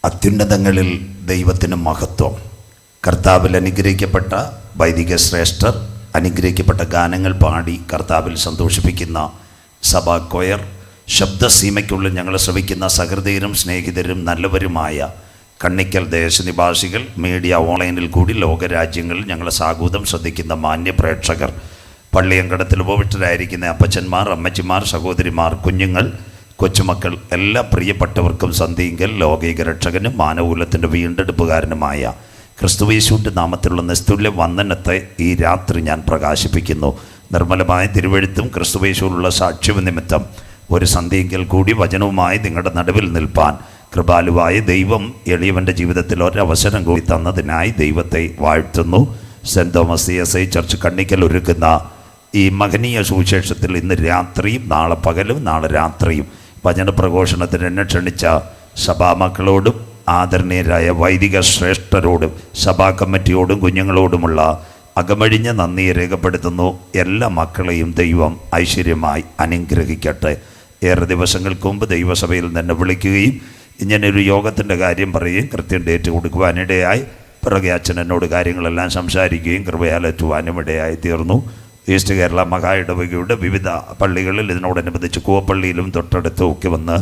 അത്യുന്നതങ്ങളിൽ ദൈവത്തിന് മഹത്വം. കർത്താവിൽ അനുഗ്രഹിക്കപ്പെട്ട വൈദിക ശ്രേഷ്ഠർ അനുഗ്രഹിക്കപ്പെട്ട ഗാനങ്ങൾ പാടി കർത്താവിൽ സന്തോഷിപ്പിക്കുന്ന സഭാ കൊയർ, ശബ്ദസീമയ്ക്കുള്ളിൽ ഞങ്ങളെ ശ്രവിക്കുന്ന സഹൃദയരും സ്നേഹിതരും നല്ലവരുമായ കണ്ണിക്കൽ ദേശനിവാസികൾ, മീഡിയ ഓൺലൈനിൽ കൂടി ലോകരാജ്യങ്ങളിൽ ഞങ്ങളെ സാഗൂതം ശ്രദ്ധിക്കുന്ന മാന്യ പ്രേക്ഷകർ, പള്ളിയങ്കടത്തിൽ ഉപവിഷ്ടരായിരിക്കുന്ന അപ്പച്ചന്മാർ, അമ്മച്ചിമാർ, സഹോദരിമാർ, കുഞ്ഞുങ്ങൾ, കൊച്ചുമക്കൾ, എല്ലാ പ്രിയപ്പെട്ടവർക്കും സന്ധിങ്കൽ ലോകൈക രക്ഷകനും മാനവകുലത്തിൻ്റെ വീണ്ടെടുപ്പുകാരനുമായ ക്രിസ്തുയേശുവിൻ്റെ നാമത്തിലുള്ള നിസ്തുല്യ വന്ദനത്തെ ഈ രാത്രി ഞാൻ പ്രകാശിപ്പിക്കുന്നു. നിർമ്മലമായ തിരുവെഴുത്തും ക്രിസ്തുയേശുവിലുള്ള സാക്ഷ്യം നിമിത്തം ഒരു സന്ധിങ്കൽ കൂടി വചനവുമായി നിങ്ങളുടെ നടുവിൽ നിൽപ്പാൻ കൃപാലുവായ ദൈവം എളിയവൻ്റെ ജീവിതത്തിൽ ഒരവസരം കൂടി തന്നതിനായി ദൈവത്തെ വാഴ്ത്തുന്നു. Saint Thomas CSI church Kannikkal ഒരുക്കുന്ന ഈ മഹനീയ സുവിശേഷത്തിൽ ഇന്ന് രാത്രിയും നാളെ പകലും നാളെ രാത്രിയും വചനപ്രഘോഷണത്തിന് എന്നെ ക്ഷണിച്ച സഭാമക്കളോടും ആദരണീയരായ വൈദിക ശ്രേഷ്ഠരോടും സഭാ കമ്മിറ്റിയോടും കുഞ്ഞുങ്ങളോടുമുള്ള അകമഴിഞ്ഞ നന്ദിയെ രേഖപ്പെടുത്തുന്നു. എല്ലാ മക്കളെയും ദൈവം ഐശ്വര്യമായി അനുഗ്രഹിക്കട്ടെ. ഏറെ ദിവസങ്ങൾക്ക് മുമ്പ് ദൈവസഭയിൽ തന്നെ വിളിക്കുകയും ഇങ്ങനെയൊരു യോഗത്തിൻ്റെ കാര്യം പറയുകയും കൃത്യം ഡേറ്റ് കൊടുക്കുവാനിടയായി പിറകെ അച്ഛൻ എന്നോട് കാര്യങ്ങളെല്ലാം സംസാരിക്കുകയും കൃപയാലെത്തുവാനും ഇടയായി തീർന്നു. ഈസ്റ്റ് കേരള മഹാ ഇടവകയുടെ വിവിധ പള്ളികളിൽ ഇതിനോടനുബന്ധിച്ച് കൂവപ്പള്ളിയിലും തൊട്ടടുത്തും ഒക്കെ വന്ന്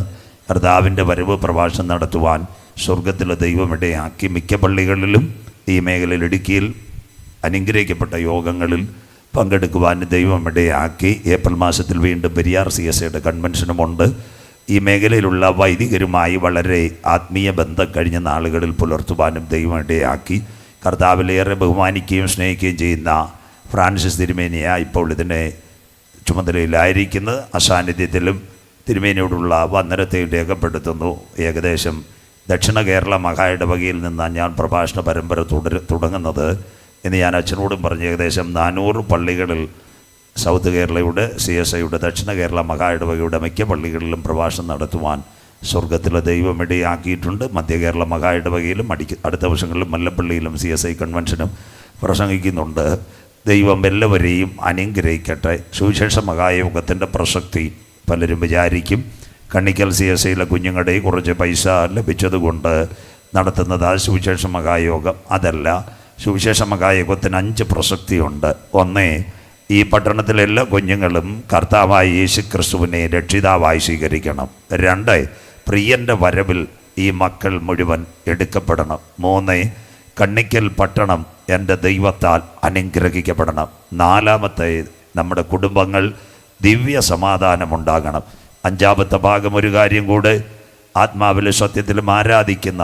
കർത്താവിൻ്റെ വരവ് പ്രഭാഷണം നടത്തുവാൻ സ്വർഗത്തിലെ ദൈവം ഇടയാക്കി. മിക്ക പള്ളികളിലും ഈ മേഖലയിൽ ഇടുക്കിയിൽ അനുഗ്രഹിക്കപ്പെട്ട യോഗങ്ങളിൽ പങ്കെടുക്കുവാൻ ദൈവം ഇടയാക്കി. ഏപ്രിൽ മാസത്തിൽ വീണ്ടും പെരിയാർ CSIയുടെ കൺവെൻഷനുമുണ്ട്. ഈ മേഖലയിലുള്ള വൈദികരുമായി വളരെ ആത്മീയ ബന്ധം കഴിഞ്ഞ നാളുകളിൽ പുലർത്തുവാനും ദൈവം ഇടയാക്കി. കർത്താവിലേറെ ബഹുമാനിക്കുകയും സ്നേഹിക്കുകയും ചെയ്യുന്ന ഫ്രാൻസിസ് തിരുമേനിയ ഇപ്പോൾ ഇതിനെ ചുമതലയിലായിരിക്കുന്നത്. അസാന്നിധ്യത്തിലും തിരുമേനിയോടുള്ള വന്ദനത്തെ രേഖപ്പെടുത്തുന്നു. ഏകദേശം ദക്ഷിണ കേരള മഹാ ഇടവകയിൽ നിന്നാണ് ഞാൻ പ്രഭാഷണ പരമ്പര തുടങ്ങുന്നത് എന്ന് ഞാൻ അച്ഛനോടും പറഞ്ഞ് ഏകദേശം 400 പള്ളികളിൽ സൗത്ത് കേരളയുടെ CSIയുടെ ദക്ഷിണ കേരള മഹാ ഇടവകയുടെ മിക്ക പള്ളികളിലും പ്രഭാഷണം നടത്തുവാൻ സ്വർഗത്തിലെ ദൈവം ഇടയാക്കിയിട്ടുണ്ട്. മധ്യ കേരള മഹാ ഇടവകയിലും അടുത്ത വർഷങ്ങളിലും മല്ലപ്പള്ളിയിലും CSI കൺവെൻഷനും പ്രസംഗിക്കുന്നുണ്ട്. ദൈവം എല്ലാവരെയും അനുഗ്രഹിക്കട്ടെ. സുവിശേഷ മഹായോഗത്തിൻ്റെ പ്രസക്തി പലരും വിചാരിക്കും കണ്ണിക്കൽ CSIയിലെ കുഞ്ഞുങ്ങളുടെ കുറച്ച് പൈസ ലഭിച്ചതുകൊണ്ട് നടത്തുന്നത് ആ സുവിശേഷ മഹായോഗം. അതല്ല, സുവിശേഷ മഹായോഗത്തിന് 5 പ്രസക്തിയുണ്ട്. ഒന്ന്, ഈ പട്ടണത്തിലെ എല്ലാ കുഞ്ഞുങ്ങളും കർത്താവായ യേശു ക്രിസ്തുവിനെ രക്ഷിതാവായി സ്വീകരിക്കണം. 2, പ്രിയൻ്റെ വരവിൽ ഈ മക്കൾ മുഴുവൻ എടുക്കപ്പെടണം. 3, കണ്ണിക്കൽ പട്ടണം എൻ്റെ ദൈവത്താൽ അനുഗ്രഹിക്കപ്പെടണം. 4, നമ്മുടെ കുടുംബങ്ങൾ ദിവ്യ സമാധാനമുണ്ടാകണം. 5 ഭാഗം ഒരു കാര്യം കൂടെ, ആത്മാവിലും സത്യത്തിലും ആരാധിക്കുന്ന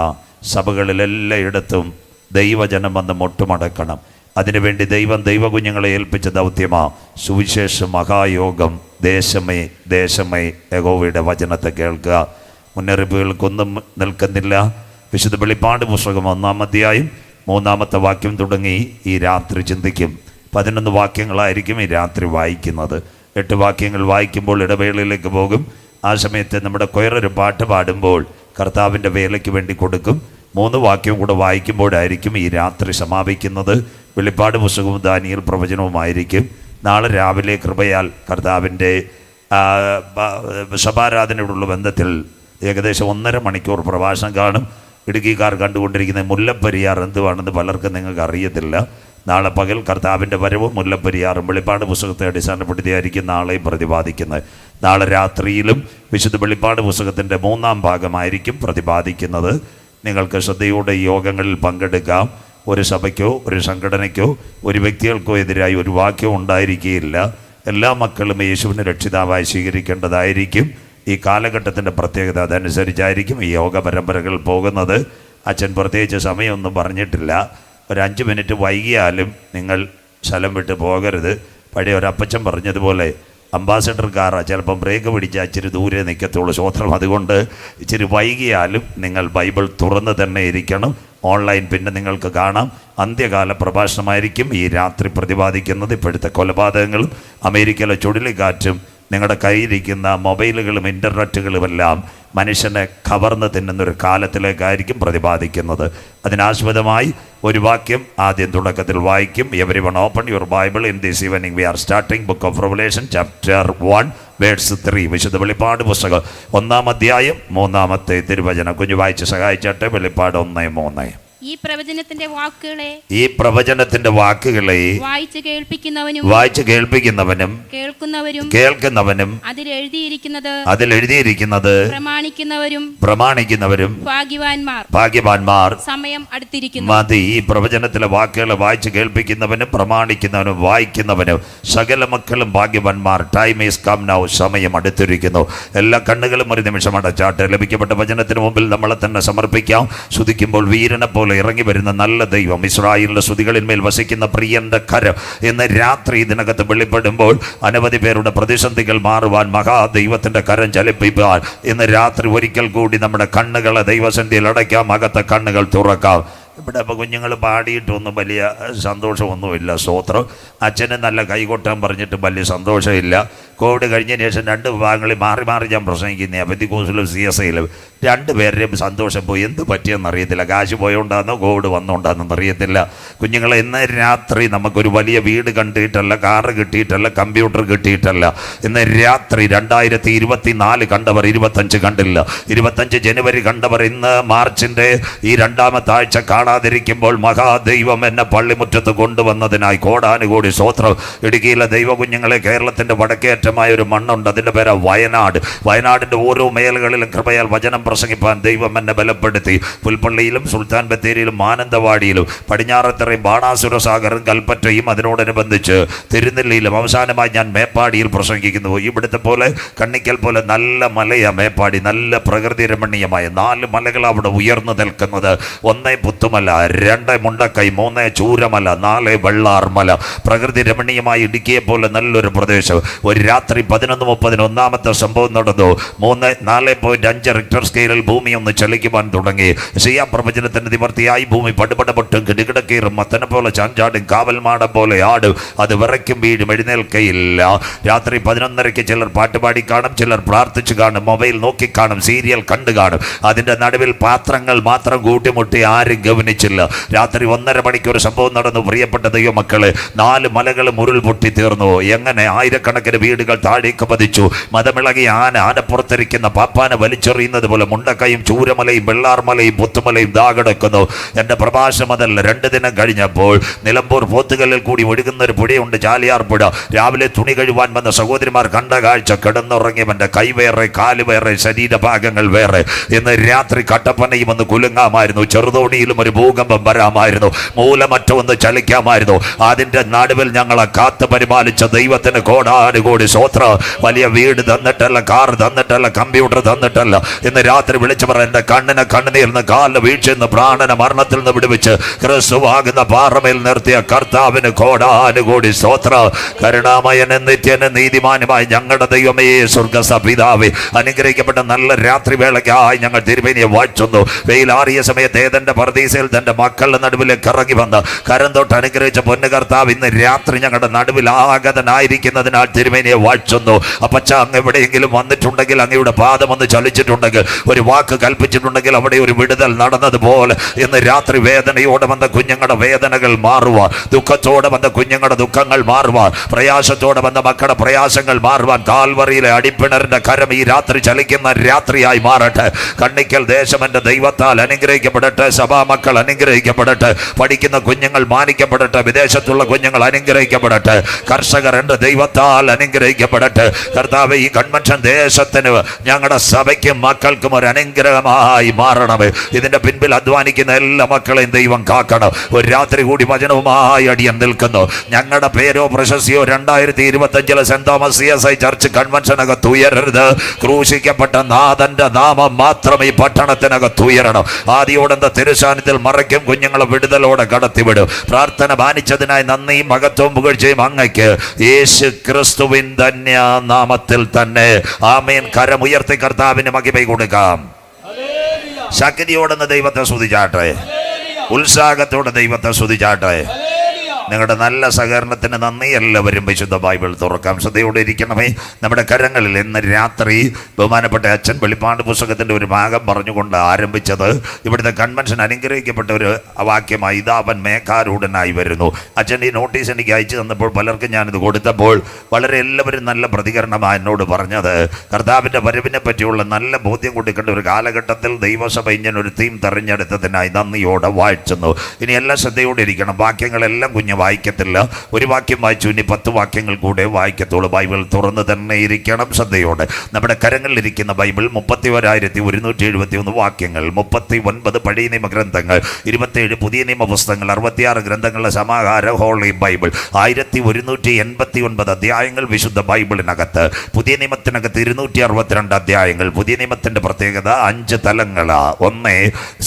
സഭകളിലെല്ലായിടത്തും ദൈവജനം വന്ന് മുട്ടുമടക്കണം. അതിനുവേണ്ടി ദൈവം ദൈവകുഞ്ഞുങ്ങളെ ഏൽപ്പിച്ച ദൗത്യമാ സുവിശേഷ മഹായോഗം. ദേശമേ ദേശമേ യഹോവയുടെ വചനത്തെ കേൾക്കുക. മുന്നറിയിപ്പുകൾക്കൊന്നും നിൽക്കുന്നില്ല. വിശുദ്ധ വെളിപ്പാട് പുസ്തകം 1-ാം അധ്യായം 3-ാമത്തെ വാക്യം തുടങ്ങി ഈ രാത്രി ചിന്തിക്കും. 11 വാക്യങ്ങളായിരിക്കും ഈ രാത്രി വായിക്കുന്നത്. 8 വാക്യങ്ങൾ വായിക്കുമ്പോൾ ഇടവേളയിലേക്ക് പോകും. ആ സമയത്ത് നമ്മുടെ കൊയറൊരു പാട്ട് പാടുമ്പോൾ കർത്താവിൻ്റെ വേലയ്ക്ക് വേണ്ടി കൊടുക്കും. 3 വാക്യം കൂടെ വായിക്കുമ്പോഴായിരിക്കും ഈ രാത്രി സമാപിക്കുന്നത്. വെളിപ്പാട് പുസ്തകവും ദാനിയേൽ പ്രവചനവുമായിരിക്കും. നാളെ രാവിലെ കൃപയാൽ കർത്താവിൻ്റെ സഭാരാധനയോടുള്ള ബന്ധത്തിൽ ഏകദേശം 1.5 മണിക്കൂർ പ്രഭാഷണം കാണും. ഇടുക്കിക്കാർ കണ്ടുകൊണ്ടിരിക്കുന്ന മുല്ലപ്പെരിയാർ എന്തുവാണെന്ന് പലർക്കും നിങ്ങൾക്ക് അറിയത്തില്ല. നാളെ പകൽ കർത്താവിൻ്റെ വരവും മുല്ലപ്പെരിയാറും വെളിപ്പാട് പുസ്തകത്തെ അടിസ്ഥാനപ്പെടുത്തിയായിരിക്കും നാളെയും പ്രതിപാദിക്കുന്നത്. നാളെ രാത്രിയിലും വിശുദ്ധ വെളിപ്പാട് പുസ്തകത്തിൻ്റെ 3-ാം ഭാഗമായിരിക്കും പ്രതിപാദിക്കുന്നത്. നിങ്ങൾക്ക് ശ്രദ്ധയോടെ യോഗങ്ങളിൽ പങ്കെടുക്കാം. ഒരു സഭയ്ക്കോ ഒരു സംഘടനയ്ക്കോ ഒരു വ്യക്തികൾക്കോ എതിരായി ഒരു വാക്യവും ഉണ്ടായിരിക്കുകയില്ല. എല്ലാ മക്കളും യേശുവിനെ രക്ഷിതാവായി സ്വീകരിക്കേണ്ടതായിരിക്കും. ഈ കാലഘട്ടത്തിൻ്റെ പ്രത്യേകത അതനുസരിച്ചായിരിക്കും ഈ യോഗ പരമ്പരകൾ പോകുന്നത്. അച്ഛൻ പ്രത്യേകിച്ച് സമയമൊന്നും പറഞ്ഞിട്ടില്ല. ഒരു 5 മിനിറ്റ് വൈകിയാലും നിങ്ങൾ സ്ഥലം വിട്ട് പോകരുത്. പഴയ ഒരു അപ്പച്ചൻ പറഞ്ഞതുപോലെ അംബാസഡർ കാറാണ്, ചിലപ്പം ബ്രേക്ക് പിടിച്ചാൽ ഇച്ചിരി ദൂരെ നിൽക്കത്തുള്ളൂ. സ്വോത്രം. അതുകൊണ്ട് ഇച്ചിരി വൈകിയാലും നിങ്ങൾ ബൈബിൾ തുറന്ന് തന്നെ ഇരിക്കണം. ഓൺലൈൻ പിന്നെ നിങ്ങൾക്ക് കാണാം. അന്ത്യകാല പ്രഭാഷണമായിരിക്കും ഈ രാത്രി പ്രതിപാദിക്കുന്നത്. ഇപ്പോഴത്തെ കൊലപാതകങ്ങളും അമേരിക്കയിലെ ചുഴലിക്കാറ്റും നിങ്ങളുടെ കയ്യിലിരിക്കുന്ന മൊബൈലുകളും ഇൻ്റർനെറ്റുകളുമെല്ലാം മനുഷ്യനെ കവർന്ന് തിന്നുന്നൊരു കാലത്തിലേക്കായിരിക്കും പ്രതിപാദിക്കുന്നത്. അതിനാസ്പദമായി ഒരു വാക്യം ആദ്യം തുടക്കത്തിൽ വായിക്കും. Everyone open your Bible in this evening. We are starting book of Revelation chapter 1 verse 3. വിശുദ്ധ വെളിപ്പാട് പുസ്തകം 1-ാം അധ്യായം 3-ാമത്തെ തിരുവചനം. കുഞ്ഞു വായിച്ച് സഹായിച്ചാട്ടെ. വെളിപ്പാട് 1:3. ഈ പ്രവചനത്തിന്റെ വാക്കുകളെ വായിച്ച് കേൾപ്പിക്കുന്നവനും കേൾക്കുന്നവനും അതിൽ എഴുതിയിരിക്കുന്നത് പ്രമാണിക്കുന്നവരും ഭാഗ്യവാന്മാർ. സമയം അടുത്തിരിക്കുന്നു. മതി. ഈ പ്രവചനത്തിലെ വാക്കുകളെ വായിച്ച് കേൾപ്പിക്കുന്നവനും പ്രമാണിക്കുന്നവനും വായിക്കുന്നവനും സകല മക്കളും ഭാഗ്യവാന്മാർ. Time is come now. സമയം അടുത്തിരിക്കുന്നു. എല്ലാ കണ്ണുകളും ഒരു നിമിഷം അടച്ചാട്ടെ. ലഭിക്കപ്പെട്ട വചനത്തിന് മുമ്പിൽ നമ്മളെ തന്നെ സമർപ്പിക്കാം. സ്തുതിക്കുമ്പോൾ വീരനെ പോലെ ഇറങ്ങി വരുന്ന നല്ല ദൈവം, ഇസ്രായേലിന്റെ സ്തുതികളിന്മേൽ വസിക്കുന്ന പ്രിയന്റെ കരം ഇന്ന് രാത്രി ഇതിനകത്ത് വെളിപ്പെടുമ്പോൾ അനവധി പേരുടെ പ്രതിസന്ധികൾ മാറുവാൻ, മഹാദൈവത്തിന്റെ കരം ചലിപ്പിക്കാൻ ഇന്ന് രാത്രി ഒരിക്കൽ കൂടി നമ്മുടെ കണ്ണുകളെ ദൈവസന്ധിയിൽ അടയ്ക്കാം, അകത്തെ കണ്ണുകൾ തുറക്കാം. ഇവിടെ ഇപ്പോൾ കുഞ്ഞുങ്ങൾ പാടിയിട്ടൊന്നും വലിയ സന്തോഷമൊന്നുമില്ല. സ്തോത്രം. അച്ഛന് നല്ല കൈകൊട്ടാൻ പറഞ്ഞിട്ട് വലിയ സന്തോഷമില്ല. കോവിഡ് കഴിഞ്ഞതിന് ശേഷം 2 വിഭാഗങ്ങളിൽ മാറി മാറി ഞാൻ പ്രസംഗിക്കുന്നത്. പെന്തിക്കോസിലും CSIയിലും 2 പേരുടെയും സന്തോഷം പോയി. എന്ത് പറ്റിയെന്നറിയത്തില്ല. കാശ് പോയോണ്ടാന്നോ കോവിഡ് വന്നുകൊണ്ടാണെന്ന് അറിയത്തില്ല. കുഞ്ഞുങ്ങളെ, ഇന്ന് രാത്രി നമുക്കൊരു വലിയ വീട് കണ്ടിട്ടല്ല, കാറ് കിട്ടിയിട്ടല്ല, കമ്പ്യൂട്ടർ കിട്ടിയിട്ടല്ല. ഇന്ന് രാത്രി 2024 കണ്ടവർ 25 കണ്ടില്ല. 25 ജനുവരി കണ്ടവർ ഇന്ന് മാർച്ചിൻ്റെ ഈ 2-ാമത്തെ ആഴ്ച കാണാതിരിക്കുമ്പോൾ മഹാദൈവം എന്നെ പള്ളിമുറ്റത്ത് കൊണ്ടുവന്നതിനായി കോടാനുകൂടി സ്തോത്രം. ഇടുക്കിയിലെ ദൈവ കുഞ്ഞുങ്ങളെ, കേരളത്തിൻ്റെ വടക്കേറ്റമായ ഒരു മണ്ണുണ്ട്, അതിൻ്റെ പേര് വയനാട്. വയനാടിൻ്റെ ഓരോ മേഖലകളിലും കൃപയാൽ വചനം പ്രസംഗിപ്പാൻ ദൈവം എന്നെ ബലപ്പെടുത്തി. പുൽപ്പള്ളിയിലും സുൽത്താൻ ബത്തേരിയിലും മാനന്തവാടിയിലും പടിഞ്ഞാറത്തറയും ബാണാസുര സാഗറും കൽപ്പറ്റയും അതിനോടനുബന്ധിച്ച് തിരുനെല്ലിയിലും അവസാനമായി ഞാൻ മേപ്പാടിയിൽ പ്രസംഗിക്കുന്നു. ഇവിടുത്തെ പോലെ കണ്ണിക്കൽ പോലെ നല്ല മലയാ മേപ്പാടി. നല്ല പ്രകൃതി രമണീയമായ 4 മലകൾ അവിടെ ഉയർന്നു നിൽക്കുന്നത്. 1 പുത്തുമല, 2 മുണ്ടക്കൈ, 3 ചൂരമല, 4 വെള്ളാർമല. പ്രകൃതി രമണീയമായി ഇടുക്കിയെ പോലെ നല്ലൊരു പ്രദേശം. ഒരു രാത്രി 11:30 ഒന്നാമത്തെ സംഭവം നടന്നു. 4.5 റിക്ടർ സ്കെയിലിൽ ഭൂമി ഒന്ന് ചലിക്കുവാൻ തുടങ്ങി. യെശയ്യാ പ്രവചനത്തിന്റെ നിവർത്തിയായി ഭൂമി പടുപടപൊട്ടും കിടുകിടക്കീറും മത്തനെ പോലെ ചാഞ്ചാടും കാവൽമാടം പോലെ ആടും. അത് വിറയ്ക്കും വീഴും, എഴുന്നേൽക്കയില്ല. രാത്രി 11:30 ചിലർ പാട്ടുപാടി കാണും, ചിലർ പ്രാർത്ഥിച്ചു കാണും, മൊബൈൽ നോക്കി കാണും, സീരിയൽ കണ്ടു കാണും. അതിൻ്റെ നടുവിൽ പാത്രങ്ങൾ മാത്രം കൂട്ടിമുട്ടി ആരും ഗവനിച്ചില്ല. രാത്രി 1:30 മണിക്ക് ഒരു സംഭവം നടന്നു. പ്രിയപ്പെട്ട ദൈവമക്കളെ, 4 മലകളും ഉരുൾപൊട്ടി തീർന്നു. എങ്ങനെ? ആയിരക്കണക്കിന് വീടുകൾ താഴേക്ക് പതിച്ചു. മതമിളകിയ ആനപ്പുറത്തിരിക്കുന്ന പാപ്പാനെ വലിച്ചെറിയുന്നത് പോലെ മുണ്ടക്കയും ചൂരമലയും വെള്ളാർമലയും പുത്തുമലയും ദാകിടക്കുന്നു. എൻ്റെ പ്രഭാഷണം അതല്ല. 2 ദിനം കഴിഞ്ഞപ്പോൾ നിലമ്പൂർ പോത്തുകല്ലിൽ കൂടി ഒഴുകുന്ന ഒരു പുഴയുണ്ട്, ചാലിയാർ പുഴ. രാവിലെ തുണി കഴുവാൻ വന്ന സഹോദരിമാർ കണ്ട കാഴ്ച, കിടന്നുറങ്ങിയവൻ്റെ കൈ വേറെ, കാല് വേറെ, ശരീരഭാഗങ്ങൾ വേറെ. ഇന്ന് രാത്രി കട്ടപ്പനയും ഒന്ന് കുലുങ്ങാമായിരുന്നു, ചെറുതോണിയിലും ഒരു ഭൂകമ്പം വരാമായിരുന്നു, മൂലമറ്റം ഒന്ന് ചലിക്കാമായിരുന്നു. അതിൻ്റെ നടുവിൽ ഞങ്ങളെ കാത്തു പരിപാലിച്ച ദൈവത്തിന് കോടാനുകൂടി സ്തോത്രം. വലിയ വീട് തന്നിട്ടല്ല, കാർ തന്നിട്ടല്ല, കമ്പ്യൂട്ടർ തന്നിട്ടല്ല. ഇന്ന് രാത്രി വിളിച്ചവർ എൻ്റെ കണ്ണിനെ കണ്ണുനീർന്ന്, കാലിന് വീഴ്ചയെന്ന്, പ്രാണന മരണത്തിൽ നിന്ന് വിടുവിച്ച് ക്രിസ്തുവാകുന്ന പാറമേൽ നിർത്തിയ കർത്താവിന് കോടാനുകൂടി സ്തോത്രം. കരുണാമയനും നിത്യനും നീതിമാനുമായി ഞങ്ങളുടെ ദൈവമേ, സ്വർഗ്ഗസ്ഥ പിതാവേ, അനുഗ്രഹിക്കപ്പെട്ട നല്ല രാത്രി വേളയ്ക്കായി ഞങ്ങൾ തിരുമേനിയെ വാഴ്ത്തുന്നു. വെയിലാറിയ സമയത്ത് ഏതെൻ്റെ പർദീസയിൽ തൻ്റെ മക്കളുടെ നടുവിലേക്ക് ഇറങ്ങി വന്ന് കരം തൊട്ട് അനുഗ്രഹിച്ച പൊന്നു കർത്താവ് ഇന്ന് രാത്രി ഞങ്ങളുടെ നടുവിൽ ആഗതനായിരിക്കുന്നതിനാൽ തിരുമേനിയെ വാഴ്ത്തുന്നു. അപ്പച്ച, അങ്ങ് എവിടെയെങ്കിലും വന്നിട്ടുണ്ടെങ്കിൽ, അങ്ങയുടെ പാദം ഒന്ന് ചലിച്ചിട്ടുണ്ടെങ്കിൽ, ഒരു വാക്ക് കൽപ്പിച്ചിട്ടുണ്ടെങ്കിൽ അവിടെ ഒരു വിടുതൽ നടന്നതുപോലെ ഇന്ന് രാത്രി വേദനയോടെ വന്ന കുഞ്ഞുങ്ങളുടെ വേദനകൾ മാറുവാൻ, ദുഃഖത്തോടെ വന്ന കുഞ്ഞുങ്ങളുടെ ദുഃഖങ്ങൾ മാറുവാൻ, പ്രയാസത്തോടെ വന്ന മക്കളുടെ പ്രയാസങ്ങൾ മാറുവാൻ കാൽവറിയിലെ അടിപ്പിണറിന്റെ കരം ഈ രാത്രി ചലിക്കുന്ന രാത്രിയായി മാറട്ടെ. കണ്ണിക്കൽ ദേശം എൻ്റെ ദൈവത്താൽ അനുഗ്രഹിക്കപ്പെടട്ടെ. സഭാ മക്കൾ അനുഗ്രഹിക്കപ്പെടട്ടെ. പഠിക്കുന്ന കുഞ്ഞുങ്ങൾ മാനിക്കപ്പെടട്ടെ. വിദേശത്തുള്ള കുഞ്ഞുങ്ങൾ അനുഗ്രഹിക്കപ്പെടട്ടെ. കർഷകർ എൻ്റെ ദൈവത്താൽ അനുഗ്രഹിക്കപ്പെടട്ടെ. കർത്താവേ, ഈ കൺവെൻഷൻ ദേശത്തിന്, ഞങ്ങളുടെ സഭയ്ക്കും മക്കൾക്കും ഒരു അനുഗ്രഹമായി മാറണമേ. ഇതിൻ്റെ പിൻപിൽ അധ്വാനിക്കുന്ന എല്ലാ മക്കളെയും ദൈവം കാക്കണം. ഒരു രാത്രി കൂടി വചനവുമായി അടിയൻ നിൽക്കുന്നു. ഞങ്ങളുടെ പേരോ പ്രശസ്തിയോ 2025 സെന്റ് തോമസ് CSI ചർച്ച് കൺവെൻഷനകത്ത് ഉയരരുത്. ക്രൂശിക്കപ്പെട്ട നാഥന്റെ നാമം മാത്രം ഈ പട്ടണത്തിനകത്ത് ഉയരണം. ആദിയോടെന്ത തിരുസാന്നിധ്യത്തിൽ മറയ്ക്കും കുഞ്ഞുങ്ങളെ വിടുതലോടെ കടത്തിവിടും. പ്രാർത്ഥന മാനിച്ചതിനായി നന്ദിയും മഹത്വവും പുകഴ്ചയും അങ്ങയ്ക്ക് യേശു ക്രിസ്തുവിൻ ധന്യ നാമത്തിൽ തന്നെ ആമേൻ. കരമുയർത്തി കർത്താവിന് മഹിമ കൊടുക്കാം. ശക്തിയോടെന്ന് ദൈവത്തെ സ്തുതിച്ചാട്ടെ. ഉത്സാഹത്തോടെ ദൈവത്തെ സ്തുതിച്ചാട്ടെ. നിങ്ങളുടെ നല്ല സഹകരണത്തിന് നന്ദി. എല്ലാവരും വിശുദ്ധ ബൈബിൾ തുറക്കാം. ശ്രദ്ധയോടെ ഇരിക്കണമേ. നമ്മുടെ കരങ്ങളിൽ ഇന്ന് രാത്രി ബഹുമാനപ്പെട്ട അച്ഛൻ വെളിപ്പാട് പുസ്തകത്തിൻ്റെ ഒരു ഭാഗം പറഞ്ഞുകൊണ്ട് ആരംഭിച്ചത് ഇവിടുത്തെ കൺവെൻഷൻ അനുഗ്രഹിക്കപ്പെട്ട ഒരു വാക്യമായി. ഇതാ അവൻ മേഘാരൂഢനായി വരുന്നു. അച്ഛൻ ഈ നോട്ടീസ് എനിക്ക് അയച്ചു തന്നപ്പോൾ പലർക്കും ഞാനിത് കൊടുത്തപ്പോൾ വളരെ എല്ലാവരും നല്ല പ്രതികരണമാണ് എന്നോട് പറഞ്ഞത്. കർത്താവിൻ്റെ വരവിനെ പറ്റിയുള്ള നല്ല ബോധ്യം കൊടുക്കേണ്ട ഒരു കാലഘട്ടത്തിൽ ദൈവസഭ ഇങ്ങനൊരു തീം തെരഞ്ഞെടുത്തതിനായി നന്ദിയോടെ വായിച്ചുന്നു. ഇനി എല്ലാം ശ്രദ്ധയോടെ ഇരിക്കണം. വാക്യങ്ങളെല്ലാം കുഞ്ഞ് വായിക്കത്തില്ല. ഒരു വാക്യം വായിച്ചു, ഇനി 10 വാക്യങ്ങൾ കൂടെ വായിക്കത്തുള്ളൂ. ബൈബിൾ തുറന്ന് തന്നെ ഇരിക്കണം ശ്രദ്ധയോടെ. നമ്മുടെ കരങ്ങളിലിരിക്കുന്ന ബൈബിൾ 31,171 വാക്യങ്ങൾ, 39 പഴയ നിയമ ഗ്രന്ഥങ്ങൾ, 27 പുതിയ നിയമ പുസ്തകങ്ങൾ, 66 ഗ്രന്ഥങ്ങളുടെ സമാഹാര ഹോളി ബൈബിൾ, 1189 അധ്യായങ്ങൾ വിശുദ്ധ ബൈബിളിനകത്ത്. പുതിയ നിയമത്തിനകത്ത് 262 അധ്യായങ്ങൾ. പുതിയ നിയമത്തിൻ്റെ പ്രത്യേകത 5 തലങ്ങളാ. 1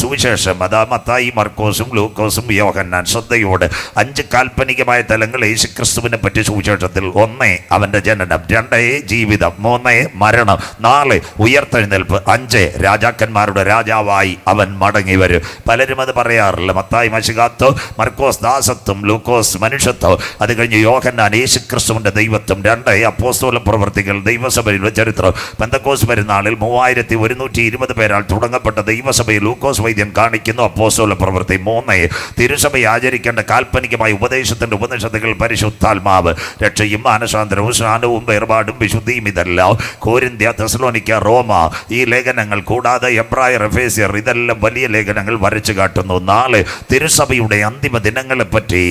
സുവിശേഷം, അതാ മത്തായി, മർക്കോസും ലൂക്കോസും യോഹന്നാൻ. ശ്രദ്ധയോടെ 5 കാൽപ്പനികമായ തലങ്ങൾ യേശുക്രിസ്തുവിനെ പറ്റി സുവിശേഷത്തിൽ. 1 അവൻ്റെ ജനനം, 2 ജീവിതം, 3 മരണം, 4 ഉയർത്തെഴുന്നേൽപ്പ്, 5 രാജാക്കന്മാരുടെ രാജാവായി അവൻ മടങ്ങി വരും. പലരും അത് പറയാറില്ല. മത്തായി മശികാത്തോ, മർക്കോസ് ദാസത്വം, ലൂക്കോസ് മനുഷ്യത്വം, അത് കഴിഞ്ഞ് യോഹന്നാൻ യേശുക്രിസ്തുവിൻ്റെ ദൈവത്വം, 2 അപ്പോസ്തല പ്രവർത്തികൾ, ദൈവസഭയിലെ ചരിത്രം. പെന്തക്കോസ് പെരുന്നാളിൽ 3120 പേരാൽ തുടങ്ങപ്പെട്ട ദൈവസഭയിൽ ലൂക്കോസ് വൈദ്യൻ കാണിക്കുന്നു അപ്പോസ്തല പ്രവൃത്തി. 3 തിരുസഭ ആചരിക്കേണ്ട കാൽപ്പനികമായ ഉപദേശത്തിൻ്റെ ഉപനിഷത്തുകൾ, പരിശുദ്ധാത്മാവ്, രക്ഷയും മാനസാന്തരവും സ്നാനവും വേർപാടും വിശുദ്ധിയും. ഇതെല്ലാം കോരിന്ത്യ, തെസലോനിക്ക, റോമ ഈ ലേഖനങ്ങൾ കൂടാതെ എബ്രായർ, എഫേസ്യർ, ഇതെല്ലാം വലിയ ലേഖനങ്ങൾ വരച്ചു കാട്ടുന്നു. 4 തിരുസഭയുടെ അന്തിമ ദിനങ്ങളെപ്പറ്റി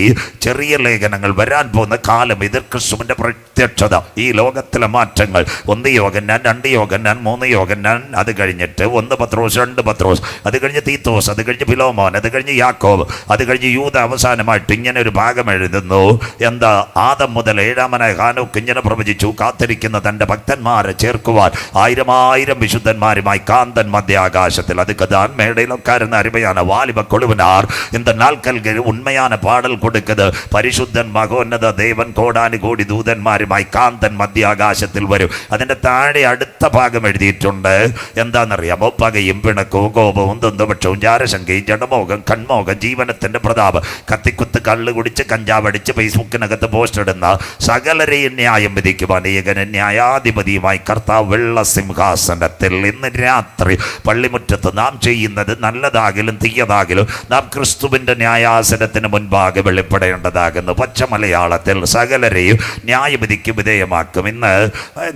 ചെറിയ ലേഖനങ്ങൾ, വരാൻ പോകുന്ന കാലം, ഇത് ക്രിസ്തുവിൻ്റെ പ്രത്യക്ഷത, ഈ ലോകത്തിലെ മാറ്റങ്ങൾ. 1 യോഹന്നാൻ, 2 യോഹന്നാൻ, 3 യോഹന്നാൻ, അത് കഴിഞ്ഞിട്ട് 1 പത്രോസ്, 2 പത്രോസ്, അത് കഴിഞ്ഞ് തീത്തോസ്, അത് കഴിഞ്ഞ് ഫിലോമോൻ, അത് കഴിഞ്ഞ് യാക്കോബ്, അത് കഴിഞ്ഞ് യൂദ. അവസാനമായിട്ട് ഇങ്ങനെ ഒരു ഭാഗം എഴുതുന്നു. എന്താ? ആദം മുതൽ 7-മനായ ഹാനോക്ക് ഇങ്ങനെ പ്രവചിച്ചു, കാത്തിരിക്കുന്ന തൻ്റെ ഭക്തന്മാരെ ചേർക്കുവാൻ 1000 വിശുദ്ധന്മാരുമായി കാന്തൻ മധ്യാകാശത്തിൽ. அதுக்கு தான் மேடையில் உட்கார்ந்த அருமையான வாலிப குழுவினார் இந்த நாட்கள் உண்மையான பாடல் கொடுக்குது. പരിശുദ്ധൻ മഹോന്നത ദേവൻ കോടാനു കോടി ദൂതന്മാരുമായി കാന്തൻ മധ്യാകാശത്തിൽ വരും. അതിൻ്റെ താഴെ അടുത്ത ഭാഗം എഴുതിയിട്ടുണ്ട്. എന്താണെന്നറിയാമോ? പകയും പിണക്കവും കോപവും ദ്വന്ദ്വപക്ഷവും ജാരശങ്കയും ജഡമോഹം കൺമോഹം ജീവനത്തിൻ്റെ പ്രതാപം, കത്തിക്കുത്ത്, കള്ളു കുടിച്ച്, കഞ്ചാവടിച്ച്, ഫേസ്ബുക്കിനകത്ത് പോസ്റ്റ് ഇടുന്ന സകലരെയും ന്യായം വിധിക്കുവാൻ ഏകന ന്യായാധിപതിയുമായി കർത്താവ് വെള്ള സിംഹാസനത്തിൽ. ഇന്ന് രാത്രി പള്ളിമുറ്റത്ത് നാം ചെയ്യുന്നത് നല്ലതാകിലും തീയതാകിലും നാം ക്രിസ്തുവിൻ്റെ ന്യായാസനത്തിന് മുൻപാകെ വെളിപ്പെടേണ്ടതാകുന്നു. പച്ച മലയാളത്തിൽ സകലരെയും ന്യായവിധിക്ക് വിധേയമാക്കും. ഇന്ന്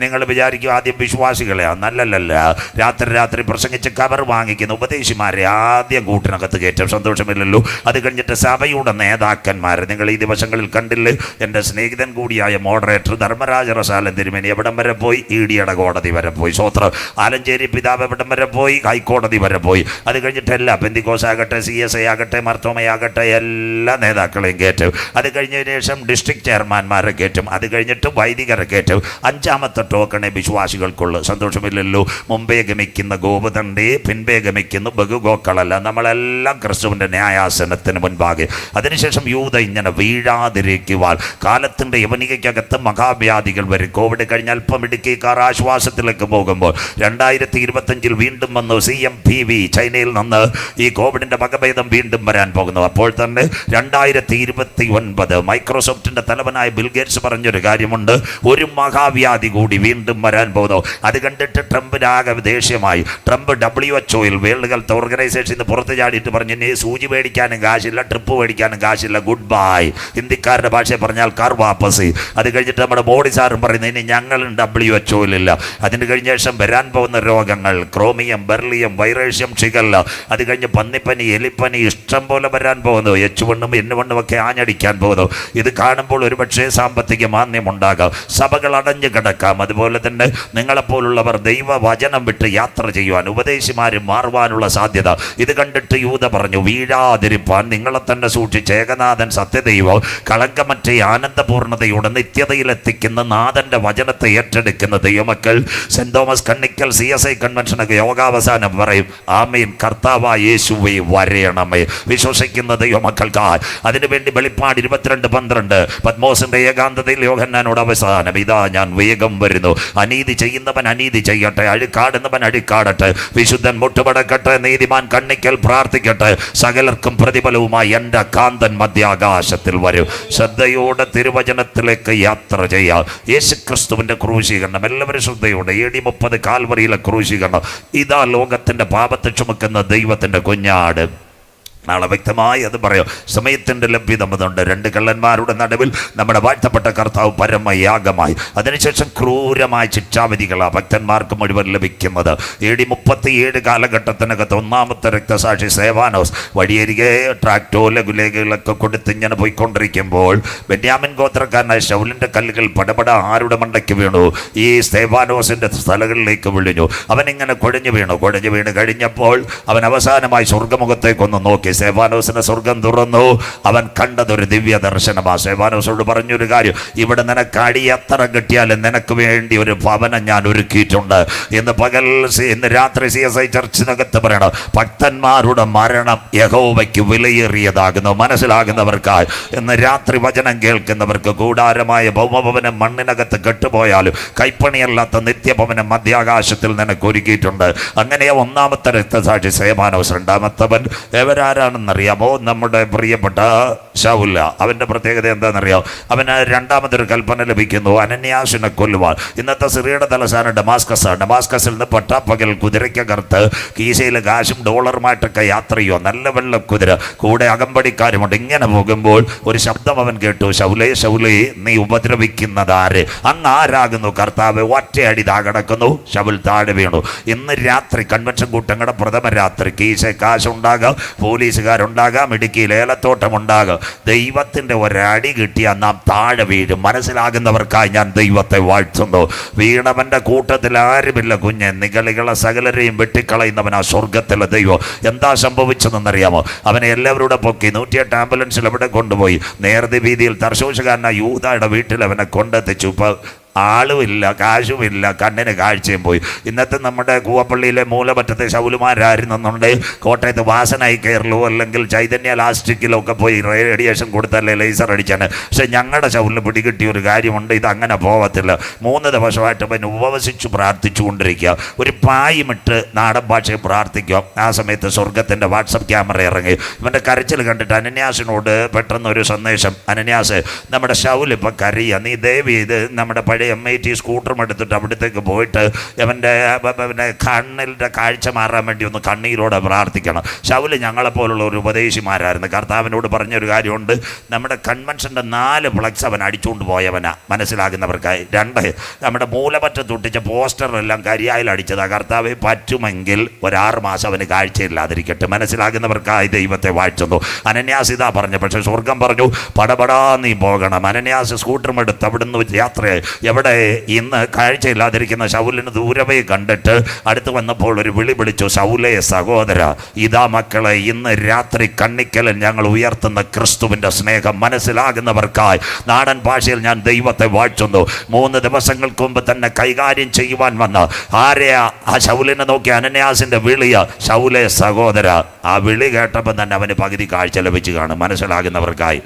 നിങ്ങൾ വിചാരിക്കും ആദ്യം വിശ്വാസികളെയാണ്. നല്ലല്ല. രാത്രി പ്രസംഗിച്ച് കവർ വാങ്ങിക്കുന്ന ഉപദേശിമാരെ ആദ്യം കൂട്ടിനകത്ത് കയറ്റും. സന്തോഷമില്ലല്ലോ. അത് കഴിഞ്ഞിട്ട് സഭയുടെ നേതാക്കന്മാർ. നിങ്ങൾ ഈ ദിവസങ്ങളിൽ കണ്ടില്ലേ? എൻ്റെ സ്നേഹിതൻ കൂടിയായ മോഡറേറ്റർ ധർമ്മരാജ റസാലൻ തിരുമേനി എവിടം വരെ പോയി? ഇഡിയുടെ കോടതി വരെ പോയി. സ്വോത്രം. ആലഞ്ചേരി പിതാവ് എവിടം വരെ പോയി? ഹൈക്കോടതി വരെ പോയി. അത് കഴിഞ്ഞിട്ടല്ല പെന്തിക്കോസ് ആകട്ടെ, CSI ആകട്ടെ, മർത്തോമയാകട്ടെ, എല്ലാ നേതാക്കളെയും കയറ്റും. അത് കഴിഞ്ഞതിന് ശേഷം ഡിസ്ട്രിക്ട് ചെയർമാൻമാരെ കയറ്റും. അത് കഴിഞ്ഞിട്ട് വൈദികരെ കയറ്റും. 5ാമത്തെ ടോക്കണേ വിശ്വാസികൾക്കുള്ളൂ. സന്തോഷമില്ലല്ലോ. മുമ്പേ ഗമിക്കുന്ന ഗോപുതണ്ടേ, പിൻപേ ഗമിക്കുന്ന ബഹുഗോക്കളല്ല. നമ്മളെല്ലാം ക്രിസ്തുവിൻ്റെ ന്യായാസനത്തിന് മുൻപാകെ. അതിനുശേഷം യൂത ഇങ്ങനെ വീഴാതിരിക്കുവാൻ കാലത്തിൻ്റെ യവനികയ്ക്കകത്ത് മഹാവ്യാധികൾ വരും. കോവിഡ് കഴിഞ്ഞ അല്പം ഇടുക്കിക്കാർ ആശ്വാസത്തിലേക്ക് പോകുമ്പോൾ 2025 വീണ്ടും വന്നു CMPV ചൈനയിൽ നിന്ന് ഈ കോവിഡിൻ്റെ വകഭേദം വീണ്ടും വരാൻ പോകുന്നു. അപ്പോൾ തന്നെ 2029 മൈക്രോസോഫ്റ്റിൻ്റെ തലവനായ ബിൽഗേറ്റ്സ് പറഞ്ഞൊരു കാര്യമുണ്ട്. ഒരു മഹാവ്യാധി കൂടി വീണ്ടും വരാൻ പോകുന്നു. അത് കണ്ടിട്ട് ട്രംപിനാകെ ദേഷ്യമായി. ട്രംപ് WHO വേൾഡ് ഹെൽത്ത് ഓർഗനൈസേഷന് പുറത്ത് ചാടിയിട്ട് പറഞ്ഞു, ഇനി സൂചി മേടിക്കാനും കാശില്ല, ട്രിപ്പ് മേടിക്കാനും കാശില്ല, ഗുഡ് ബൈ. ഹിന്ദിക്കാരുടെ ഭാഷയെ പറഞ്ഞാൽ കാർ വാപ്പസ്. അത് കഴിഞ്ഞിട്ട് നമ്മുടെ മോഡി സാറും പറയുന്നത് ഇനി ഞങ്ങളും WHO-ലില്ല. അതിന് കഴിഞ്ഞ ശേഷം വരാൻ പോകുന്ന രോഗങ്ങൾ ക്രോമിയം, ബെർലിയം, വൈറേഷ്യം, ഷിഗല്ല, അത് കഴിഞ്ഞ് പന്നിപ്പനി, എലിപ്പനി ഇഷ്ടം പോലെ വരാൻ പോകുന്നു. H1-ഉം N1-ഉം ഒക്കെ ആഞ്ഞടിക്കാൻ പോകുന്നു. ഇത് കാണുമ്പോൾ ഒരുപക്ഷേ സാമ്പത്തിക മാന്യം ഉണ്ടാകാം, സഭകൾ അടഞ്ഞു കിടക്കാം. അതുപോലെ തന്നെ നിങ്ങളെപ്പോലുള്ളവർ ദൈവവചനം വിട്ട് യാത്ര ചെയ്യുവാൻ, ഉപദേശിമാരും മാറുവാനുള്ള സാധ്യത. ഇത് കണ്ടിട്ട് യൂത പറഞ്ഞു, വീഴാതിരിപ്പാൻ നിങ്ങളെ തന്നെ സൂക്ഷിച്ച് ഏകനാഥൻ സത്യദൈവം കളങ്കമറ്റ ആനന്ദപൂർണ്ണതയോടെ നിത്യതയിലെത്തിക്കുന്ന നാഥൻ്റെ വചനത്തെ ഏറ്റെടുക്കുന്ന ദൈവമക്കൾ. സെന്റ് തോമസ് കണ്ണിക്കൽ CSI കൺവെൻഷനൊക്കെ യോഗാവസാനം പറയും, ആമേൻ, കർത്താവായ യേശുവേ വരയണമേ. വിശ്വസിക്കുന്ന ദൈവമക്കൾക്കായി അതിനുവേണ്ടി വെളിപ്പാട് 22:12 പത്മോസിന്റെ ഏകാന്തതയിൽ യോഹന്നാനോട് അവസാനം, ഇതാ ഞാൻ വേഗം വരുന്നു. അനീതി ചെയ്യുന്നവൻ അനീതി ചെയ്യട്ടെ, അഴുക്കാടുന്നവൻ അഴുക്കാടട്ടെ, വിശുദ്ധൻ മുട്ടുപടക്കട്ടെ, നീതിമാൻ കണ്ണിക്കൽ പ്രാർത്ഥിക്കട്ടെ, സകലർക്കും പ്രതിഫലവുമായി എൻ്റെ കാന്തൻ മധ്യാകാശ മധ്യാകാശത്തിൽ വരും. ശ്രദ്ധയോടെ തിരുവചനത്തിലേക്ക് യാത്ര ചെയ്യാം. യേശുക്രിസ്തുവിൻ്റെ ക്രൂശീകരണം എല്ലാവരും ശ്രദ്ധയോടെ. AD 30 കാൽവറിയിലെ ക്രൂശീകരണം. ഇതാ ലോകത്തിൻ്റെ പാപത്തെ ചുമക്കുന്ന ദൈവത്തിൻ്റെ കുഞ്ഞാട്. നാളെ വ്യക്തമായി അത് പറയും. സമയത്തിൻ്റെ ലഭ്യത അതുണ്ട്. 2 കള്ളന്മാരുടെ നടുവിൽ നമ്മുടെ വാഴ്ത്തപ്പെട്ട കർത്താവ് പരമയാഗമായി. അതിനുശേഷം ക്രൂരമായ ശിക്ഷാവിധികളാണ് ഭക്തന്മാർക്ക് മുഴുവൻ ലഭിക്കുന്നത്. AD 37 കാലഘട്ടത്തിനകത്ത് ഒന്നാമത്തെ രക്തസാക്ഷി സ്തേഫാനോസ് വഴിയരികെ ട്രാക്ടോ ലഘുലേഖകളൊക്കെ കൊടുത്ത് ഇങ്ങനെ പോയിക്കൊണ്ടിരിക്കുമ്പോൾ ബെന്യാമിൻ ഗോത്രക്കാരനായ ശൗലിൻ്റെ കല്ലുകൾ പടപട ആരുടെ മണ്ടയ്ക്ക് വീണു? ഈ സ്തേഫാനോസിൻ്റെ സ്ഥലങ്ങളിലേക്ക് വിളിഞ്ഞു. അവനിങ്ങനെ കുഴഞ്ഞു വീണ് കഴിഞ്ഞപ്പോൾ അവൻ അവസാനമായി സ്വർഗ്ഗമുഖത്തേക്കൊന്ന് നോക്കി. സ്തേഫാനോസിന്റെ സ്വർഗം തുറന്നു. അവൻ കണ്ടതൊരു ദിവ്യ ദർശനമാണ്. സ്തേഫാനോസോട് പറഞ്ഞൊരു കാര്യം, ഇവിടെ നിനക്ക് അടിയത്ര കിട്ടിയാലും നിനക്ക് വേണ്ടി ഒരു ഭവനം ഞാൻ ഒരുക്കിയിട്ടുണ്ട്. ഇന്ന് രാത്രി CSI ചർച്ചിനകത്ത് പറയണം, ഭക്തന്മാരുടെ മരണം യഹോവയ്ക്ക് വിലയേറിയതാകുന്നു. മനസ്സിലാകുന്നവർക്കായി ഇന്ന് രാത്രി വചനം കേൾക്കുന്നവർക്ക് കൂടാരമായ ഭൗമഭവനം മണ്ണിനകത്ത് കെട്ടുപോയാലും കൈപ്പണിയല്ലാത്ത നിത്യഭവനം മധ്യാകാശത്തിൽ നിനക്ക് ഒരുക്കിയിട്ടുണ്ട്. അങ്ങനെ ഒന്നാമത്തെ രക്തസാക്ഷി സ്തേഫാനോസ്. രണ്ടാമത്തവൻ ആരാണെന്നറിയാമോ? നമ്മുടെ പ്രിയപ്പെട്ട ശൗല. അവൻ്റെ പ്രത്യേകത എന്താണെന്നറിയാമോ? അവന് രണ്ടാമതൊരു കൽപ്പന ലഭിക്കുന്നു, അനന്യാസിനെ കൊല്ലുവാൻ. ഇന്നത്തെ സിറിയയുടെ തലസ്ഥാനം ഡമാസ്കസാണ്. ഡമാസ്കസിൽ നിന്ന് പട്ടാപ്പകൽ കുതിരയ്ക്കകർത്ത് കീശയിൽ കാശും ഡോളറുമായിട്ടൊക്കെ യാത്ര ചെയ്യുക. നല്ല വെള്ള കുതിര, കൂടെ അകമ്പടിക്കാരുമുണ്ട്. ഇങ്ങനെ പോകുമ്പോൾ ഒരു ശബ്ദം അവൻ കേട്ടു, ശൗലേ ശൗലേ, നീ ഉപദ്രവിക്കുന്നതാര്? അങ്ങ് ആരാകുന്നു കർത്താവ്? ഒറ്റയടി താ കിടക്കുന്നു. ശൗൽ താഴെ വീണു. ഇന്ന് രാത്രി കൺവെൻഷൻ കൂട്ടങ്ങളുടെ പ്രഥമ രാത്രി കീശ കാശുണ്ടാകാം, പോലീസുകാരുണ്ടാകാം, ഇടുക്കിയിൽ ഏലത്തോട്ടമുണ്ടാകാം. ദൈവത്തിൻ്റെ ഒരടി കിട്ടിയാൽ നാം താഴെ വീഴും. മനസ്സിലാകുന്നവർക്കായി ഞാൻ ദൈവത്തെ വാഴ്ത്തുന്നു. വീണവൻ്റെ കൂട്ടത്തിൽ ആരുമില്ല കുഞ്ഞ്. നിഗളികളെ സകലരെയും വെട്ടിക്കളയുന്നവൻ ആ സ്വർഗത്തിലെ ദൈവം. എന്താ സംഭവിച്ചതെന്നറിയാമോ? അവനെ എല്ലാവരുടെ പൊക്കി 108 ആംബുലൻസിൽ എവിടെ കൊണ്ടുപോയി നേരത്തെ വീതിയിൽ തർശോഷകാരനായ യൂദായുടെ വീട്ടിൽ അവനെ കൊണ്ടെത്തിച്ചു. ആളുമില്ല, കാശുമില്ല, കണ്ണിന് കാഴ്ചയും പോയി. ഇന്നത്തെ നമ്മുടെ കൂവപ്പള്ളിയിലെ മൂലമറ്റത്തെ ശൗലുമാരായിരുന്നുണ്ടെങ്കിൽ കോട്ടയത്ത് വാസനായി കയറലോ അല്ലെങ്കിൽ ചൈതന്യ ലാസ്റ്റിക്കിലോ ഒക്കെ പോയി റേഡിയേഷൻ കൊടുത്തല്ലേ ലേസർ അടിച്ചാണ്. പക്ഷെ ഞങ്ങളുടെ ശൗലിന് പിടികിട്ടിയ ഒരു കാര്യമുണ്ട്, ഇതങ്ങനെ പോകത്തില്ല. 3 ദിവസമായിട്ട് അവൻ ഉപവസിച്ചു പ്രാർത്ഥിച്ചുകൊണ്ടിരിക്കുക. ഒരു പായുമിട്ട് നാടൻ ഭാഷയിൽ പ്രാർത്ഥിക്കുക. ആ സമയത്ത് സ്വർഗത്തിൻ്റെ വാട്സപ്പ് ക്യാമറ ഇറങ്ങി. ഇവൻ്റെ കരച്ചിൽ കണ്ടിട്ട് അനന്യാസിനോട് പെട്ടെന്നൊരു സന്ദേശം, അനന്യാസ്, നമ്മുടെ ശൗൽ ഇപ്പം കരയുക, നീ ദയവ് ചെയ്ത് നമ്മുടെ പഴയ MIT സ്കൂട്ടറും എടുത്തിട്ട് അവിടത്തേക്ക് പോയിട്ട് അവൻ്റെ കണ്ണിൻ്റെ കാഴ്ച മാറാൻ വേണ്ടി ഒന്ന് കണ്ണീരോടെ പ്രാർത്ഥിക്കണം. ശൗല് ഞങ്ങളെപ്പോലുള്ള ഒരു ഉപദേശിമാരായിരുന്നു. കർത്താവിനോട് പറഞ്ഞൊരു കാര്യമുണ്ട്, നമ്മുടെ കൺവെൻഷൻ്റെ 4 ഫ്ലക്സ് അവൻ അടിച്ചുകൊണ്ട് പോയവനാ. മനസ്സിലാകുന്നവർക്കായി. 2, നമ്മുടെ മൂലമറ്റത്തൊട്ടിച്ച പോസ്റ്ററെല്ലാം കരിയായിൽ അടിച്ചതാ. കർത്താവ് പറ്റുമെങ്കിൽ ഒരു 6 മാസം അവന് കാഴ്ചയില്ലാതിരിക്കട്ടെ. മനസ്സിലാകുന്നവർക്കായി ദൈവത്തെ വാഴ്ത്തുന്നു. അനന്യാസ് ഇതാ പറഞ്ഞു. പക്ഷേ സ്വർഗം പറഞ്ഞു, പടപടാ നീ പോകണം. അനന്യാസ് സ്കൂട്ടറും എടുത്ത് അവിടുന്ന് യാത്രയായി. എവിടെ? ഇന്ന് കാഴ്ചയില്ലാതിരിക്കുന്ന ശൗലിന് ദൂരവേ കണ്ടിട്ട് അടുത്ത് വന്നപ്പോൾ ഒരു വിളി വിളിച്ചു, ശൗലേ സഹോദര, ഇതാ മക്കളെ, ഇന്ന് രാത്രി കണ്ണിക്കലിൽ ഞങ്ങൾ ഉയർത്തുന്ന ക്രിസ്തുവിൻ്റെ സ്നേഹം. മനസ്സിലാകുന്നവർക്കായി നാടൻ ഭാഷയിൽ ഞാൻ ദൈവത്തെ വാഴ്ത്തുന്നു. 3 ദിവസങ്ങൾക്ക് മുമ്പ് തന്നെ കൈകാര്യം ചെയ്യുവാൻ വന്ന ആരെയാ? ആ ശൗലിനെ നോക്കി അനന്യാസിൻ്റെ വിളിയ, ശൗലേ സഹോദര. ആ വിളി കേട്ടപ്പോൾ തന്നെ അവന് പകുതി കാഴ്ച ലഭിച്ചു കാണും. മനസ്സിലാകുന്നവർക്കായി.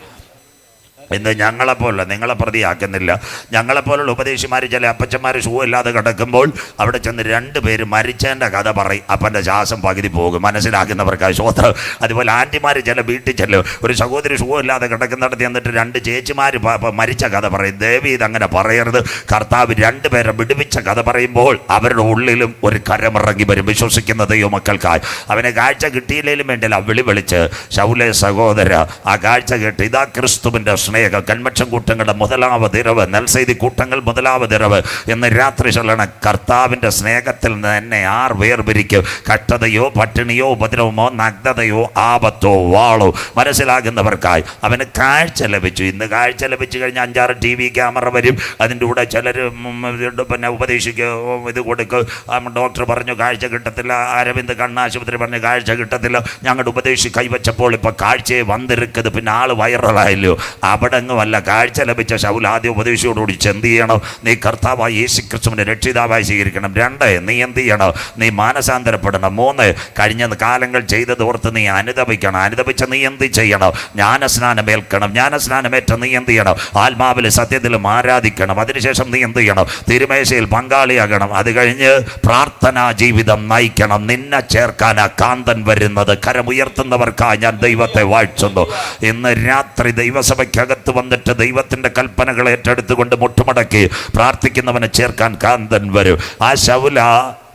ഇന്ന് ഞങ്ങളെപ്പോലെ, നിങ്ങളെ പ്രതിയാക്കുന്നില്ല, ഞങ്ങളെപ്പോലുള്ള ഉപദേശിമാർ ചില അപ്പച്ചന്മാർ സുഖമില്ലാതെ കിടക്കുമ്പോൾ അവിടെ ചെന്ന് 2 പേര് മരിച്ചതിൻ്റെ കഥ പറയും. അപ്പൻ്റെ ശ്വാസം പകുതി പോകും. മനസ്സിലാക്കുന്നവർക്കായി സ്വത്രം. അതുപോലെ ആൻറ്റിമാർ ചില വീട്ടിൽ ചെല്ലും, ഒരു സഹോദരി സുഖമില്ലാതെ കിടക്കുന്നിടത്ത് എന്നിട്ട് 2 ചേച്ചിമാർ മരിച്ച കഥ പറയും. ദേവി ഇതങ്ങനെ പറയരുത്. കർത്താവ് 2 പേരെ വിടുവിച്ച കഥ പറയുമ്പോൾ അവരുടെ ഉള്ളിലും ഒരു കരമിറങ്ങി വരും. വിശ്വസിക്കുന്ന ദൈവമക്കൾക്കായി. അവനെ കാഴ്ച കിട്ടിയില്ലെങ്കിലും വേണ്ടില്ല, വിളി വിളിച്ച്, ശൗലേ സഹോദര, ആ കാഴ്ച കേട്ട് ഇതാ ക്രിസ്തുവിൻ്റെ സ്നേഹം. കൺവെൻഷൻ കൂട്ടങ്ങളുടെ മുതലാവതിരവ്, നെൽസെയ്തി കൂട്ടങ്ങൾ മുതലാവതിരവ് എന്ന് രാത്രി ചൊല്ലണം. കർത്താവിൻ്റെ സ്നേഹത്തിൽ നിന്ന് എന്നെ ആർ വേർപിരിക്കും? കഷ്ടതയോ പട്ടിണിയോ ഉപദ്രവമോ നഗ്നതയോ ആപത്തോ വാളോ. മനസ്സിലാകുന്നവർക്കായി അവന് കാഴ്ച ലഭിച്ചു. ഇന്ന് കാഴ്ച ലഭിച്ചു കഴിഞ്ഞാൽ 5-6 TV ക്യാമറ വരും. അതിൻ്റെ കൂടെ ചിലർ പിന്നെ ഉപദേശിക്കുക, ഇത് കൊടുക്കുക. ഡോക്ടർ പറഞ്ഞു കാഴ്ച കിട്ടത്തില്ല, അരവിന്ദ് കണ്ണാശുപത്രി പറഞ്ഞു കാഴ്ച കിട്ടത്തില്ല, ഞങ്ങളുടെ ഉപദേശി കൈവച്ചപ്പോൾ ഇപ്പോൾ കാഴ്ചയെ വന്നിരിക്കുന്നത്, പിന്നെ ആൾ വൈറലായല്ലോ. അവിടെ അവിടെ എങ്ങുമല്ല. കാഴ്ച ലഭിച്ച ശൗൽ ആദ്യ ഉപദേശിയോടുകൂടി എന്ത് ചെയ്യണം? നീ കർത്താവായി യേശുക്രിസ്തുവിനെ രക്ഷിതാവായി സ്വീകരിക്കണം. 2, നീ എന്ത് ചെയ്യണം? നീ മാനസാന്തരപ്പെടണം. 3, കഴിഞ്ഞ കാലങ്ങൾ ചെയ്തതോർത്ത് നീ അനുതപിക്കണം. അനുതപിച്ച നീ എന്ത് ചെയ്യണം? ജ്ഞാനസ്നാനമേൽക്കണം. ജ്ഞാനസ്നാനമേറ്റ നീ എന്ത് ചെയ്യണം? ആത്മാവിൽ സത്യത്തിലും ആരാധിക്കണം. അതിനുശേഷം നീ എന്ത് ചെയ്യണം? തിരുമേശയിൽ പങ്കാളിയാകണം. അത് കഴിഞ്ഞ് പ്രാർത്ഥനാ ജീവിതം നയിക്കണം. നിന്നെ ചേർക്കാനാ കാന്തൻ വരുന്നത്. കരമുയർത്തുന്നവർക്കായി ഞാൻ ദൈവത്തെ വാഴ്ത്തുന്നു. ഇന്ന് രാത്രി ദൈവസഭയ്ക്കകത്ത് വന്നിട്ട് ദൈവത്തിൻ്റെ കൽപ്പനകൾ ഏറ്റെടുത്തുകൊണ്ട് മുട്ടുമടക്കി പ്രാർത്ഥിക്കുന്നവനെ ചേർക്കാൻ കാന്തൻ വരും. ആ ശൗല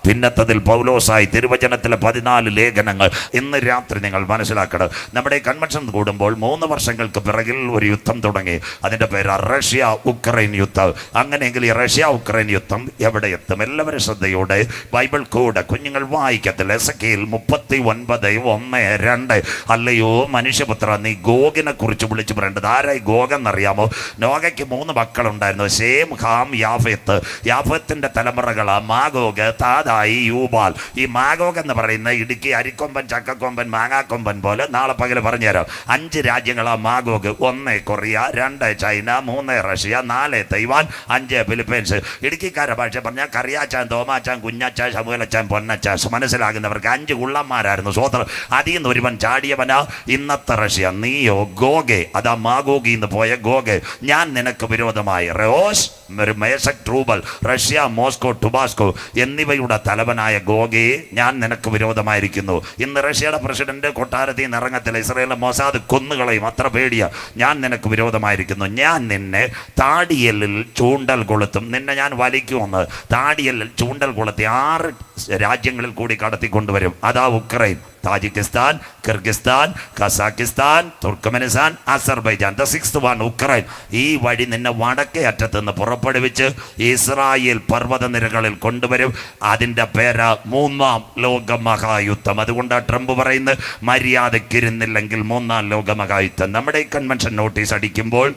പിന്നത്തതിൽ പൗലോസായി. തിരുവചനത്തിലെ 14 ലേഖനങ്ങൾ. ഇന്ന് രാത്രി നിങ്ങൾ മനസ്സിലാക്കണം, നമ്മുടെ കൺവെൻഷൻ കൂടുമ്പോൾ 3 വർഷങ്ങൾക്ക് പിറകിൽ ഒരു യുദ്ധം തുടങ്ങി. അതിൻ്റെ പേര് റഷ്യ ഉക്രൈൻ യുദ്ധം. അങ്ങനെയെങ്കിൽ ഈ റഷ്യ ഉക്രൈൻ യുദ്ധം എവിടെ എത്തും? എല്ലാവരും ശ്രദ്ധയോടെ ബൈബിൾ കൂടെ കുഞ്ഞുങ്ങൾ വായിക്കത്തില്ല. എസെക്കിയേൽ 39:1-2. അല്ലയോ മനുഷ്യപുത്ര, നീ ഗോഗിനെ കുറിച്ച് വിളിച്ചു പറയേണ്ടത്. ആരായി ഗോഗെന്നറിയാമോ? നോഗയ്ക്ക് 3 മക്കളുണ്ടായിരുന്നു, ശേം, ഹാം, യാഫെത്ത്. യാഫെത്തിൻ്റെ തലമുറകളാ മാഗോഗ്, താദ, യൂബാൽ. ഈ മാഗോഗ് എന്ന് പറയുന്ന ഇടുക്കി അരിക്കൊമ്പൻ, ചക്കക്കൊമ്പൻ, മാങ്ങാക്കൊമ്പൻ പോലെ നാളെ പകൽ പറഞ്ഞുതരാം. 5 രാജ്യങ്ങളാ Magog. 1 Korea, 2 China, 3 Russia, 4 Taiwan, 5 Philippines. ഇടുക്കിക്കാരുടെ ഭാഷ പറഞ്ഞാൽ കറിയാച്ചാൻ, തോമാച്ചാൻ, കുഞ്ഞച്ചാൻ, ശമുവേലച്ചാൻ, പൊന്നച്ചാൻ. മനസ്സിലാകുന്നവർക്ക് 5 കുള്ളന്മാരായിരുന്നു. സ്വോത്രം. അതിൽ നിന്ന് ഒരുവൻ ചാടിയവനാ ഇന്നത്തെ റഷ്യ. നീയോ ഗോഗെ, അതാ മാഗോഗിന്ന് പോയ ഗോഗെ. ഞാൻ നിനക്ക് വിരോധമായി റോസ്, മേശക്, ട്രൂബൽ, റഷ്യ, മോസ്കോ, ടുബാസ്കോ എന്നിവയുടെ തലവനായ ഗോഗെ, ഞാൻ നിനക്ക് വിരോധമായിരിക്കുന്നു. ഇന്ന് റഷ്യയുടെ പ്രസിഡന്റ് കൊട്ടാരത്തിൽ നിന്ന് ഇറങ്ങത്തില്ല. ഇസ്രായേലിലെ മൊസാദ് കൊന്നുകളയും, അത്ര പേടിയ. ഞാൻ നിനക്ക് വിരോധമായിരിക്കുന്നു. ഞാൻ നിന്നെ താടിയലിൽ ചൂണ്ടൽ കൊളുത്തും. നിന്നെ ഞാൻ വലിക്കുമെന്ന് താടിയലിൽ ചൂണ്ടൽ കൊളുത്തി 6 രാജ്യങ്ങളിൽ കൂടി കടത്തിക്കൊണ്ടുവരും. അതാ Ukraine, Tajikistan, Kyrgyzstan, Kazakhstan, Turkmenistan, Azerbaijan. The 6th one Ukraine. ഈ വഴി നിന്നെ വടക്കേ അറ്റത്ത് നിന്ന് പുറപ്പെടുവിച്ച് ഇസ്രായേൽ പർവ്വതനിരകളിൽ കൊണ്ടുവരും. അതിൻ്റെ പേര് 3ാം ലോകമഹായുദ്ധം. അതുകൊണ്ടാണ് ട്രംപ് പറയുന്നത്, മര്യാദയ്ക്കിരുന്നില്ലെങ്കിൽ 3ാം ലോകമഹായുദ്ധം. നമ്മുടെ ഈ കൺവെൻഷൻ നോട്ടീസ് അടിക്കുമ്പോൾ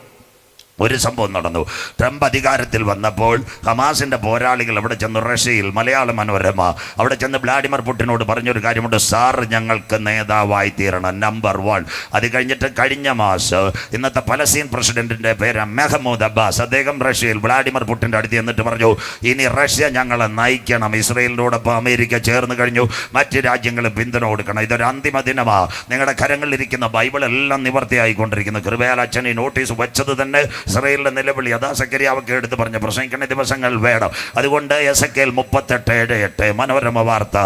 ഒരു സംഭവം നടന്നു. ട്രംപ് അധികാരത്തിൽ വന്നപ്പോൾ ഹമാസിൻ്റെ പോരാളികൾ അവിടെ ചെന്ന് റഷ്യയിൽ, മലയാള മനോരമ അവിടെ ചെന്ന് വ്ളാഡിമിർ പുടിനോട് പറഞ്ഞൊരു കാര്യമുണ്ട്, സാർ ഞങ്ങൾക്ക് നേതാവായി തീരണം, നമ്പർ 1. അത് കഴിഞ്ഞിട്ട് കഴിഞ്ഞ മാസം ഇന്നത്തെ പലസ്തീൻ പ്രസിഡന്റിൻ്റെ പേര് മെഹമ്മൂദ് അബ്ബാസ്. അദ്ദേഹം റഷ്യയിൽ വ്ളാഡിമിർ പുടിൻ്റെ അടുത്ത് എന്നിട്ട് പറഞ്ഞു, ഇനി റഷ്യ ഞങ്ങളെ നയിക്കണം. ഇസ്രയേലിനോടൊപ്പം അമേരിക്ക ചേർന്ന് കഴിഞ്ഞു, മറ്റ് രാജ്യങ്ങൾ പിന്തുണ കൊടുക്കണം. ഇതൊരു അന്തിമ ദിനമാണ്. നിങ്ങളുടെ കരങ്ങളിലിരിക്കുന്ന ബൈബിൾ എല്ലാം നിവർത്തിയായിക്കൊണ്ടിരിക്കുന്നു. കൃപയാൽ അച്ഛൻ ഈ നോട്ടീസ് വെച്ചത് തന്നെ ഇസ്രായേലിന്റെ നിലവിളി. അതാ സെക്കരിയാവൊക്കെ എടുത്ത് പറഞ്ഞ് പ്രസംഗിക്കുന്ന ദിവസങ്ങൾ വേണം. അതുകൊണ്ട് എസെക്കിയേൽ 38:7 മനോരമ വാർത്ത,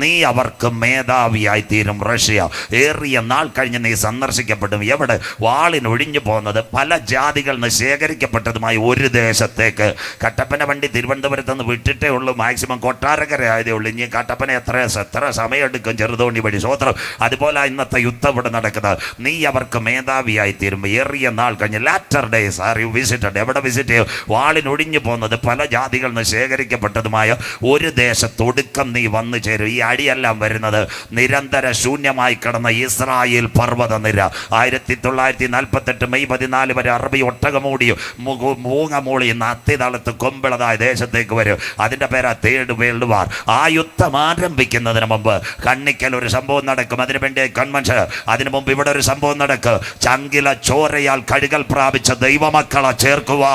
നീ അവർക്ക് മേധാവിയായി തീരും റഷ്യ. ഏറിയ നാൾ കഴിഞ്ഞ് നീ സന്ദർശിക്കപ്പെടും. എവിടെ? വാളിനൊഴിഞ്ഞു പോകുന്നത് പല ജാതികളിൽ നിന്ന് ശേഖരിക്കപ്പെട്ടതുമായ ഒരു ദേശത്തേക്ക്. കട്ടപ്പന വണ്ടി തിരുവനന്തപുരത്ത് നിന്ന് വിട്ടിട്ടേ ഉള്ളൂ, മാക്സിമം കൊട്ടാരക്കര ആയതേ ഉള്ളൂ. ഇനി കട്ടപ്പന എത്ര സമയമെടുക്കും ചെറുതോണി വഴി. സ്വോത്രം. അതുപോലെ ഇന്നത്തെ യുദ്ധം ഇവിടെ നടക്കുന്നത്. നീ അവർക്ക് മേധാവിയായി തീരും. ഏറിയ നാൾ കഴിഞ്ഞ് ലാറ്റർ ഡേയ്സ് വിസിറ്റഡ്. എവിടെ വിസിറ്റ് ചെയ്യും? വാളിനൊടിഞ്ഞു പോകുന്നത് പല ജാതികളിൽ നിന്ന് ശേഖരിക്കപ്പെട്ടതുമായ ഒരു ദേശത്തൊടുക്കം നീ വന്നു ചേരും. ഈ അടിയെല്ലാം വരുന്നത് നിരന്തര ശൂന്യമായി കിടന്ന ഇസ്രായേൽ പർവ്വതനിര. 1948 മെയ് 14 വരെ അറബി ഒട്ടകമൂടിയും മൂങ്ങമൂളിയും അത്തിതളത്ത് കൊമ്പിളതായ ദേശത്തേക്ക് വരും. അതിൻ്റെ പേരാ 3rd വേൾഡ് വാർ. ആ യുദ്ധം ആരംഭിക്കുന്നതിന് മുമ്പ് കണ്ണിക്കൽ ഒരു സംഭവം നടക്കും. അതിനുവേണ്ടി കൺവെൻഷൻ. അതിനു മുമ്പ് ഇവിടെ ഒരു സംഭവം നടക്കും. ചങ്കില ചോരയാൽ കഴുകൽ പ്രാപിച്ച ദൈവമക്കളെ ചേർക്കുവാ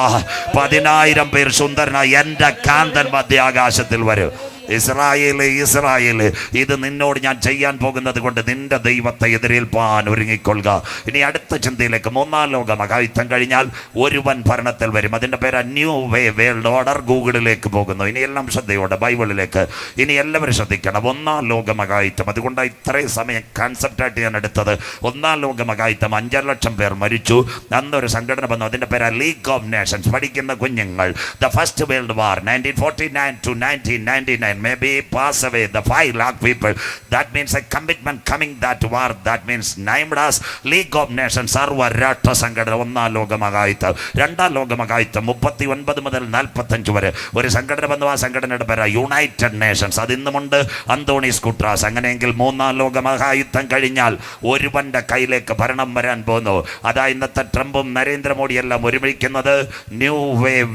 10,000 പേർ സുന്ദരനായി എൻ്റെ കാന്തൻ മധ്യാകാശത്തിൽ വരും. ഇസ്രായേല്, ഇത് നിന്നോട് ഞാൻ ചെയ്യാൻ പോകുന്നത് കൊണ്ട് നിന്റെ ദൈവത്തെ എതിരേൽപ്പാൻ ഒരുങ്ങിക്കൊള്ളുക. ഇനി അടുത്ത ചിന്തയിലേക്ക്. 3ാം ലോകമഹായുദ്ധം കഴിഞ്ഞാൽ ഒരുവൻ ഭരണത്തിൽ വരും. അതിൻ്റെ പേര് ന്യൂ വേൾഡ് ഓർഡർ. ഗൂഗിളിലേക്ക് പോകുന്നു. ഇനി എല്ലാം ശ്രദ്ധയോടെ ബൈബിളിലേക്ക്. ഇനി എല്ലാവരും ശ്രദ്ധിക്കണം. 1ാം ലോകമഹായുദ്ധം. അതുകൊണ്ടാണ് ഇത്രയും സമയം കൺസെപ്റ്റായിട്ട് ഞാൻ എടുത്തത്. 1ാം ലോകമഹായുദ്ധം 5 ലക്ഷം പേർ മരിച്ചു. അന്നൊരു സംഘടന വന്നു. അതിൻ്റെ പേര് ലീഗ് ഓഫ് നേഷൻസ്. പഠിക്കുന്ന കുഞ്ഞുങ്ങൾ. The first world war 1949 to 1999 maybe pass away the 5 lakh people. That means a commitment coming that war. That means named as League of Nations. സർവ്വ രാഷ്ട്ര സംഘടന. 1ാം ലോകമഹായുദ്ധം. 2ാം ലോകമഹായുദ്ധം 39 മുതൽ 45 വരെ ഒരു സംഘടന വന്നു. ആ സംഘടനയുടെ പേര് യുണൈറ്റഡ് നേഷൻസ്. അതിന്നുമുണ്ട് അന്തോണീസ് ഗുട്രാസ്. അങ്ങനെയെങ്കിൽ 3ാം ലോകമഹായുദ്ധം കഴിഞ്ഞാൽ ഒരുവന്റെ കയ്യിലേക്ക് ഭരണം വരാൻ പോകുന്നു. അതാ ഇന്നത്തെ ട്രംപും നരേന്ദ്രമോദിയെല്ലാം ഒരുമിക്കുന്നത് ന്യൂ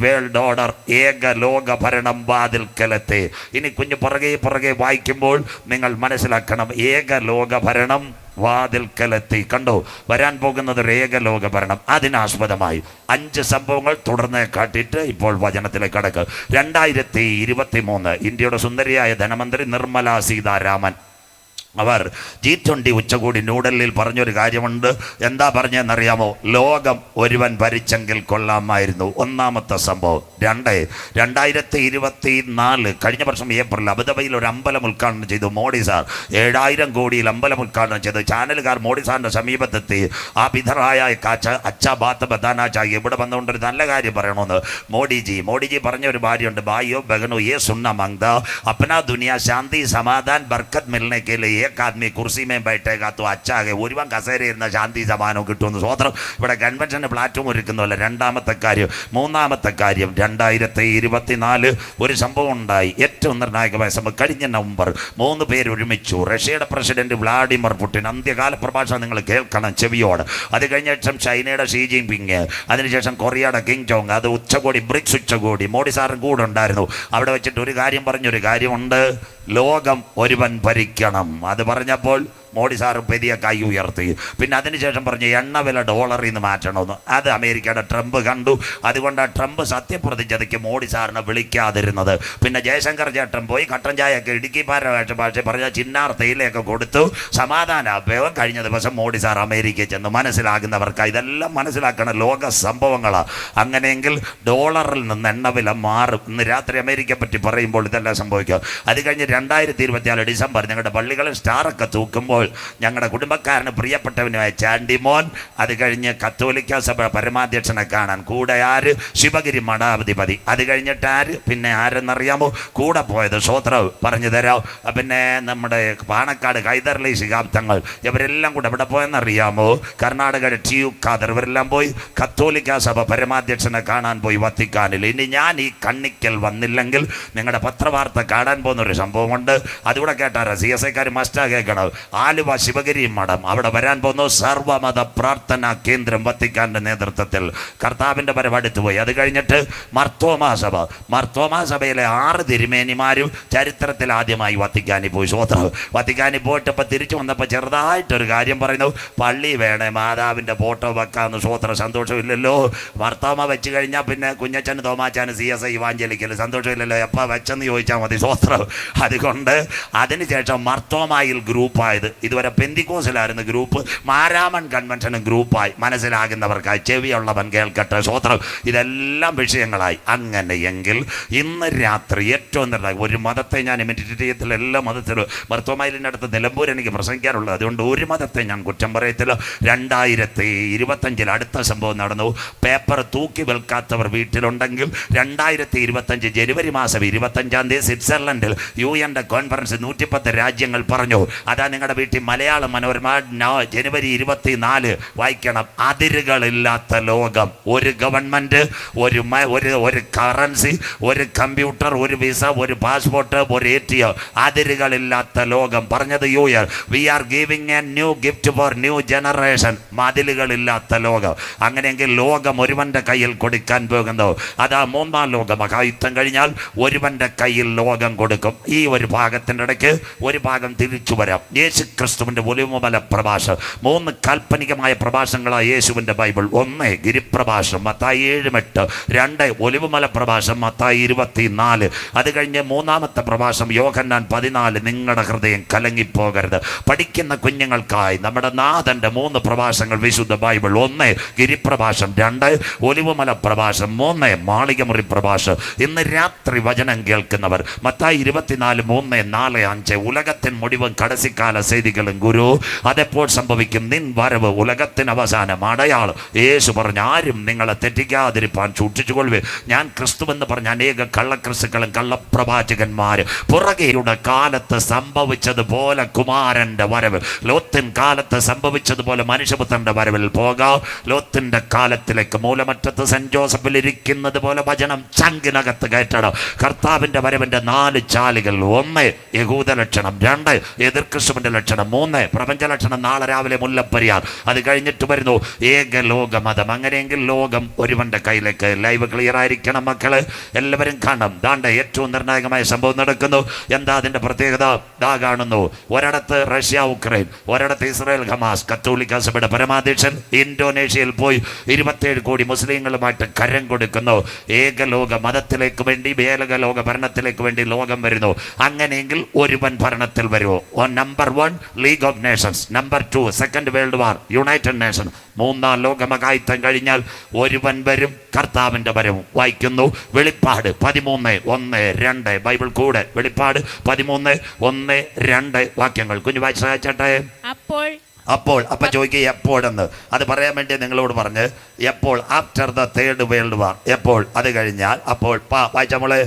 വേൾഡ് ഓർഡർ. ഏക ലോക ഭരണം വാതിൽക്കലെത്തി. ഇനി ഇനി കുഞ്ഞ് പുറകെ വായിക്കുമ്പോൾ നിങ്ങൾ മനസ്സിലാക്കണം, ഏകലോക ഭരണം വാതിൽക്കലെത്തി. കണ്ടോ, വരാൻ പോകുന്നത് ഒരു ഏകലോക ഭരണം. അതിനാസ്പദമായി 5 സംഭവങ്ങൾ തുടർന്ന് കാട്ടിയിട്ട് ഇപ്പോൾ വചനത്തിലേക്ക് കടക്കുക. 2023 ഇന്ത്യയുടെ സുന്ദരിയായ ധനമന്ത്രി നിർമ്മല സീതാരാമൻ അവർ G20 ഉച്ചകോടി ന്യൂഡൽഹിയിൽ പറഞ്ഞൊരു കാര്യമുണ്ട്. എന്താ പറഞ്ഞതെന്നറിയാമോ? ലോകം ഒരുവൻ ഭരിച്ചെങ്കിൽ കൊള്ളാമായിരുന്നു. ഒന്നാമത്തെ സംഭവം. 2024 കഴിഞ്ഞ വർഷം ഏപ്രിൽ അബുദാബിയിൽ ഒരു അമ്പലം ഉദ്ഘാടനം ചെയ്തു മോഡി സാർ. 7000 കോടിയിൽ അമ്പലം ഉദ്ഘാടനം ചെയ്തു. ചാനലുകാർ മോഡി സാറിൻ്റെ സമീപത്തെത്തി. ആ പിതറായ അച്ഛാ ബാത്ത് ബതാനാ ചാഹിയെ, ഇവിടെ വന്നുകൊണ്ടൊരു നല്ല കാര്യം പറയണമെന്ന് മോഡിജി പറഞ്ഞൊരു ഭാര്യയുണ്ട്, ഭായിയോ ബഹനോ യേ സുന്ന മങ്ത അപ്പനാ ദുനിയ ശാന്തി സമാധാൻ ബർക്കത്ത് മിൽനെ കെ ലിയെ एक आदमी कुर्सी में बैठेगा तो अच्छा है, ഒരുവൻ കസേരയിരുന്ന ശാന്തി സമാനവും കിട്ടുമെന്ന്. സ്വതന്ത്രം ഇവിടെ കൺവെൻഷന് പ്ലാറ്റ്ഫോം ഒരുക്കുന്നതല്ല. രണ്ടാമത്തെ കാര്യം. മൂന്നാമത്തെ കാര്യം, 2024 ഒരു സംഭവം ഉണ്ടായി. ഏറ്റവും നിർണായകമായ സംഭവം. കഴിഞ്ഞ നവംബർ 3 പേര് ഒരുമിച്ചു. റഷ്യയുടെ പ്രസിഡന്റ് വ്ളാഡിമിർ പുടിൻ. അന്ത്യകാല പ്രഭാഷണം നിങ്ങൾ കേൾക്കണം ചെവിയോട്. അത് കഴിഞ്ഞ ശേഷം ചൈനയുടെ ഷീ ജിൻപിങ്, അതിനുശേഷം കൊറിയയുടെ കിങ് ജോങ്. അത് ഉച്ചകോടി, ബ്രിക്സ് ഉച്ചകോടി. മോഡി സാറും കൂടെ ഉണ്ടായിരുന്നു. അവിടെ വെച്ചിട്ട് ഒരു കാര്യം പറഞ്ഞൊരു കാര്യമുണ്ട്, ലോകം ഒരുവൻ ഭരിക്കണം. അത് പറഞ്ഞപ്പോൾ മോഡി സാറ് പെരിയ കൈ ഉയർത്തി. പിന്നെ അതിനുശേഷം പറഞ്ഞ് എണ്ണ വില ഡോളറിൽ നിന്ന് മാറ്റണമെന്ന്. അത് അമേരിക്കയുടെ ട്രംപ് കണ്ടു. അതുകൊണ്ട് ട്രംപ് സത്യപ്രതിജ്ഞതയ്ക്ക് മോഡി സാറിനെ വിളിക്കാതിരുന്നത്. പിന്നെ ജയശങ്കർ ചേട്ടൻ പോയി കട്ടൻ ചായയൊക്കെ ഇടുക്കി ഭാഷ പറഞ്ഞ ചിന്നാർ തേയിലയൊക്കെ കൊടുത്തു. സമാധാന അഭ്യവം. കഴിഞ്ഞ ദിവസം മോഡി സാർ അമേരിക്കയിൽ ചെന്ന്. മനസ്സിലാകുന്നവർക്ക് ഇതെല്ലാം മനസ്സിലാക്കണം, ലോക സംഭവങ്ങളാണ്. അങ്ങനെയെങ്കിൽ ഡോളറിൽ നിന്ന് എണ്ണ വില മാറും. ഇന്ന് രാത്രി അമേരിക്കയെ പറ്റി പറയുമ്പോൾ ഇതെല്ലാം സംഭവിക്കും. അത് കഴിഞ്ഞ് 2024 ഡിസംബർ ഞങ്ങളുടെ പള്ളികളിൽ സ്റ്റാറൊക്കെ തൂക്കുമ്പോൾ ഞങ്ങളുടെ കുടുംബക്കാരന് പ്രിയപ്പെട്ടവനുമായ ചാണ്ടിമോൻ, അത് കഴിഞ്ഞ് കത്തോലിക്ക സഭ പരമാധ്യക്ഷനെ കാണാൻ കൂടെ ആര്? ശിവഗിരി മഠാധിപതി. അത് കഴിഞ്ഞിട്ട് ആര്? പിന്നെ ആരെന്നറിയാമോ കൂടെ പോയത്? സ്വോത്രവ് പറഞ്ഞു തരാം. പിന്നെ നമ്മുടെ പാണക്കാട് ഹൈദർലി ശിഹാബ് തങ്ങൾ. ഇവരെല്ലാം കൂടെ എവിടെ പോയെന്നറിയാമോ? കർണാടകയുടെ ടിയു ഖാദർ. ഇവരെല്ലാം പോയി കത്തോലിക്ക സഭ പരമാധ്യക്ഷനെ കാണാൻ പോയി വത്തിക്കാനിൽ. ഇനി ഞാൻ ഈ കണ്ണിക്കൽ വന്നില്ലെങ്കിൽ നിങ്ങളുടെ പത്രവാർത്ത കാണാൻ പോകുന്നൊരു സംഭവമുണ്ട്. അതുകൂടെ കേട്ടാരാ? CSIക്കാർ മസ്റ്റാ കേൾക്കണം. ആലുവ ശിവഗിരി മഠം, അവിടെ വരാൻ പോകുന്നു സർവമത പ്രാർത്ഥനാ കേന്ദ്രം വത്തിക്കാൻ്റെ നേതൃത്വത്തിൽ. കർത്താവിൻ്റെ വരവടുത്ത് പോയി. അത് കഴിഞ്ഞിട്ട് മർത്തോമാ സഭയിലെ 6 തിരുമേനിമാരും ചരിത്രത്തിൽ ആദ്യമായി വത്തിക്കാനിൽ പോയി. സ്വോത്രം. വത്തിക്കാനിൽ പോയിട്ട് ഇപ്പം തിരിച്ചു വന്നപ്പോൾ ചെറുതായിട്ടൊരു കാര്യം പറയുന്നു, പള്ളി വേണേ മാതാവിൻ്റെ ഫോട്ടോ വെക്കാമെന്ന്. സ്വോത്രം. സന്തോഷമില്ലല്ലോ. മർത്തോമ വെച്ച് കഴിഞ്ഞാൽ പിന്നെ കുഞ്ഞച്ചന് തോമാച്ചാന് CSI ഇവാഞ്ചലിക്കൽ സന്തോഷമില്ലല്ലോ. എപ്പോൾ വെച്ചെന്ന് ചോദിച്ചാൽ മതി. സ്വോത്രം. അതുകൊണ്ട് അതിനുശേഷം മർത്തോമായിൽ ഗ്രൂപ്പായത്. ഇതുവരെ പെന്തിക്കോസിലായിരുന്നു ഗ്രൂപ്പ്, മാരാമൺ കൺവെൻഷനും ഗ്രൂപ്പായി. മനസ്സിലാകുന്നവർക്കായി ചെവിയുള്ളവൻ കേൾക്കട്ടെ. സ്വോത്രം. ഇതെല്ലാം വിഷയങ്ങളായി. അങ്ങനെയെങ്കിൽ ഇന്ന് രാത്രി ഏറ്റവും നിർണായകം, ഒരു മതത്തെ ഞാൻ ഇമിറ്റേറ്റ് ചെയ്യത്തില്ല, എല്ലാ മതത്തിലും. മർത്തോമായിലിൻ്റെ അടുത്ത് നിലമ്പൂർ എനിക്ക് പ്രസംഗിക്കാറുള്ളത്. അതുകൊണ്ട് ഒരു മതത്തെ ഞാൻ കുറ്റം പറയത്തില്ല. 2025 അടുത്ത സംഭവം നടന്നു. പേപ്പർ തൂക്കി വിൽക്കാത്തവർ വീട്ടിലുണ്ടെങ്കിൽ 2025 ജനുവരി മാസം 25 സ്വിറ്റ്സർലൻഡിൽ UN കോൺഫറൻസ് 110 രാജ്യങ്ങൾ പറഞ്ഞു. അതാ നിങ്ങളുടെ വീട്ടിൽ മലയാളം മനോരമ ജനുവരി 24 വായിക്കണം. അതിരുകളില്ലാത്ത ലോകം. ഒരു ഗവൺമെൻറ്, ഒരു കറൻസി, ഒരു കമ്പ്യൂട്ടർ, ഒരു വിസ, ഒരു പാസ്പോർട്ട്, ഒരു ATM. അതിരുകളില്ലാത്ത ലോകം. പറഞ്ഞത് UN. We are giving a new gift for new generation. മതിലുകളില്ലാത്ത ലോകം. അങ്ങനെയെങ്കിൽ ലോകം ഒരുവൻ്റെ കയ്യിൽ കൊടുക്കാൻ പോകുന്നു. അതാ 3ാം ലോക മഹായുദ്ധം കഴിഞ്ഞാൽ ഒരുവൻ്റെ കയ്യിൽ ലോകം കൊടുക്കും. ഈ ഒരു ഭാഗത്തിൻ്റെ ഇടയ്ക്ക് ഒരു ഭാഗം തിരിച്ചു വരാം. യേശു ക്രിസ്തുവിൻ്റെ ഒലിവുമല പ്രഭാഷണം. 3 കാൽപ്പനികമായ പ്രഭാഷണങ്ങളാണ് യേശുവിൻ്റെ ബൈബിൾ. 1 ഗിരിപ്രഭാഷണം മത്തായി 7:8. 2 ഒലിവുമല പ്രഭാഷണം മത്തായി 24. അത് കഴിഞ്ഞ് 3ാമത്തെ പ്രഭാഷണം യോഹന്നാൻ 14. നിങ്ങളുടെ ഹൃദയം കലങ്ങിപ്പോകരുത്. പഠിക്കുന്ന കുഞ്ഞുങ്ങൾക്കായി നമ്മുടെ നാഥൻ്റെ 3 പ്രഭാഷണങ്ങൾ വിശുദ്ധ ബൈബിൾ. 1 ഗിരിപ്രഭാഷണം, 2 ഒലിവുമല പ്രഭാഷണം, 3 മാളികമുറി പ്രഭാഷണം. ഇന്ന് രാത്രി വചനം കേൾക്കുന്നവർ മത്തായി 24, 3, 4, 5 ഉലകത്തിൻ മുടിവും കടസിക്കാല ചെയ്തികളും ഗുരു അതെപ്പോൾ സംഭവിക്കും? നിൻ വരവ് ഉലകത്തിന് അവസാനം അടയാളം. യേശു പറഞ്ഞു, ആരും നിങ്ങളെ തെറ്റിക്കാതിരിപ്പാൻ സൂക്ഷിച്ചുകൊള്ളുവേ. ഞാൻ ക്രിസ്തുവെന്ന് പറഞ്ഞ അനേക കള്ളക്രിസ്തുക്കളും കള്ളപ്രവാചകന്മാർ പുറകെയുടെ കാലത്ത് സംഭവിച്ചതുപോലെ കുമാരൻ്റെ വരവ്, ലോത്തിൻ കാലത്ത് സംഭവിച്ചതുപോലെ മനുഷ്യപുത്രൻ്റെ വരവിൽ പോകാം. ലോത്തിൻ്റെ കാലത്തിലേക്ക് മൂലമറ്റത്ത് സെൻറ്റ് ജോസഫിൽ ഇരിക്കുന്നത് പോലെ വചനം ചങ്കിനകത്ത് കയറ്റണം. കർത്താവിൻ്റെ വരവിൻ്റെ 4 ചാലുകൾ. 1 യഹൂദ ലക്ഷണം, 2 എതിർ ക്രിസ്തുവിൻ്റെ ലക്ഷണം, ലക്ഷണം. 3 പ്രപഞ്ച ലക്ഷണം നാളെ രാവിലെ മുല്ലപ്പെരിയാർ. അത് കഴിഞ്ഞിട്ട് വരുന്നു ഏക ലോക മതം. അങ്ങനെയെങ്കിൽ ലോകം ഒരുവന്റെ കയ്യിലേക്ക്. ലൈവ് ക്ലിയർ ആയിരിക്കണം മക്കള്, എല്ലാവരും കാണണം. ദാണ്ട ഏറ്റവും നിർണായകമായ സംഭവം നടക്കുന്നു. എന്താ അതിന്റെ പ്രത്യേകത? ദാ കാണുന്നു, ഒരിടത്ത് റഷ്യ ഉക്രൈൻ, ഒരിടത്ത് ഇസ്രായേൽ ഹമാസ്. കത്തോലിക്ക സഭയുടെ പരമാധ്യക്ഷൻ ഇന്തോനേഷ്യയിൽ പോയി 27 കോടി മുസ്ലിങ്ങളുമായിട്ട് കരം കൊടുക്കുന്നു. ഏകലോക മതത്തിലേക്ക് വേണ്ടി, ഏകലോക ഭരണത്തിലേക്ക് വേണ്ടി ലോകം വരുന്നു. അങ്ങനെയെങ്കിൽ ഒരുവൻ ഭരണത്തിൽ വരുമോ? Number 1 league of Nations, number 2 second world war, United nation. 3-ാം ലോകമഹായുദ്ധം കഴിഞ്ഞാൽ ഒരുവൻ വരും, കർത്താവിന്റെ വരവും. വായിക്കുന്നു വെളിപ്പാട് 13:1-2 ബൈബിൾ കൂടെ. വെളിപ്പാട് 13:1-2 വാക്യങ്ങൾ കുഞ്ഞു വായിച്ചു സഹായിച്ചട്ടെ. അപ്പൊ ചോദിക്കുക എപ്പോഴെന്ന്. അത് പറയാൻ വേണ്ടി നിങ്ങളോട് പറഞ്ഞ് എപ്പോൾ? After the third world war. എപ്പോൾ? അത് കഴിഞ്ഞാൽ. അപ്പോൾ വായിച്ച മോളെ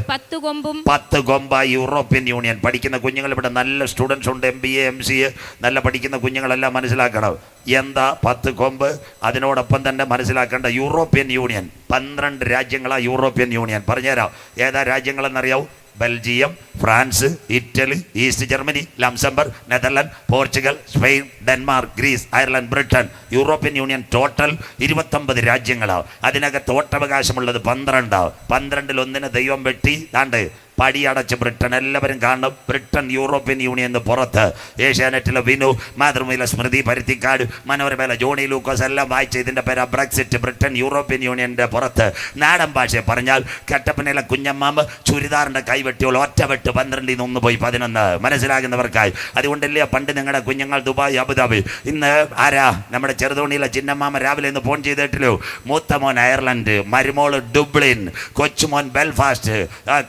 10 കൊമ്പായി യൂറോപ്യൻ യൂണിയൻ. പഠിക്കുന്ന കുഞ്ഞുങ്ങൾ ഇവിടെ നല്ല സ്റ്റുഡൻസ് ഉണ്ട്, MBA MCA നല്ല പഠിക്കുന്ന കുഞ്ഞുങ്ങളെല്ലാം മനസ്സിലാക്കണം എന്താ 10 കൊമ്പ്. അതിനോടൊപ്പം തന്നെ മനസ്സിലാക്കേണ്ട യൂറോപ്യൻ യൂണിയൻ 12 രാജ്യങ്ങളാണ് യൂറോപ്യൻ യൂണിയൻ. പറഞ്ഞുതരാം ഏതാ രാജ്യങ്ങളെന്നറിയാവൂ? Belgium, France, Italy, East Germany, Luxembourg, Netherland, Portugal, Spain, Denmark, Greece, Ireland, Britain. European Union total 29 രാജ്യങ്ങളാവും. അതിനകത്ത് വോട്ടവകാശമുള്ളത് 12. 12-ൽ 1 ദൈവം വെട്ടി ദാണ്ട് പടിയടച്ച് ബ്രിട്ടൻ. എല്ലാവരും കാണണം, ബ്രിട്ടൻ യൂറോപ്യൻ യൂണിയന് പുറത്ത്. ഏഷ്യാനെറ്റിലെ വിനു, മാതൃഭൂമിയിലെ സ്മൃതി പരുത്തിക്കാട്, മനോരമയിലെ ജോണി ലൂക്കോസ് എല്ലാം വായിച്ച ഇതിൻ്റെ പേരാ ബ്രെക്സിറ്റ്. ബ്രിട്ടൻ യൂറോപ്യൻ യൂണിയൻ്റെ പുറത്ത്. നാടൻ ഭാഷയെ പറഞ്ഞാൽ കട്ടപ്പനയിലെ കുഞ്ഞമ്മാമ്പ് ചുരിദാറിൻ്റെ കൈവെട്ടിയോൾ ഒറ്റവെട്ട് 12-ൽ നിന്ന് 1 പോയി 11. മനസ്സിലാകുന്നവർക്കായി. അതുകൊണ്ടല്ലേ പണ്ട് നിങ്ങളുടെ കുഞ്ഞുങ്ങൾ ദുബായ്, അബുദാബി. ഇന്ന് ആരാ? നമ്മുടെ ചെറുതോണിയിലെ ചിന്നമ്മാമ രാവിലെ ഇന്ന് ഫോൺ ചെയ്തിട്ടില്ലോ. മൂത്തമോൻ അയർലൻഡ്, മരുമോള് ഡുബ്ലിൻ, കൊച്ചുമോൻ ബെൽഫാസ്റ്റ്,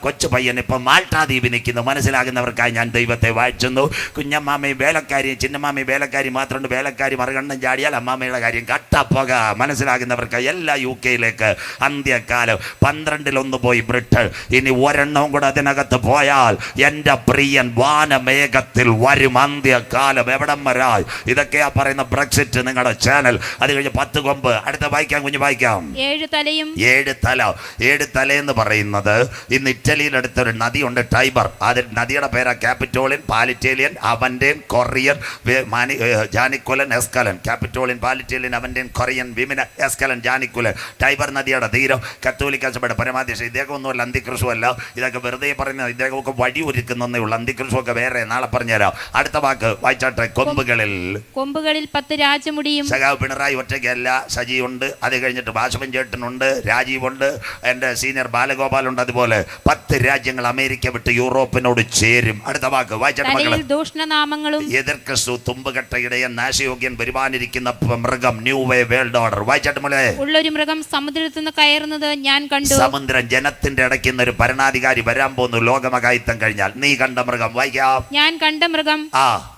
കൊച്ചു പയ്യൻ ഇപ്പം മാൾട്ടാ ദ്വീപിൽ നിൽക്കുന്നു. മനസ്സിലാകുന്നവർക്കായി ഞാൻ ദൈവത്തെ വാഴ്ത്തുന്നു. കുഞ്ഞമ്മാമയും വേലക്കാരിയും ചിന്നമ്മാമയും വേലക്കാരി മാത്രമുണ്ട്. വേലക്കാരി മറുകണ്ണം ചാടിയാൽ അമ്മാമ്മയുടെ കാര്യം കട്ടപ്പോക. മനസ്സിലാകുന്നവർക്കായി എല്ലാ UK-യിലേക്ക് അന്ത്യകാലം. 12-ൽ 1 പോയി ബ്രിട്ടൻ. ഇനി ഒരെണ്ണവും കൂടെ അതിനകത്ത് പോയാൽ എൻ്റെ പ്രിയൻ വാനമേഘത്തിൽ വരും. അന്ത്യകാലം എവിടം വരായി. ഇതൊക്കെയാ പറയുന്ന ബ്രെക്സിറ്റ്. നിങ്ങളുടെ ചാനൽ. അത് കഴിഞ്ഞ് 10 കൊമ്പ്. അടുത്ത വായിക്കാം കുഞ്ഞു, വായിക്കാം. 7 തലയെന്ന് പറയുന്നത് ഇന്ന് ഇറ്റലിയിലെടുത്ത ഒരു നദിയുണ്ട്, ടൈബർ. അത് നദിയുടെ പേരാ ക്യാപിറ്റോളിയൻ, പാലിറ്റേലിയൻ, അവൻറ്റേൻ, കൊറിയൻ, ജാനിക്കുലൻ, എസ്കലൻ. ക്യാപിറ്റോളിയൻ, പാലിറ്റേലിയൻ, അവൻറ്റേൻ, കൊറിയൻ, വിമിന, എസ്കലൻ, ജാനിക്കുലൻ. ടൈബർ നദിയുടെ തീരം. കത്തോലിക്ക സഭയുടെ പരമാധ്യക്ഷൻ. ഇദ്ദേഹം ഒന്നുമല്ല, അന്തിക്രിസ്തുവല്ല. ഇതൊക്കെ വെറുതെ പറയുന്നത്. ഇദ്ദേഹമൊക്കെ വഴി ഒരുക്കുന്നേ ഉള്ളൂ. അന്തിക്രിസ്തുവൊക്കെ വേറെ, നാളെ പറഞ്ഞുതരാം. അടുത്ത വാക്ക് വായിച്ചാട്ടെ. കൊമ്പുകളിൽ 10 രാജമുടിയും. സഖാവ് പിണറായി ഒറ്റയ്ക്കല്ല, സജി ഉണ്ട്. അത് കഴിഞ്ഞിട്ട് വാസവൻ ചേട്ടനുണ്ട്, രാജീവുണ്ട്, എൻ്റെ സീനിയർ ബാലഗോപാലുണ്ട്. അതുപോലെ 10 രാജ്യങ്ങൾ അമേരിക്ക വിട്ട് യൂറോപ്പിനോട് ചേരും. അടുത്ത വാക്ക് വായിച്ചാട്ടെ. ദൂഷണനാമങ്ങളും. എതിർ ക്രിസ്തു, തുമ്പുകെട്ട ഇടയൻ, നാശയോഗ്യൻ, വരുവാനിരിക്കുന്ന മൃഗം, ന്യൂ വേ വേൾഡ് ഓർഡർ. വായിച്ചാട്ടെ മോളെ. ഉള്ളൊരു മൃഗം സമുദ്രത്തിൽ നിന്ന് കയറുന്നത് ഞാൻ കണ്ടു. സമുദ്രം ജനത്തിന്റെ ഇടയ്ക്കുന്ന ഒരു ഭരണാധികാരി വരാൻ പോകുന്നു ലോകമഹായുദ്ധം കഴിഞ്ഞാൽ. നീ കണ്ട മൃഗം. വായിക്കാം. ഞാൻ കണ്ട മൃഗം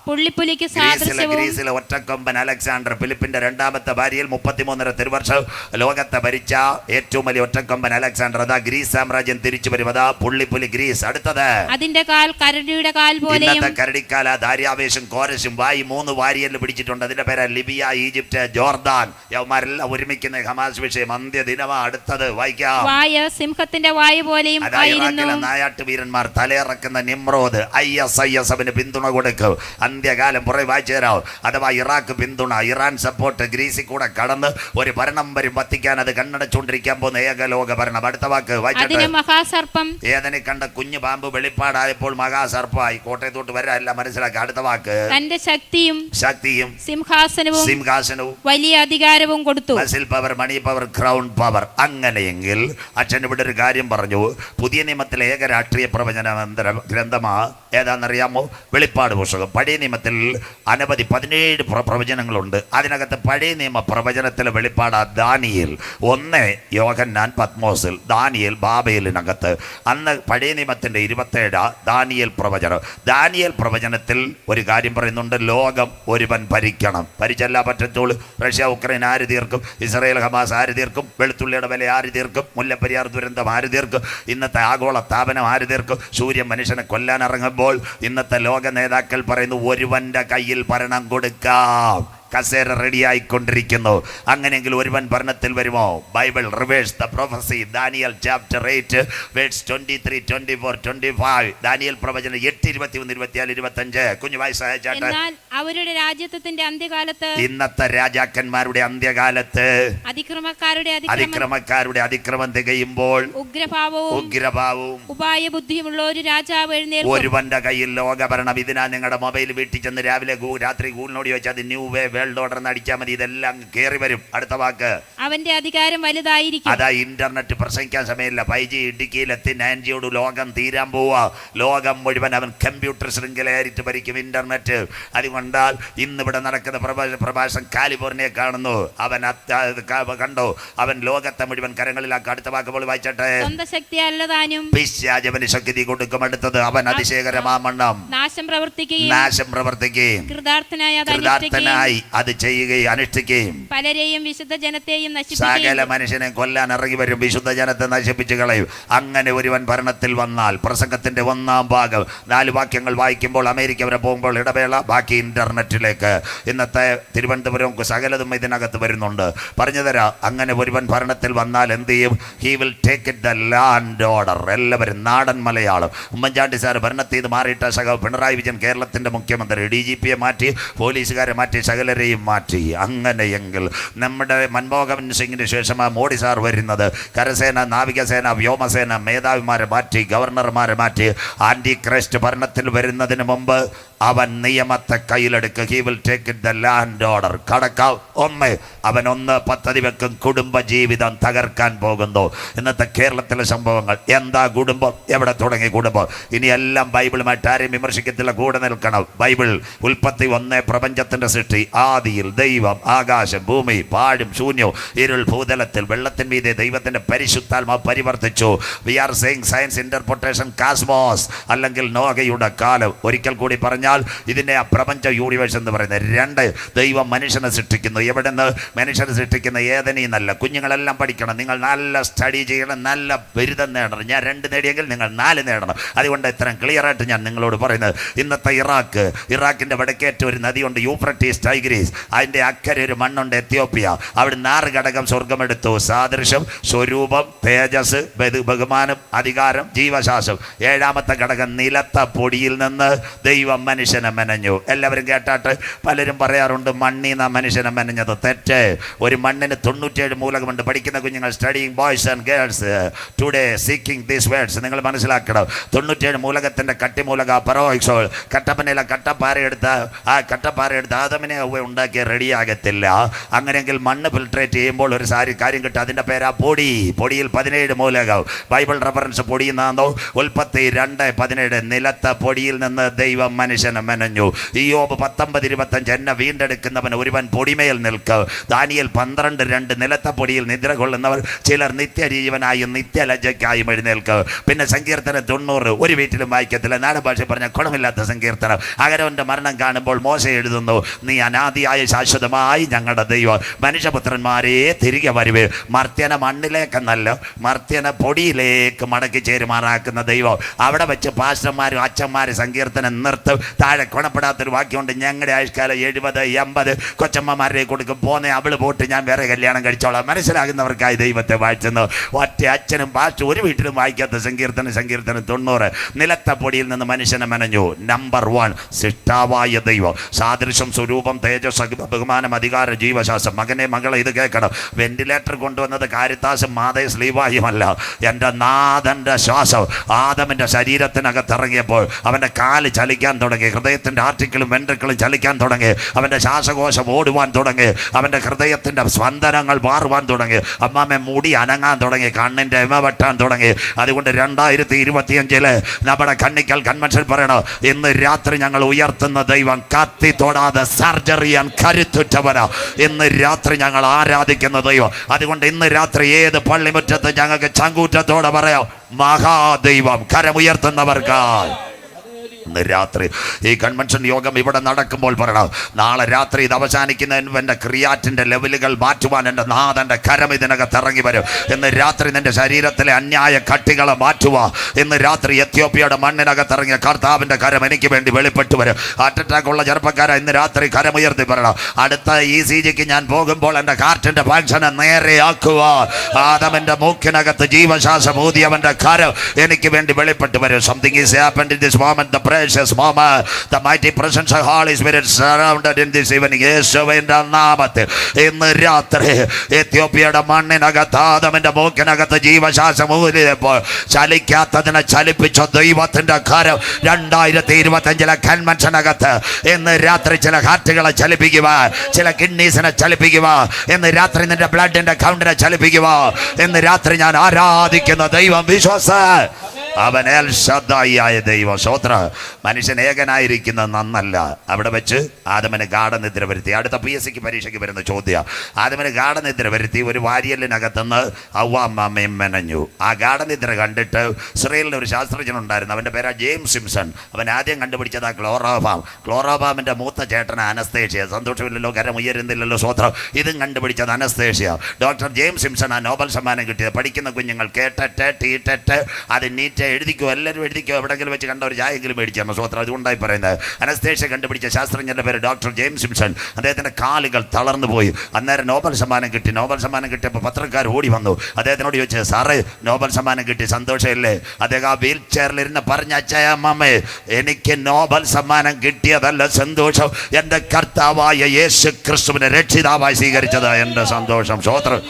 പുള്ളിപ്പുലിക്ക് സാദൃശ്യവും. ഗ്രീസിലെ ഒറ്റക്കൊമ്പൻ അലക്സാണ്ടർ, ഫിലിപ്പിന്റെ 2ാമത്തെ ഭാര്യയിൽ 33 തിരുവർഷം ലോകത്തെ ഭരിച്ച ഏറ്റവും വലിയ ഒറ്റക്കൊമ്പൻ അലക്സാണ്ടർ. അതാ ഗ്രീസ് സാമ്രാജ്യം തിരിച്ചു വരും. അതാ പുള്ളിപ്പുലി ഗ്രീസ്. അടുത്തത് അതിന്റെ കാൽ കരടിയുടെ കാൽ പോലെ. കരടിക്കാല, ധാര്യാവേശം, കോരശും. വായി 3 വാരിയല് പിടിച്ചിട്ടുണ്ട്. അതിന്റെ പേര് ലിബിയ, ഈജിപ്റ്റ്, ജോർദാൻ. യവന്മാരെല്ലാം ഒരുമിക്കുന്ന ഹമാസ് വിഷയം. അന്ത്യദിനമാ. അടുത്തത് വായിക്കാം. വായ സിംഹത്തിന്റെ വായ പോലെയും ആയിരുന്നു. നായാട്ട് വീരന്മാർ തലയിറക്കുന്ന നിമ്രോദ്. IS അവന് പിന്തുണ കൊടുക്കും. അന്ത്യകാലം പുറേ വായിച്ചു തരാം. അഥവാ ഇറാഖ് പിന്തുണ, ഇറാൻ സപ്പോർട്ട്. ഗ്രീസിൽ കൂടെ കടന്ന് ഒരു ഭരണം വരും. വത്തിക്കാൻ അത് കണ്ണടച്ചുകൊണ്ടിരിക്കാൻ പോകുന്ന ഏകലോക ഭരണം. അടുത്ത വാക്ക് വായിച്ചിട്ട്. മഹാസർപ്പം. ഏതനെ കണ്ട കുഞ്ഞു പാമ്പ് വെളിപ്പാടായപ്പോൾ മഹാസർപ്പമായി. കോട്ടയത്തോട്ട് വരാല്ല, മനസ്സിലാക്കുക. അടുത്ത വാക്ക്. തന്റെ ശക്തിയും സിംഹാസനവും വലിയ അധികാരവും കൊടുത്തു. Muscle power, money power, crown power. അങ്ങനെയെങ്കിൽ അച്ഛൻ ഇവിടെ ഒരു കാര്യം പറഞ്ഞു. പുതിയ നിയമത്തിലെ ഏക രാഷ്ട്രീയ പ്രവചന ഗ്രന്ഥമാ ഏതാണെന്നറിയാമോ? വെളിപ്പാട് പുസ്തകം. പഴയ നിയമത്തിൽ അനവധി 17 പ്രവചനങ്ങളുണ്ട്. അതിനകത്ത് പഴയ നിയമ പ്രവചനത്തിലെ വെളിപ്പാട് ദാനിയേൽ. 1 യോഹന്നാൻ പത്മോസിൽ, ദാനിയേൽ ബാബേലിനകത്ത്. അന്ന് പഴയ നിയമത്തിൻ്റെ 27 ദാനിയേൽ പ്രവചനം. ദാനിയേൽ പ്രവചനത്തിൽ ഒരു കാര്യം പറയുന്നുണ്ട്. ലോകം ഒരുവൻ ഭരിക്കണം. ഭരിച്ചല്ല പറ്റത്തുള്ളൂ. റഷ്യ ഉക്രൈൻ ആര് തീർക്കും? ഇസ്രായേൽ ഹമാസ് ആര് തീർക്കും? വെളുത്തുള്ളിയുടെ വില ആര് തീർക്കും? മുല്ലപ്പെരിയാർ ദുരന്തം ആര് തീർക്കും? ഇന്നത്തെ ആഗോള താപനം ആര് തീർക്കും? സൂര്യൻ മനുഷ്യനെ കൊല്ലാൻ ഇറങ്ങുമ്പോൾ ഇന്നത്തെ ലോക നേതാക്കൾ പറയുന്നു ഒരുവന്റെ കയ്യിൽ ഭരണം കൊടുക്കാം. കസേര റെഡിയായിക്കൊണ്ടിരിക്കുന്നു. അങ്ങനെയെങ്കിൽ ഒരുവൻ ഭരണത്തിൽ വരുമോ? Bible reveals the prophecy. Daniel chapter 8 verse 23, 24, 25. Daniel പ്രവചനം 8, 21, 24, 25. കുഞ്ഞു വായിച്ചാട്ടെ. എന്നാൽ അവരുടെ രാജ്യത്വത്തിന്റെ അന്ത്യകാലത്ത്, ഇന്നത്തെ രാജാക്കന്മാരുടെ അന്ത്യകാലത്ത്, അതിക്രമക്കാരുടെ അതിക്രമം തികയുമ്പോൾ ഉഗ്രഭാവവും ഉപായബുദ്ധിയുമുള്ള ഒരു രാജാവ് എഴുന്നേൽക്കും. ഒരുവന്റെ കയ്യിൽ ലോകഭരണം. ഇതിനാ നിങ്ങളുടെ മൊബൈൽ വീട്ടിൽ ചെന്ന് രാവിലെ രാത്രി ഗൂഗിളിനോട് ചോദിച്ചാൽ അത് ന്യൂ വേ വേൾഡ് ഓർഡർ എന്ന് അടിച്ചാൽ മതി. ഇതെല്ലാം കയറി വരും. അടുത്ത വാക്ക്, അവന്റെ അധികാരം വലുതായിരിക്കും. അതാ ഇന്റർനെറ്റ് പ്രസംഗിക്കാൻ സമയമില്ല. 5G ഇടുക്കിയിലെത്തി 9Gയോട് ലോകം തീരാൻ പോവാ. ലോകം മുഴുവൻ അവൻ കമ്പ്യൂട്ടർ ശൃംഖലയായിട്ട് ഭരിക്കും ഇന്റർനെറ്റ്. അതുകൊണ്ടാൽ ഇന്നിവിടെ നടക്കുന്ന പ്രഭാഷണം കാലിഫോർണിയ കാണുന്നു. അവൻ കണ്ടോ? അവൻ ലോകത്തെ മുഴുവൻ കരങ്ങളിലാക്കി. അടുത്ത വാക്കുകൾ വായിച്ചട്ടെ. സ്വന്തം ശക്തി അല്ലതാനും പിശാച് അവന് ശക്തി കൊടുക്കും. അടുത്തത്, അവൻ അതിശയകരമാമണ്ണം നാശം പ്രവർത്തിക്കുകയും കൃതാർത്ഥനായി അത് ചെയ്യുകയും അനുഷ്ഠിക്കുകയും പലരെയും വിശുദ്ധ ജനത്തെയും സകല മനുഷ്യനെ കൊല്ലാൻ ഇറങ്ങി വരും. വിശുദ്ധ ജനത്തെ നശിപ്പിച്ചു കളയും. അങ്ങനെ ഒരുവൻ ഭരണത്തിൽ വന്നാൽ, പ്രസംഗത്തിന്റെ 1-ാം ഭാഗം 4 വാക്യങ്ങൾ വായിക്കുമ്പോൾ അമേരിക്ക വരെ പോകുമ്പോൾ ഇടവേള, ബാക്കി ഇന്റർനെറ്റിലേക്ക്. ഇന്നത്തെ തിരുവനന്തപുരം സകലതും ഇതിനകത്ത് വരുന്നുണ്ട്. പറഞ്ഞുതരാം. അങ്ങനെ ഒരുവൻ ഭരണത്തിൽ വന്നാൽ എന്ത് ചെയ്യും? He will take it the land order. എല്ലാവരും നാടൻ മലയാളം. ഉമ്മൻചാണ്ടി സാർ ഭരണത്തിൽ നിന്ന് മാറിയിട്ട പിണറായി വിജയൻ കേരളത്തിന്റെ മുഖ്യമന്ത്രി, DGPയെ മാറ്റി, പോലീസുകാരെ മാറ്റി, സകലരെയും മാറ്റി. അങ്ങനെയെങ്കിൽ നമ്മുടെ മൻമോഹൻ സിംഗിന് ശേഷമാണ് മോഡി സാർ വരുന്നത്. കരസേന, നാവികസേന, വ്യോമസേന മേധാവിമാരെ മാറ്റി, ഗവർണർമാരെ മാറ്റി. ആന്റി ക്രൈസ്റ്റ് ഭരണത്തിൽ വരുന്നതിന് മുമ്പ് അവൻ നിയമത്തെ കയ്യിലെടുക്കുക. He will take it the land order. കടക്കാവ് അവൻ 1 പദ്ധതി വെക്കും. കുടുംബ ജീവിതം തകർക്കാൻ പോകുന്നു. ഇന്നത്തെ കേരളത്തിലെ സംഭവങ്ങൾ എന്താ? കുടുംബം എവിടെ തുടങ്ങി? കുടുംബം ഇനി എല്ലാം ബൈബിളുമായിട്ട് ആരെയും വിമർശിക്കത്തില്ല. കൂടെ നിൽക്കണം. ബൈബിൾ ഉൽപ്പത്തി 1 പ്രപഞ്ചത്തിന്റെ സൃഷ്ടി. ആദിയിൽ ദൈവം ആകാശം ഭൂമി പാഴും ശൂന്യവും ഇരുൾ ഭൂതലത്തിൽ വെള്ളത്തിൻ മീതെ ദൈവത്തിന്റെ പരിശുദ്ധാത്മാവ് പരിവർത്തിച്ചു. We are saying science interpretation cosmos, അല്ലെങ്കിൽ നോഹയുടെ കാലം. ഒരിക്കൽ കൂടി പറഞ്ഞാൽ ഇതിനെ പ്രപഞ്ച യൂണിവേഴ്സ് എന്ന് പറയുന്നത്. 2 ദൈവം മനുഷ്യനെ സൃഷ്ടിക്കുന്നു. എവിടെ നിന്ന്? മനുഷ്യനെ സൃഷ്ടിക്കുന്ന ഏതനീന്നല്ല. കുഞ്ഞുങ്ങളെല്ലാം പഠിക്കണം. നിങ്ങൾ നല്ല സ്റ്റഡി ചെയ്യണം, നല്ല ബിരുദം നേടണം. ഞാൻ 2 നേടിയെങ്കിൽ നിങ്ങൾ 4 നേടണം. അതുകൊണ്ട് ഇത്രയും ക്ലിയർ ആയിട്ട് ഞാൻ നിങ്ങളോട് പറയുന്നത്. ഇന്നത്തെ ഇറാഖിന്റെ വടക്കേറ്റ ഒരു നദിയുണ്ട്, യൂഫ്രട്ടീസ് ടൈഗ്രീസ്. അതിന്റെ അക്കരെ ഒരു മണ്ണുണ്ട്, എത്യോപ്യ. അവിടെ 4 ഘടകം സ്വർഗമെടുത്തു. സാദൃശ്യം, സ്വരൂപം, തേജസ്, ബഹുമാനം, അധികാരം, ജീവശാസ്ത്രം. 7ാമത്തെ ഘടകം നിലത്ത പൊടിയിൽ നിന്ന് ദൈവം മനുഷ്യനെ മെനഞ്ഞു. എല്ലാവരും കേട്ടാട്ട്. പലരും പറയാറുണ്ട് മണ്ണീന്ന മനുഷ്യനെ മെനഞ്ഞത്. തെറ്റ്. ഒരു മണ്ണിന് 97 മൂലകമുണ്ട്. പഠിക്കുന്ന കുഞ്ഞുങ്ങൾ, studying boys and girls today seeking these words, നിങ്ങൾ മനസ്സിലാക്കണം. 97 മൂലകത്തിന്റെ കട്ടിമൂലക പെറോക്സോൾ. കട്ടപ്പനയിലെ കട്ടപ്പാറ എടുത്ത് ആദമിനെ ഉണ്ടാക്കി റെഡിയാകത്തില്ല. അങ്ങനെയെങ്കിൽ മണ്ണ് ഫിൽട്രേറ്റ് ചെയ്യുമ്പോൾ ഒരു കാര്യം കിട്ടും. അതിന്റെ പേരാ പൊടി. പൊടിയിൽ 17 മൂലകം. ബൈബിൾ റെഫറൻസ് പൊടിയെന്നാണോ? ഉൽപ്പത്തി 2:17. നിലത്ത പൊടിയിൽ നിന്ന് ദൈവം മനുഷ്യനെ മെനഞ്ഞു. ഇയ്യോബ് 19:25. എന്നെ വീണ്ടെടുക്കുന്നവൻ ഒരുവൻ പൊടിമേൽ നിൽക്കും. ദാനിയേൽ 12:2. നിലത്ത പൊടിയിൽ നിദ്ര കൊള്ളുന്നവർ ചിലർ നിത്യജീവനായും നിത്യലജ്ജയ്ക്കായും എഴുന്നേൽക്കും. പിന്നെ സങ്കീർത്തനം 90 ഒരു വീട്ടിലും വായിക്കത്തില്ല. നാടൻ ഭാഷ പറഞ്ഞ ഗുണമില്ലാത്ത സങ്കീർത്തനം. അഹരോന്റെ മരണം കാണുമ്പോൾ മോശ എഴുതുന്നു, നീ അനാദിയായ ശാശ്വതമായി ഞങ്ങളുടെ ദൈവം, മനുഷ്യപുത്രന്മാരെ തിരികെ വരുവേ. മർത്യനെ മണ്ണിലേക്കെന്നല്ല, മർത്യനെ പൊടിയിലേക്ക് മടക്കി ചേരുമാറാക്കുന്ന ദൈവം. അവിടെ വെച്ച് പാസ്റ്റർമാരും അച്ഛന്മാരും സങ്കീർത്തനം നിർത്തും. താഴെ ഗുണപ്പെടാത്തൊരു വാക്യമുണ്ട്, ഞങ്ങളുടെ ആയുഷ്കാലം 70-80 കൊച്ചമ്മമാരെ കൊടുക്കും. പോന്നെ അവള് പോട്ട് ഞാൻ വേറെ കല്യാണം കഴിച്ചോളാം. മനസ്സിലാകുന്നവർക്കായി ദൈവത്തെ വായിച്ചെന്ന്. ഒറ്റ അച്ഛനും പാസ്റ്റർ ഒരു വീട്ടിലും വായിക്കാത്ത സങ്കീർത്തനം 90. നിലത്ത പൊടിയിൽ നിന്ന് മനുഷ്യനെ മെനഞ്ഞു. നമ്പർ 1 സിഷ്ടാവായ ദൈവം. സാദൃശ്യം, സ്വരൂപം, തേജസ്, ബഹുമാനം, അധികാരം, ജീവശാസ്ത്രം. മകനെ മകളെ ഇത് കേൾക്കണം. വെന്റിലേറ്റർ കൊണ്ടുവന്നത് കാരിത്താസും മാതയും സ്ലീവായുമല്ല. എൻ്റെ നാഥൻ്റെ ശ്വാസം ആദമിൻ്റെ ശരീരത്തിനകത്തിറങ്ങിയപ്പോൾ അവൻ്റെ കാല് ചലിക്കാൻ തുടങ്ങി. ഹൃദയത്തിൻ്റെ ആർട്ടിക്കിളും വെൻട്രിക്കിളും ചലിക്കാൻ തുടങ്ങി. അവൻ്റെ ശ്വാസകോശം ഓടുവാൻ തുടങ്ങി. അവൻ്റെ ഹൃദയത്തിൻ്റെ സ്പന്ദനങ്ങൾ മാറുവാൻ തുടങ്ങി. അമ്മാമ്മ മുടി അനങ്ങാൻ തുടങ്ങി. കണ്ണിൻ്റെ എമ വെട്ടാൻ തുടങ്ങി. അതുകൊണ്ട് 2025 നമ്മുടെ കണ്ണിക്കൽ കൺവെൻഷൻ പറയണം, ഇന്ന് രാത്രി ഞങ്ങൾ ഉയർത്തുന്ന ദൈവം കത്തി തൊടാതെ സർജറിയാൻ കരുത്തുറ്റവനാ. ഇന്ന് രാത്രി ഞങ്ങൾ ആരാധിക്കുന്ന ദൈവം. അതുകൊണ്ട് ഇന്ന് രാത്രി ഏത് പള്ളിമുറ്റത്ത് ഞങ്ങൾക്ക് ചങ്കൂറ്റത്തോടെ പറയാം, മഹാദൈവം. കരമുയർത്തുന്നവർക്കായി ഇന്ന് രാത്രി ഈ കൺവെൻഷൻ യോഗം ഇവിടെ നടക്കുമ്പോൾ പറയണം, നാളെ രാത്രി ഇത് അവസാനിക്കുന്നതിന് എൻ്റെ ക്രിയാറ്റിൻ്റെ ലെവലുകൾ മാറ്റുവാൻ എൻ്റെ നാഥൻ്റെ കരം ഇതിനകത്ത് ഇറങ്ങി വരും. ഇന്ന് രാത്രി നിൻ്റെ ശരീരത്തിലെ അന്യായ കട്ടികളെ മാറ്റുക. ഇന്ന് രാത്രി എത്യോപ്യയുടെ മണ്ണിനകത്ത് ഇറങ്ങിയ കർത്താവിൻ്റെ കരം എനിക്ക് വേണ്ടി വെളിപ്പെട്ടു വരും. ഹാർട്ട് അറ്റാക്ക് ഉള്ള ചെറുപ്പക്കാരെ ഇന്ന് രാത്രി കരമുയർത്തി പറയണം, അടുത്ത ECGക്ക് ഞാൻ പോകുമ്പോൾ എൻ്റെ ഹാർട്ടിൻ്റെ ഫങ്ഷനെ നേരെയാക്കുക. ആദമിൻ്റെ മൂക്കിനകത്ത് ജീവശ്വാസം ഊതിയവൻ്റെ കരം എനിക്ക് വേണ്ടി വെളിപ്പെട്ടു വരും. Something is happened in this moment, the precious moment. The mighty presence of Holy Spirit surrounded in this evening. യേശുവിൻ്റെ നാമത്തിൽ ഇന്ന് രാത്രി എത്യോപ്യയുടെ മണ്ണിനകത്ത് ആദമിൻ്റെ മൂക്കിനകത്ത് ജീവശ്വാസം ഊതിയപ്പോൾ ചലിക്കാത്തതിനെ ചലിപ്പിച്ച ദൈവത്തിൻ്റെ കരം 2025 കൺവെൻഷനകത്ത് ഇന്ന് രാത്രി ചില ഹാർട്ടുകളെ ചലിപ്പിക്കുക, ചില കിഡ്നീസിനെ ചലിപ്പിക്കുക. ഇന്ന് രാത്രി നിന്റെ ബ്ലഡിന്റെ കൗണ്ടിനെ ചലിപ്പിക്കുക. ഇന്ന് രാത്രി ഞാൻ ആരാധിക്കുന്ന ദൈവം വിശ്വാസ അവൻ എൽ ശദ്ദായിയായ ദൈവം. സ്തോത്ര. മനുഷ്യൻ ഏകനായിരിക്കുന്നത് നന്നല്ല. അവിടെ വെച്ച് ആദമിന് ഗാഠനിദ്ര വരുത്തി. അടുത്ത PSCക്ക് പരീക്ഷയ്ക്ക് വരുന്ന ചോദ്യം, ആദമിന് ഗാഠനിദ്ര വരുത്തി ഒരു വാരിയലിനകത്തുനിന്ന് അവ്വാമ്മയും മെനഞ്ഞു. ആ ഗാഠനിദ്ര കണ്ടിട്ട് ഇസ്രയേലിന് ഒരു ശാസ്ത്രജ്ഞനുണ്ടായിരുന്നു, അവൻ്റെ പേരാ ജെയിംസ് സിംസൺ. അവൻ ആദ്യം കണ്ടുപിടിച്ചത് ക്ലോറോഫാം. ക്ലോറോഫാമിൻ്റെ മൂത്ത ചേട്ടന് അനസ്തേഷ്യ. സന്തോഷമില്ലല്ലോ, കരം ഉയരുന്നില്ലല്ലോ, സ്വത്രം. ഇതും കണ്ടുപിടിച്ചത് അനസ്തേഷ്യ. ഡോക്ടർ ജെയിംസ് സിംസൺ ആ നോബൽ സമ്മാനം കിട്ടിയത്. പഠിക്കുന്ന കുഞ്ഞുങ്ങൾ കേട്ടിട്ട് ടീറ്റിട്ട് അത് നീറ്റ് എഴുതിക്കോ, എല്ലാവരും എഴുതിക്കോ, എവിടെയെങ്കിലും വെച്ച് കണ്ട ഒരു ചായെങ്കിലും മേടിച്ചാൽ സ്വത്രം. അതുകൊണ്ടായി പറയുന്നത്. അനസ്തേഷ്യ കണ്ടുപിടിച്ച ശാസ്ത്രജ്ഞൻ്റെ പേര് ഡോക്ടർ ജെയിംസ് സിംസൺ. അദ്ദേഹത്തിൻ്റെ കാലുകൾ തളർന്നു പോയി. അന്നേരം നോബൽ സമ്മാനം കിട്ടി. നോബൽ സമ്മാനം കിട്ടിയപ്പോൾ പത്രക്കാർ ഓടി വന്നു. അദ്ദേഹത്തിനോട് ചോദിച്ചു, സാറേ നോബൽ സമ്മാനം കിട്ടി, സന്തോഷമില്ലേ? അദ്ദേഹം ആ വീൽ ചെയറിലിരുന്ന് പറഞ്ഞ, അച്ഛയമ്മേ, എനിക്ക് നോബൽ സമ്മാനം കിട്ടിയതല്ല സന്തോഷം, എൻ്റെ കർത്താവായ യേശു ക്രിസ്തുവിനെ രക്ഷിതാവായി സ്വീകരിച്ചത് എൻ്റെ സന്തോഷം. സ്വത്രം.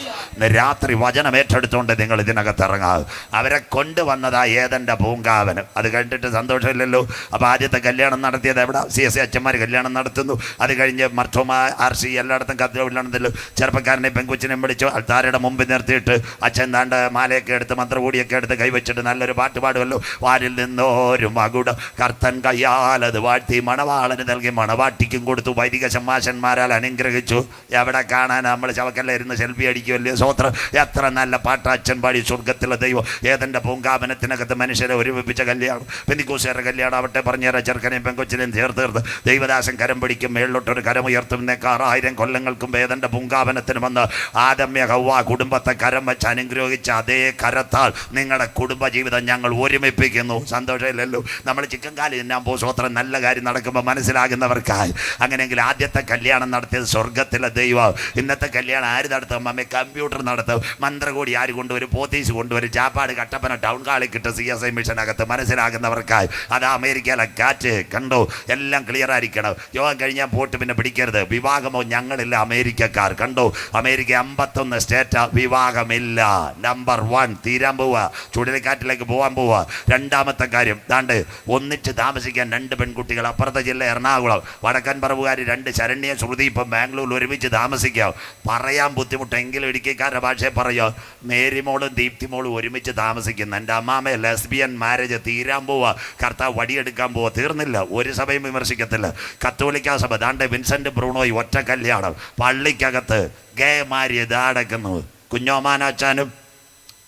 രാത്രി വചനം ഏറ്റെടുത്തുകൊണ്ട് നിങ്ങൾ ഇതിനകത്ത് ഇറങ്ങാം. അവരെ കൊണ്ടുവന്നതാ ഏതൻ്റെ പൂങ്കാവന്. അത് കണ്ടിട്ട് സന്തോഷമില്ലല്ലോ. അപ്പോൾ ആദ്യത്തെ കല്യാണം നടത്തിയത് എവിടെ? CSA അച്ഛന്മാർ കല്യാണം നടത്തുന്നു. അത് കഴിഞ്ഞ് മർത്തോമ RC എല്ലായിടത്തും കല്യാണത്തിലും ചെറുപ്പക്കാരനെ പെൺകുച്ചിനെ വിളിച്ചു അൾത്താരയുടെ മുമ്പിൽ നിർത്തിയിട്ട് അച്ഛൻ താണ്ട് മാലയൊക്കെ എടുത്ത് മന്ത്രകൂടിയൊക്കെ എടുത്ത് കൈവച്ചിട്ട് നല്ലൊരു പാട്ട് പാടുമല്ലോ. വാരിൽ നിന്നോരും മകുടം കർത്തൻ കയ്യാലത് വാഴ്ത്തി മണവാളന് നൽകി മണവാട്ടിക്കും കൊടുത്തു, വൈദിക ശമ്മാശന്മാരാൽ അനുഗ്രഹിച്ചു. എവിടെ കാണാൻ നമ്മൾ ചവക്കല്ല ഇരുന്ന് സെൽഫി അടിക്കുമല്ലേ. സ്വത്രം. എത്ര നല്ല പാട്ട് അച്ഛൻ പാടി. സ്വർഗത്തിലെ ദൈവം ഏതെൻ്റെ പൂങ്കാവനത്തിനകത്ത് മനുഷ്യരെ ഒരുമിപ്പിച്ച കല്യാണം. പെന്തിക്കോസുകാരുടെ കല്യാണം ആവട്ടെ, പറഞ്ഞേരാ ചെറുക്കനെയും പെങ്കൊച്ചിനെയും ചേർത്ത് ദൈവദാസൻ കരം പിടിക്കും, മേളിലോട്ടൊരു കരമുയർത്തും. 6000 കൊല്ലങ്ങൾക്കും ഏതെൻ്റെ പൂങ്കാവനത്തിന് വന്ന് ആദമ്യ ഹവ്വ കുടുംബത്തെ കരം വെച്ച് അനുഗ്രഹിച്ച അതേ കരത്താൽ നിങ്ങളുടെ കുടുംബജീവിതം ഞങ്ങൾ ഒരുമിപ്പിക്കുന്നു. സന്തോഷമില്ലല്ലോ. നമ്മൾ ചിക്കൻ കാലി തിന്നാൻ പോകും. സ്വത്രം. നല്ല കാര്യം നടക്കുമ്പോൾ മനസ്സിലാകുന്നവർക്കായി. അങ്ങനെയെങ്കിൽ ആദ്യത്തെ കല്യാണം നടത്തിയത് സ്വർഗത്തിലെ ദൈവം. ഇന്നത്തെ കല്യാണം ആര് നടത്തും? മമ്മി കമ്പ്യൂട്ടർ നടത്തും. മന്ത്രകൂടി ആര് കൊണ്ടുവരും? പോത്തീസ് കൊണ്ടുവരും. ചാപ്പാട് കട്ടപ്പന ടൗൺ ഹാളിൽ കിട്ടും. CSI മിഷനകത്ത്. മനസ്സിലാകുന്നവർക്കായി. അത് അമേരിക്കയിലെ കാറ്റ് കണ്ടോ. എല്ലാം ക്ലിയർ ആയിരിക്കണം. യോഗം കഴിഞ്ഞാൽ പോട്ട് പിന്നെ പിടിക്കരുത്. വിവാഹമോ ഞങ്ങളില്ല, അമേരിക്കക്കാർ കണ്ടോ. America 51 state വിവാഹമില്ല. നമ്പർ 1 തീരാൻ പോവുക. ചുഴലിക്കാറ്റിലേക്ക് പോകാൻ പോവുക. രണ്ടാമത്തെ കാര്യം ദാണ്ട് ഒന്നിച്ച് താമസിക്കാൻ 2 പെൺകുട്ടികൾ. അപ്പുറത്തെ ജില്ല എറണാകുളം. വടക്കൻ പറവുകാർ 2 ശരണ്യ ശ്രുതി ഇപ്പം ബാംഗ്ലൂരിൽ ഒരുമിച്ച് താമസിക്കാം. പറയാൻ ബുദ്ധിമുട്ടെങ്കിലും ഇടുക്കിക്കാരുടെ ഭാഷയെ പറയുക. മേരിമോളും ദീപ്തിമോളും ഒരുമിച്ച് താമസിക്കുന്നു. എൻ്റെ അമ്മാമ ലെസ്ബിയൻ മാരേജ് തീരാൻ പോവുക. കർത്താവ് വടിയെടുക്കാൻ പോവുക. തീർന്നില്ല. ഒരു സഭയും വിമർശിക്കത്തില്ല. കത്തോലിക്ക സഭ ദാണ്ട് വിൻസെൻ്റ് ബ്രൂണോയി ഒറ്റ കല്യാണം. പള്ളിക്കകത്ത് ഗേ മാര്യേജ് നടക്കുന്നു. കുഞ്ഞോമാനാച്ചാനും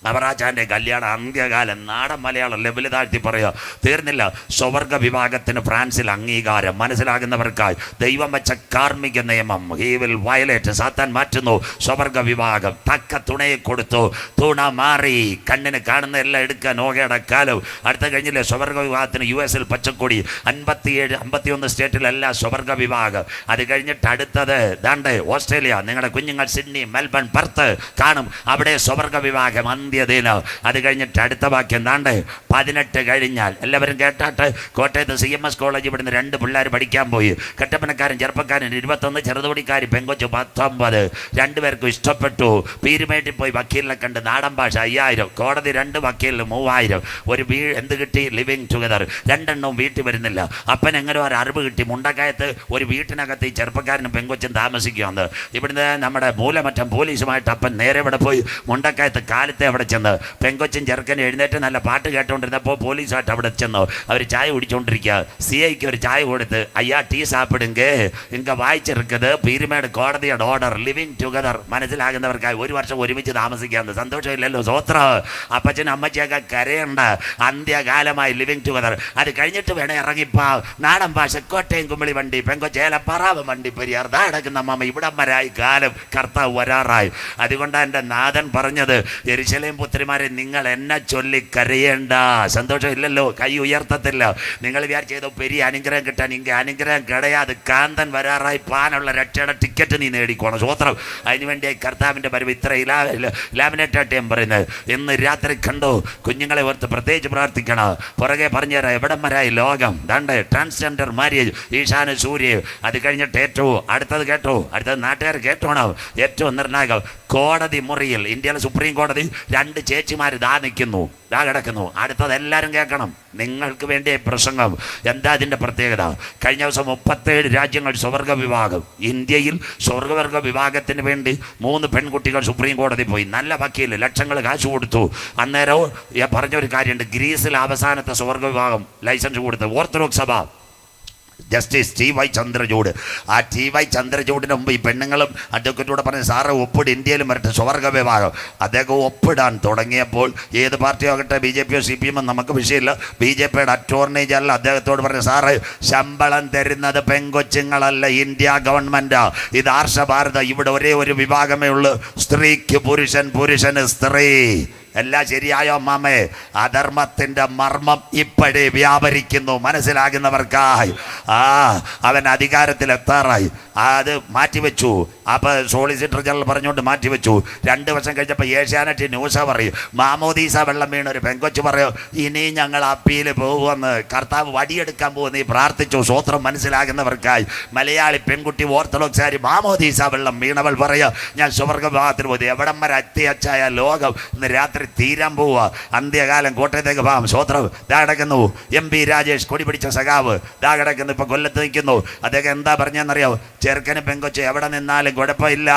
അവറാച്ചാൻ്റെ കല്യാണം അന്ത്യകാലം. നാടൻ മലയാളം ലെവൽ താഴ്ത്തി പറയുക. തീർന്നില്ല. സ്വവർഗ വിഭാഗത്തിന് ഫ്രാൻസിൽ അംഗീകാരം. മനസ്സിലാകുന്നവർക്കായി ദൈവം വെച്ച കാർമിക നിയമം ഹി വിൽ വയലേറ്റ്. സാത്താൻ മാറ്റുന്നു. സ്വവർഗ വിഭാഗം തക്ക തുണയെ കൊടുത്തു. തുണ മാറി. കണ്ണിന് കാണുന്ന എല്ലാം എടുക്കാൻ നോകയുടെ കാലം. അടുത്ത കഴിഞ്ഞില്ലേ സ്വവർഗ വിഭാഗത്തിന് US പച്ചക്കൊടി. 51 സ്റ്റേറ്റിലെല്ലാം സ്വവർഗ വിഭാഗം. അത് കഴിഞ്ഞിട്ട് അടുത്തത് ദാണ്ട് ഓസ്ട്രേലിയ. നിങ്ങളുടെ കുഞ്ഞുങ്ങൾ സിഡ്നി, മെൽബൺ, പെർത്ത് കാണും. അവിടെ സ്വവർഗ വിഭാഗം അന്ത്യദിനം. അത് കഴിഞ്ഞിട്ട് അടുത്ത വാക്യം ദാണ്ട് 18 കഴിഞ്ഞാൽ എല്ലാവരും കേട്ടാട്ട്. കോട്ടയത്ത് CMS കോളേജ് ഇവിടുന്ന് 2 പിള്ളേർ പഠിക്കാൻ പോയി. കട്ടപ്പനക്കാരൻ ചെറുപ്പക്കാരൻ 21, ചെറുതുപടിക്കാരി പെങ്കൊച്ച് 19. 2 പേർക്കും ഇഷ്ടപ്പെട്ടു. പീരുമേട്ടിൽ പോയി വക്കീലിനെ കണ്ട്. നാടൻ ഭാഷ 5000. കോടതി 2 വക്കീലിന് 3000. ഒരു എന്ത് കിട്ടി? Living together. 2 എണ്ണവും വീട്ടിൽ വരുന്നില്ല. അപ്പൻ എങ്ങനെ ഒരു അറിവ് കിട്ടി? മുണ്ടക്കയത്ത് ഒരു വീട്ടിനകത്ത് ഈ ചെറുപ്പക്കാരനും പെങ്കൊച്ചും താമസിക്കുകയാണ്. ഇവിടുന്ന് നമ്മുടെ മൂലമറ്റം പോലീസുമായിട്ട് അപ്പൻ നേരെ ഇവിടെ പോയി മുണ്ടക്കയത്ത് കാലത്തെ അവിടെ അവിടെ ചെന്ന് പെങ്കൊച്ചും ചെറുക്കനും എഴുന്നേറ്റ് നല്ല പാട്ട് കേട്ടോണ്ടിരുന്നപ്പോൾ പോലീസായിട്ട് അവിടെ ചെന്നു. അവർ ചായ കുടിച്ചോണ്ടിരിക്കുക. CIക്ക് ഒരു ചായ കൊടുത്ത്, അയ്യാ ടീ സാപ്പിടുങ്ക ഇങ്ക വായിച്ചിരിക്കുന്നത് പീരുമേട് കോടതിയുടെ ഓർഡർ ലിവിങ് ടുഗദർ. മനസ്സിലാകുന്നവർക്കായി 1 വർഷം ഒരുമിച്ച് താമസിക്കാമെന്ന്. സന്തോഷമില്ലല്ലോ? സ്വോത്രം. അപ്പച്ചനും അമ്മച്ചിയൊക്കെ കരയുണ്ട്. അന്ത്യകാലമായി ലിവിങ് ടുഗദർ. അത് കഴിഞ്ഞിട്ട് വേണേ ഇറങ്ങിപ്പാ. നാടൻ ഭാഷ കോട്ടയം കുമ്പിളി വണ്ടി പെങ്കൊച്ചേല പറവ് വണ്ടി പെരിയാർ ദാ കിടക്കുന്ന അമ്മ ഇവിടം വരായി കാലം കർത്താവ് വരാറായി. അതുകൊണ്ടാണ് എൻ്റെ നാഥൻ പറഞ്ഞത്, യെരൂശലേം പുത്രിമാരെ നിങ്ങൾ എന്നെ ചൊല്ലി കരയേണ്ട. സന്തോഷം ഇല്ലല്ലോ? കൈ ഉയർത്തത്തില്ല. നിങ്ങൾ വിചാരിച്ചതോ പെരിയ അനുഗ്രഹം കിട്ടാൻ ഇങ്ങനെ അനുഗ്രഹം കിടയാതെ കാന്തൻ വരാറായി പാനുള്ള രക്ഷയുടെ ടിക്കറ്റ് നീ നേടിക്കോണം. സ്വോത്രം. അതിനുവേണ്ടി കർത്താവിൻ്റെ വരവ് ഇത്ര ലാമിനേറ്റായിട്ട് ഞാൻ പറയുന്നത്. ഇന്ന് രാത്രി കണ്ടു കുഞ്ഞുങ്ങളെ ഓർത്ത് പ്രത്യേകിച്ച് പ്രാർത്ഥിക്കണം. പുറകെ പറഞ്ഞുതരാം എവിടം വരായി ലോകം. ദാണ്ട് ട്രാൻസ്ജെൻഡർ മാര്യേജ്, ഈശാന സൂര്യ. അത് കഴിഞ്ഞിട്ട് ഏറ്റവും അടുത്തത് കേട്ടോ, അടുത്തത് നാട്ടുകാർ കേട്ടോണം. ഏറ്റവും നിർണായകം, കോടതി മുറിയിൽ ഇന്ത്യയിലെ സുപ്രീം കോടതി 2 ചേച്ചിമാർ ദാ നിൽക്കുന്നു, ദാ കിടക്കുന്നു. അടുത്തത് എല്ലാവരും കേൾക്കണം. നിങ്ങൾക്ക് വേണ്ടി പ്രസംഗം. എന്താ അതിൻ്റെ പ്രത്യേകത? കഴിഞ്ഞ ദിവസം 37 രാജ്യങ്ങൾ സ്വർഗ വിഭാഗം. ഇന്ത്യയിൽ സ്വർഗവർഗ വിഭാഗത്തിന് വേണ്ടി 3 പെൺകുട്ടികൾ സുപ്രീം കോടതി പോയി. നല്ല വക്കീൽ, ലക്ഷങ്ങൾ കാശ് കൊടുത്തു. അന്നേരം പറഞ്ഞൊരു കാര്യമുണ്ട്, ഗ്രീസിൽ അവസാനത്തെ സ്വർഗ വിഭാഗം ലൈസൻസ് കൊടുത്ത് ഓർത്തഡോക്സ് സഭ ജസ്റ്റിസ് TY ചന്ദ്രചൂഡ്. ആ TY ചന്ദ്രചൂഡിന് മുമ്പ് ഈ പെണ്ണുങ്ങളും അഡ്വക്കറ്റൂടെ പറഞ്ഞ് സാറ് ഒപ്പിട് ഇന്ത്യയിലും വരട്ടെ സ്വർഗ വിഭാഗം. അദ്ദേഹം ഒപ്പിടാൻ തുടങ്ങിയപ്പോൾ ഏത് പാർട്ടിയോ ആകട്ടെ, BJP യോ CPM നമുക്ക് വിഷയമില്ല, BJPയുടെ അറ്റോർണി ജനറൽ അദ്ദേഹത്തോട് പറഞ്ഞു, സാറ് ശമ്പളം തരുന്നത് പെങ്കൊച്ചുങ്ങളല്ല, ഇന്ത്യ ഗവൺമെൻറ്റാ. ഇത് ആർഷഭാരത. ഇവിടെ ഒരേ ഒരു വിഭാഗമേ ഉള്ളൂ, സ്ത്രീക്ക് പുരുഷൻ, പുരുഷന് സ്ത്രീ. എല്ലാം ശരിയായോ അമ്മാമ്മേ? അധർമ്മത്തിൻ്റെ മർമ്മം ഇപ്പോഴേ വ്യാപരിക്കുന്നു. മനസ്സിലാകുന്നവർക്കായി അവൻ അധികാരത്തിലെത്താറായി. അത് മാറ്റിവെച്ചു. അപ്പോൾ സോളിസിറ്റർ ജനറൽ പറഞ്ഞുകൊണ്ട് മാറ്റിവെച്ചു. 2 വർഷം കഴിഞ്ഞപ്പോൾ ഏഷ്യാനെറ്റ് ന്യൂസ് പറയും, മാമോദീസ വെള്ളം വീണൊരു പെങ്കൊച്ച് പറയോ, ഇനി ഞങ്ങൾ അപ്പീൽ പോകുമെന്ന്. കർത്താവ് വടിയെടുക്കാൻ പോകുന്ന ഈ പ്രാർത്ഥിച്ചു. സ്വോത്രം. മനസ്സിലാകുന്നവർക്കായി. മലയാളി പെൺകുട്ടി ഓർത്തഡോക്സാരി മാമോദീസ വെള്ളം വീണവൾ പറയാ, ഞാൻ സ്വർഗ വിഭാഗത്തിന് പോയി. എവിടം വരെ അത്യാച്ചായ ലോകം ഇന്ന് രാത്രി തീരാൻ പോവുക. അന്ത്യകാലം കോട്ടയത്തേക്ക് പോകാം. സ്വോത്രം. ദാ കിടക്കുന്നു MP രാജേഷ്, കൊടി പിടിച്ച സഖാവ്. ദാ കിടക്കുന്നു, ഇപ്പം കൊല്ലത്ത് നിൽക്കുന്നു. അദ്ദേഹം എന്താ പറഞ്ഞെന്നറിയോ? ചെറുക്കനും പെങ്കൊച്ച് എവിടെ നിന്നാലും കുഴപ്പമില്ല,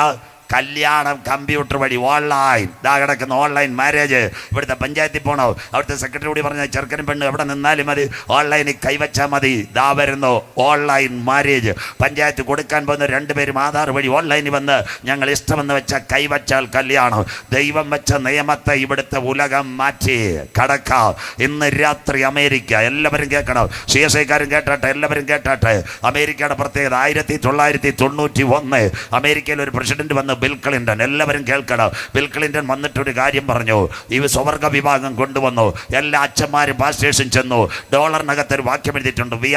കല്യാണം കമ്പ്യൂട്ടർ വഴി ഓൺലൈൻ. ദാ കിടക്കുന്ന ഓൺലൈൻ മാരേജ്. ഇവിടുത്തെ പഞ്ചായത്തിൽ പോകണോ? അവിടുത്തെ സെക്രട്ടറി കൂടി പറഞ്ഞ ചെറുക്കനും പെണ്ണ് എവിടെ നിന്നാലും മതി, ഓൺലൈനിൽ കൈവച്ചാൽ മതി. ദാ വരുന്നു ഓൺലൈൻ മാരേജ്. പഞ്ചായത്ത് കൊടുക്കാൻ പോകുന്ന 2 പേരും ആധാർ വഴി ഓൺലൈനിൽ വന്ന് ഞങ്ങൾ ഇഷ്ടമെന്ന് വെച്ചാൽ കൈവച്ചാൽ കല്യാണം. ദൈവം വെച്ച നിയമത്തെ ഇവിടുത്തെ ഉലകം മാറ്റി കടക്കാം. ഇന്ന് രാത്രി അമേരിക്ക, എല്ലാവരും കേൾക്കണം. CSIക്കാരും കേട്ടാട്ടെ, എല്ലാവരും കേട്ടാട്ടെ. അമേരിക്കയുടെ പ്രത്യേകത 1991 അമേരിക്കയിൽ ഒരു പ്രസിഡന്റ് വന്ന് ബിൽ ക്ലിന്റൺ. എല്ലാവരും കേൾക്കണം. ബിൽ ക്ലിന്റൺ വന്നിട്ടൊരു കാര്യം പറഞ്ഞു, ഈ സ്വർഗ വിഭാഗം കൊണ്ടുവന്നു. എല്ലാ അച്ഛന്മാരും പാസ്റ്റേഴ്സും ചെന്നു. ഡോളറിനകത്ത് ഒരു വാക്യം എഴുതിയിട്ടുണ്ട്, we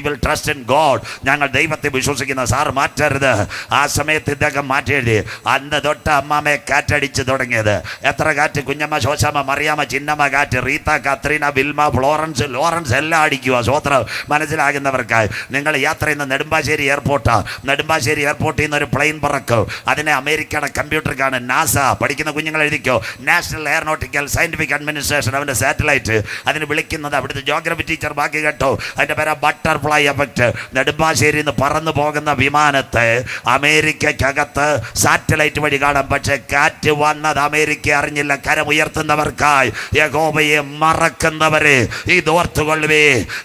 will trust in God. ഞങ്ങൾ ദൈവത്തെ വിശ്വസിക്കുന്ന. സാർ മാറ്റരുത്. ആ സമയത്ത് ഇദ്ദേഹം മാറ്റി എഴുതി. അന്ന് തൊട്ട് അമ്മാമ്മയെ കാറ്റടിച്ച് തുടങ്ങിയത്. എത്ര കാറ്റ്? കുഞ്ഞമ്മ, ശോശാമ്മ, മറിയാമ്മ, ചിന്നമ്മ കാറ്റ്, Rita, Katrina, Wilma, Florence, Lawrence എല്ലാം അടിക്കുക. സ്വോത്രം. മനസ്സിലാകുന്നവർക്കായി. നിങ്ങൾ യാത്ര ചെയ്യുന്ന നെടുമ്പാശ്ശേരി എയർപോർട്ടാണ്. നെടുമ്പാശ്ശേരി എയർപോർട്ടിൽ നിന്ന് ഒരു പ്ലെയിൻ പറക്കും. അതിനെ അമേരിക്കയുടെ കമ്പ്യൂട്ടർക്കാണ് നാസ. പഠിക്കുന്ന കുഞ്ഞുങ്ങൾ എഴുതിക്കോ, നാഷണൽ എയറോനോട്ടിക്കൽ സയന്റിഫിക് അഡ്മിനിസ്ട്രേഷൻ. അവൻ്റെ സാറ്റലൈറ്റ്. അതിന് വിളിക്കുന്നത് അവിടുത്തെ ജോഗ്രഫി ടീച്ചർ ബാക്കി കേട്ടോ, അതിൻ്റെ പേരാ ബട്ടർഫ്ലൈ എഫക്റ്റ്. നെടുമ്പാശ്ശേരിയിൽ നിന്ന് പറന്നു പോകുന്ന വിമാനത്തെ അമേരിക്കക്കകത്ത് സാറ്റലൈറ്റ് വഴി കാണാം. പക്ഷേ കാറ്റ് വന്നത് അമേരിക്ക അറിഞ്ഞില്ല. കരമുയർത്തുന്നവർക്കായി, യഹോവയെ മറക്കുന്നവരെ ഇതോർത്തുകൊള്ളുവേ.